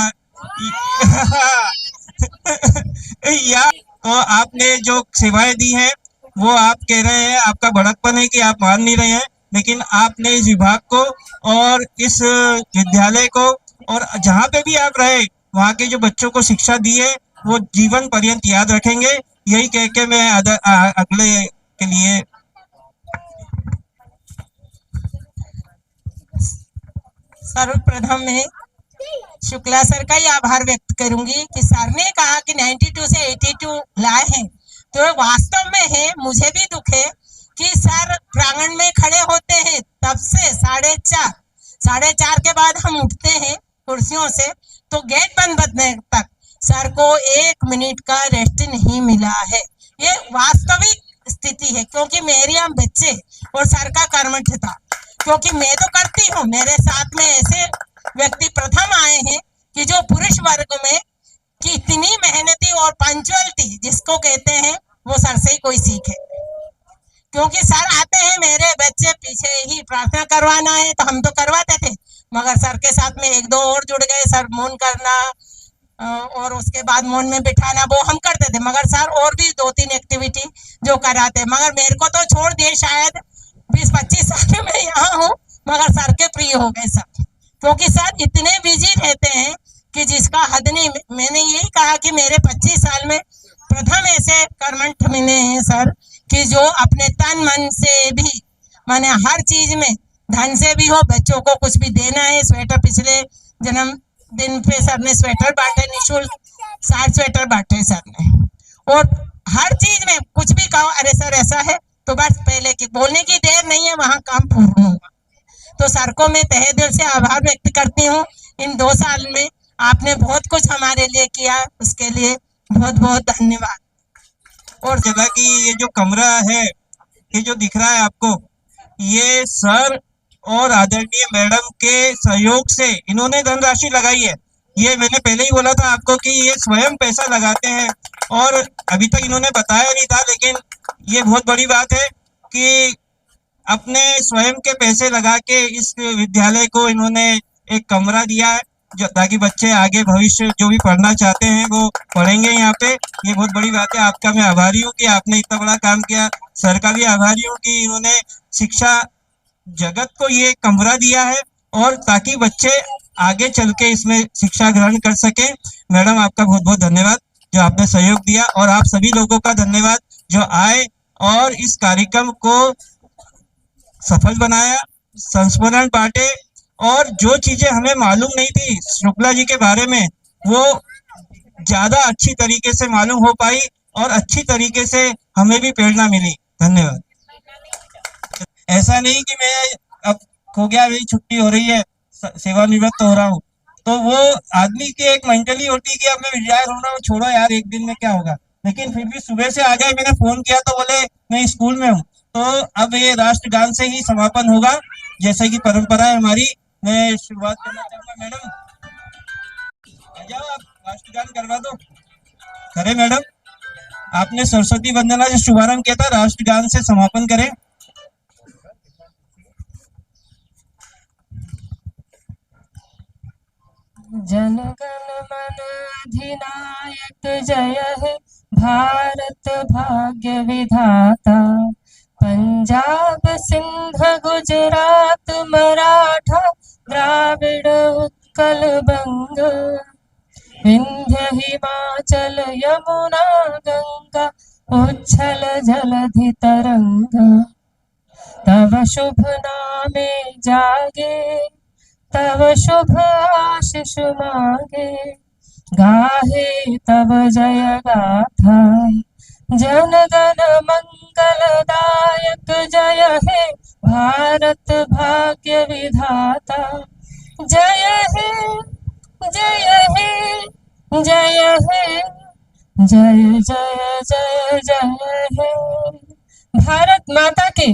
Speaker 12: या तो आपने जो सेवाएं दी हैं वो आप कह रहे हैं, आपका बड़कपन है कि आप मान नहीं रहे हैं, लेकिन आपने इस विभाग को और इस विद्यालय को और जहाँ पे भी आप रहे वहाँ के जो बच्चों को शिक्षा दी है वो जीवन पर्यंत याद रखेंगे। यही कह के मैं अगले के लिए
Speaker 2: सर्वप्रथम मैं शुक्ला सर का ही आभार व्यक्त करूंगी कि सर ने कहा कि 92 से 82 लाए हैं, तो वास्तव में है। मुझे भी दुख है कि सर प्रांगण में खड़े होते हैं तब से 4:30 के बाद हम उठते हैं कुर्सियों से, तो गेट बंद बनने तक सर को 1 मिनट का रेस्ट नहीं मिला है। ये वास्तविक स्थिति है, क्योंकि मेरे यहाँ बच्चे और सर का कर्मठ था, क्योंकि मैं तो करती हूँ, मेरे साथ में ऐसे व्यक्ति प्रथम आए हैं कि जो पुरुष वर्ग में कि इतनी मेहनती और पंचुअलिटी जिसको कहते हैं वो सर से ही कोई सीखे। क्योंकि सर आते हैं, मेरे बच्चे पीछे ही प्रार्थना करवाना है तो हम तो करवाते थे, मगर सर के साथ में 1-2 और जुड़ गए। सर मौन करना और उसके बाद मौन में बिठाना वो हम करते थे, मगर सर और भी 2-3 एक्टिविटी जो कराते, मगर मेरे को तो छोड़ दिए। शायद 20-25 साल में यहाँ हूँ, मगर सर के प्रिय हो गए सब, क्योंकि सर इतने बिजी रहते हैं कि जिसका हद नहीं। मैंने यही कहा कि मेरे 25 साल में प्रथम ऐसे कर्मठ मिले हैं सर कि जो अपने तन मन से भी माने हर चीज में धन से भी हो, बच्चों को कुछ भी देना है। स्वेटर पिछले जन्मदिन पे सर ने स्वेटर बांटे निःशुल्क, 60 स्वेटर बांटे सर ने। और हर चीज में कुछ भी कहो, अरे सर ऐसा है, तो बस पहले की बोलने की देर नहीं है, वहां काम पूर्ण होगा। तो सर को मैं तहे दिल से आभार व्यक्त करती हूँ। इन 2 साल में आपने बहुत कुछ हमारे लिए किया, उसके लिए बहुत बहुत धन्यवाद।
Speaker 12: और जगह की ये जो कमरा है, ये जो दिख रहा है आपको, ये सर और आदरणीय मैडम के सहयोग से इन्होंने धनराशि लगाई है। ये मैंने पहले ही बोला था आपको कि ये स्वयं पैसा लगाते हैं, और अभी तक इन्होंने बताया नहीं था, लेकिन ये बहुत बड़ी बात है कि अपने स्वयं के पैसे लगा के इस विद्यालय को इन्होंने एक कमरा दिया है, जो ताकि बच्चे आगे भविष्य जो भी पढ़ना चाहते हैं वो पढ़ेंगे यहाँ पे। ये बहुत बड़ी बात है। आपका मैं आभारी हूँ कि आपने इतना बड़ा काम किया। सर का भी आभारी हूँ कि इन्होंने शिक्षा जगत को ये कमरा दिया है, और ताकि बच्चे आगे चल के इसमें शिक्षा ग्रहण कर सके। मैडम आपका बहुत बहुत धन्यवाद जो आपने सहयोग दिया, और आप सभी लोगों का धन्यवाद जो आए और इस कार्यक्रम को सफल बनाया, संस्मरण बांटे, और जो चीजें हमें मालूम नहीं थी शुक्ला जी के बारे में, वो ज्यादा अच्छी तरीके से मालूम हो पाई, और अच्छी तरीके से हमें भी प्रेरणा मिली। धन्यवाद। ऐसा नहीं कि मैं अब खो गया, मेरी छुट्टी हो रही है, सेवानिवृत्त हो रहा हूँ, तो वो आदमी की एक मेंटली होती है कि अब मैं रिटायर हो रहा हूँ, छोड़ो यार, एक दिन में क्या होगा। लेकिन फिर भी सुबह से आ गए, मैंने फोन किया तो बोले मैं स्कूल में हूँ। तो अब ये राष्ट्रगान से ही समापन होगा, जैसे कि परंपरा है हमारी। मैं शुरुआत करना चाहूंगा। मैडम आ जाओ, आप राष्ट्रगान करवा दो। करे मैडम, आपने सरस्वती वंदना से शुभारंभ किया था, राष्ट्रगान से समापन करें।
Speaker 7: जन गण मन अधिनायक जय हे भारत भाग्य विधाता, पंजाब सिंध गुजरात मराठा द्राविड़ उत्कल बंग, विंध्य हिमाचल यमुना गंगा उच्छल जलधि तरंग, तव शुभ नामे जागे तव शुभ आशीष मांगे, गाहे तव जय गाथा, जन गण मंगलदायक जय हे भारत भाग्य विधाता, जय हे जय हे जय हे जय जय जय जय हे। भारत माता की,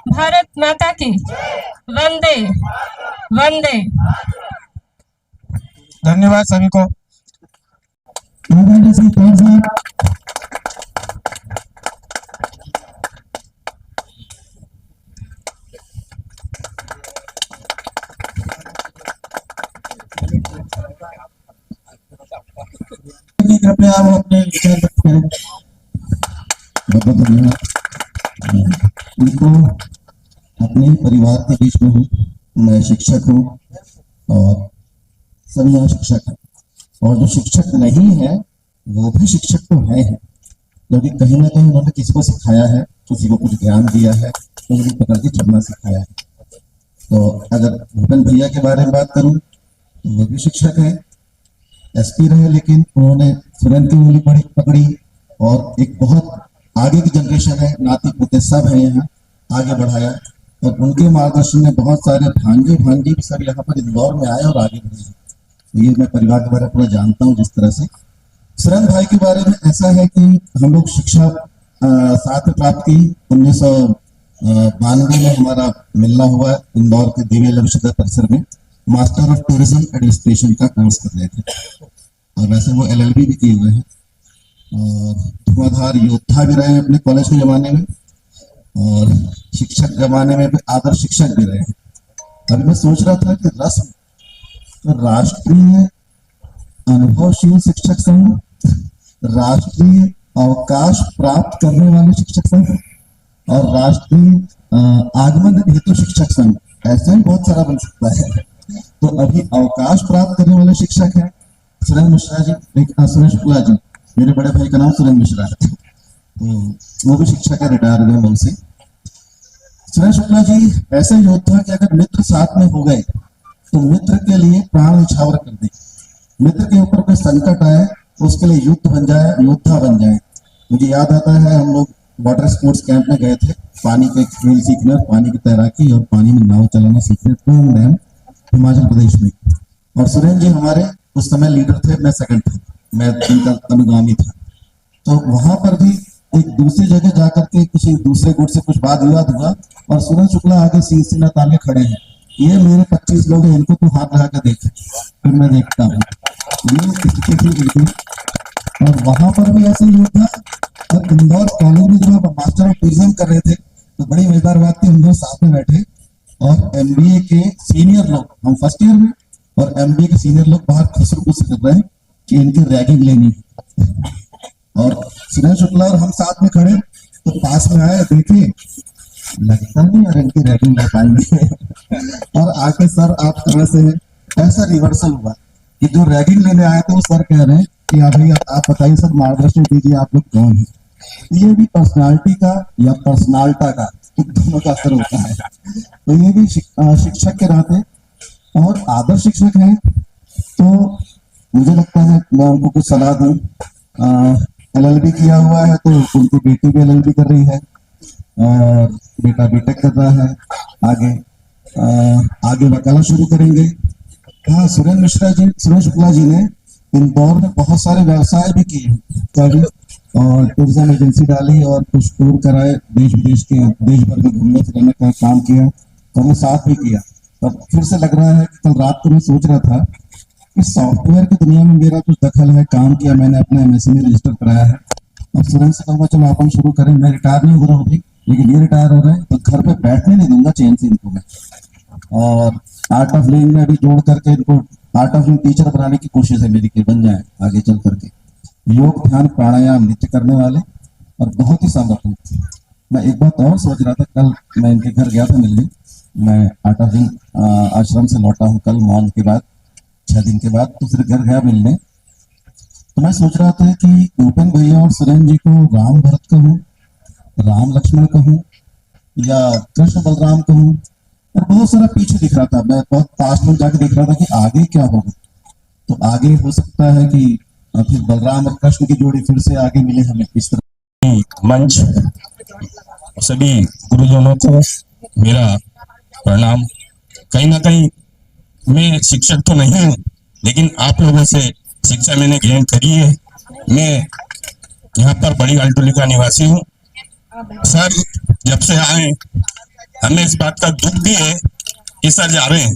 Speaker 7: भारत माता की, वंदे वंदे।
Speaker 12: धन्यवाद सभी को।
Speaker 3: कृपया आप अपने विचार व्यक्त करें। बहुत धन्यवाद। उनको अपने परिवार के बीच में हूँ, मैं शिक्षक हूँ और सभी यहाँ शिक्षक हैं, और जो शिक्षक नहीं है वो भी शिक्षक तो है, क्योंकि कहीं ना कहीं उन्होंने किसी को सिखाया है, किसी को कुछ ज्ञान दिया है, उंगली पकड़ के चलना सिखाया है। तो अगर भूपेन भैया के बारे में बात करूं तो वो भी शिक्षक है, एसपी रहे, लेकिन उन्होंने सुरेंद्र की उंगली पकड़ी और एक बहुत आगे की जनरेशन है, नाती पोते सब है यहाँ, आगे बढ़ाया। और उनके मार्गदर्शन में बहुत सारे भांजे भांजी भी सब यहाँ पर इंदौर में आए और आगे बढ़े। तो ये मैं परिवार के बारे में पूरा जानता हूँ। जिस तरह से सुरेंद्र भाई के बारे में ऐसा है कि हम लोग शिक्षा साथ में प्राप्त की। 1992 में हमारा मिलना हुआ इंदौर के देवी विश्वविद्यालय परिसर में, मास्टर ऑफ टूरिज्म एडमिनिस्ट्रेशन का कोर्स कर रहे थे, और वैसे वो LLB भी किए हुए हैं, और धुआंधार योद्धा भी रहे हैं अपने कॉलेज के जमाने में, और शिक्षक जमाने में भी आदर्श शिक्षक भी रहे हैं। अभी मैं सोच रहा था कि रस्म तो राष्ट्रीय अनुभवशील शिक्षक संघ, राष्ट्रीय अवकाश प्राप्त करने वाले शिक्षक संघ और राष्ट्रीय आगमन हेतु शिक्षक संघ, ऐसा ही बहुत सारा बन सकता है। तो अभी अवकाश प्राप्त करने वाले शिक्षक हैं सुरेंद्र मिश्रा जी, सुरेंद्र शुक्ला जी, मेरे बड़े भाई का नाम सुरेंद्र मिश्रा है। तो वो भी शिक्षक है, रिटायर हुए मन से। सुरेश शुक्ला जी ऐसे योद्धा कि अगर मित्र साथ में हो गए तो मित्र के लिए प्राण निछावर कर दे। मित्र के ऊपर कोई संकट आए तो उसके लिए युद्ध बन जाए, योद्धा बन जाए। मुझे याद आता है हम लोग वाटर स्पोर्ट्स कैंप में गए थे, पानी के खेल सीखने और पानी की तैराकी और पानी में नाव चलाना सीखने टूम डैम हिमाचल प्रदेश में। और सुरेंद्र जी हमारे उस समय लीडर थे, मैं सेकंड था, मैं इनका अनुगामी था। तो वहां पर भी एक दूसरी जगह जाकर के किसी दूसरे गुट से कुछ वाद विवाद हुआ और सुरेंद्र शुक्ला आगे सीना ताने खड़े हैं, ये मेरे 25 लोग हैं, इनको तू हाथ लगा कर देख, फिर मैं देखता हूँ। और वहां पर भी ऐसे ही था। और इंदौर कॉलेज में जब हम मास्टर ऑफ टूरिज्म कर रहे थे तो बड़ी मजेदार बात थी, हम लोग साथ में बैठे और एमबीए के सीनियर लोग, हम फर्स्ट ईयर में, और एमबीए के सीनियर लोग बाहर खुसर कर रहे हैं कि इनकी रैगिंग लेनी है। और सुरेश शुक्ला और हम साथ में खड़े तो पास में आए, देखे लगता नहीं यार इनकी रैगिंग ले पाएंगे। और आके सर आप तरह से ऐसा रिवर्सल हुआ कि जो रैगिंग लेने आए थे वो सर कह रहे हैं कि अभी आप बताइए सर, मार्गदर्शन कीजिए, आप लोग कौन है। ये भी पर्सनालिटी का या पर्सनालिटा का दोनों का असर होता है। तो ये भी शिक्षक के नाते और आदर्श शिक्षक हैं। तो मुझे लगता है मैं उनको कुछ सलाह दूं। LLB किया हुआ है तो उनकी बेटी भी LLB कर रही है और बेटा बीटेक कर रहा है, आगे वकालत शुरू करेंगे। हाँ, सुरेश शुक्ला जी ने इंदौर में बहुत सारे व्यवसाय भी किए और टूरिज्म एजेंसी डाली और कुछ टूर कराए, देश विदेश के, देश भर में घूमने फिरने का काम किया, तो हमने साथ भी किया। और फिर से लग रहा है कि कल रात को मैं सोच रहा था कि सॉफ्टवेयर की दुनिया में मेरा कुछ दखल है, काम किया मैंने, अपना MSc में रजिस्टर कराया है। और सुरेश से कहूँगा चलो अपन शुरू करें, मैं रिटायर नहीं हो रहा हूँ लेकिन ये रिटायर हो रहे हैं तो घर पे बैठने नहीं दूंगा चैन से इनको मैं। और आर्ट ऑफ लिविंग में भी जोड़ करके इनको आर्ट ऑफ लिविंग टीचर बनाने की कोशिश है मेरी कि बन जाए आगे चल करके। योग, ध्यान, प्राणायाम, नृत्य करने वाले और बहुत ही समर्पित। मैं एक बात और सोच रहा था, कल मैं इनके घर गया था मिलने, मैं आर्ट ऑफ लिविंग आश्रम से लौटा हूँ कल मौन के बाद 6 दिन के बाद, तो फिर घर गया मिलने। तो मैं सोच रहा था कि भूपेन भैया और सुरेंद्र जी को राम भरत कहूँ, राम लक्ष्मण कहूँ या कृष्ण बलराम कहूँ, और बहुत सारा पीछे दिख रहा था, मैं बहुत पास में जाके देख रहा था कि आगे क्या होगा। तो आगे हो सकता है कि फिर बलराम और कृष्ण की जोड़ी फिर से आगे मिले हमें इस तरह।
Speaker 13: मंच सभी गुरुजनों को मेरा प्रणाम। कहीं ना कहीं मैं शिक्षक तो नहीं हूँ लेकिन आप लोगों से शिक्षा मैंने ग्रहण करी है। मैं यहाँ पर बड़ी गालटोली का निवासी हूँ। सर जब से आए हमें इस बात का दुख भी है कि सर जा रहे हैं।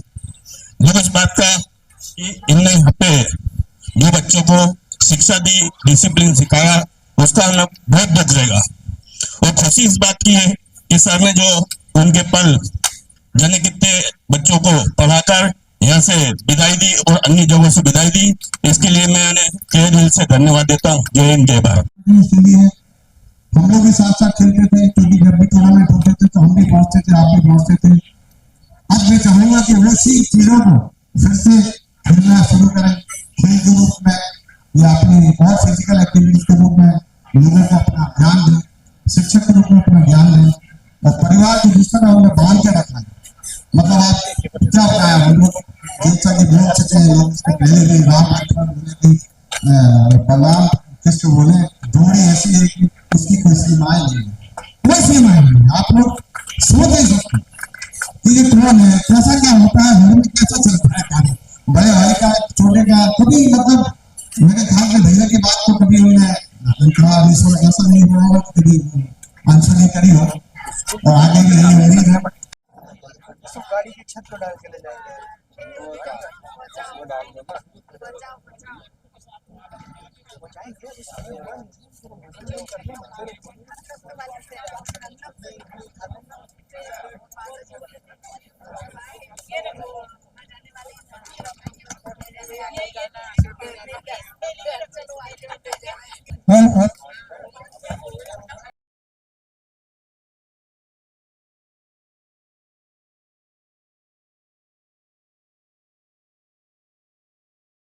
Speaker 13: दुख इस बात का कि इनने यहाँ पे जो बच्चों को शिक्षा दी, डिसिप्लिन सिखाया, उसका हमें बहुत दुख रहेगा। और खुशी इस बात की है कि सर ने जो उनके पल जाने कितने बच्चों को पढ़ाकर यहाँ से विदाई दी और अन्य जगहों से विदाई दी, इसके लिए मैं उन्हें तहे दिल से धन्यवाद देता हूँ। जय हिंद, जय भारत।
Speaker 4: इसलिए हम लोग भी साथ साथ खेलते थे, क्योंकि जब भी टूर्नामेंट होते थे तो हम भी पहुंचते थे, आप भी पहुंचते थे। अब मैं चाहूंगा कि वैसी चीजों को फिर से खेलना शुरू करें, खेल के रूप में या अपनी और फिजिकल एक्टिविटीज के रूप में लोगों को अपना ज्ञान दें, शिक्षक के रूप में अपना ज्ञान दें और परिवार को जिस तरह उन्हें बांध के रखना है। मतलब आप क्या बताया, हम लोग जैसा कि बोल चुके हैं, लोग इसके पहले भी राम लक्ष्मण बोले कि बलराम कृष्ण बोले, जोड़ी ऐसी है कि उसकी कोई सीमाएं नहीं है, कोई सीमाएं नहीं। आप लोग सोच नहीं सकते कि ये कौन है, कैसा क्या होता है, घर में कैसा चलता है कार्य, बड़े भाई का छोटे का। कभी मतलब मेरे ख्याल से भैया की बात तो कभी उन्हें ऐसा नहीं हुआ होगा, कभी अनसुनी करी हो और आगे भी यही उम्मीद है।
Speaker 5: गाड़ी की छत पर डाल के ले जाएंगे। वो डाल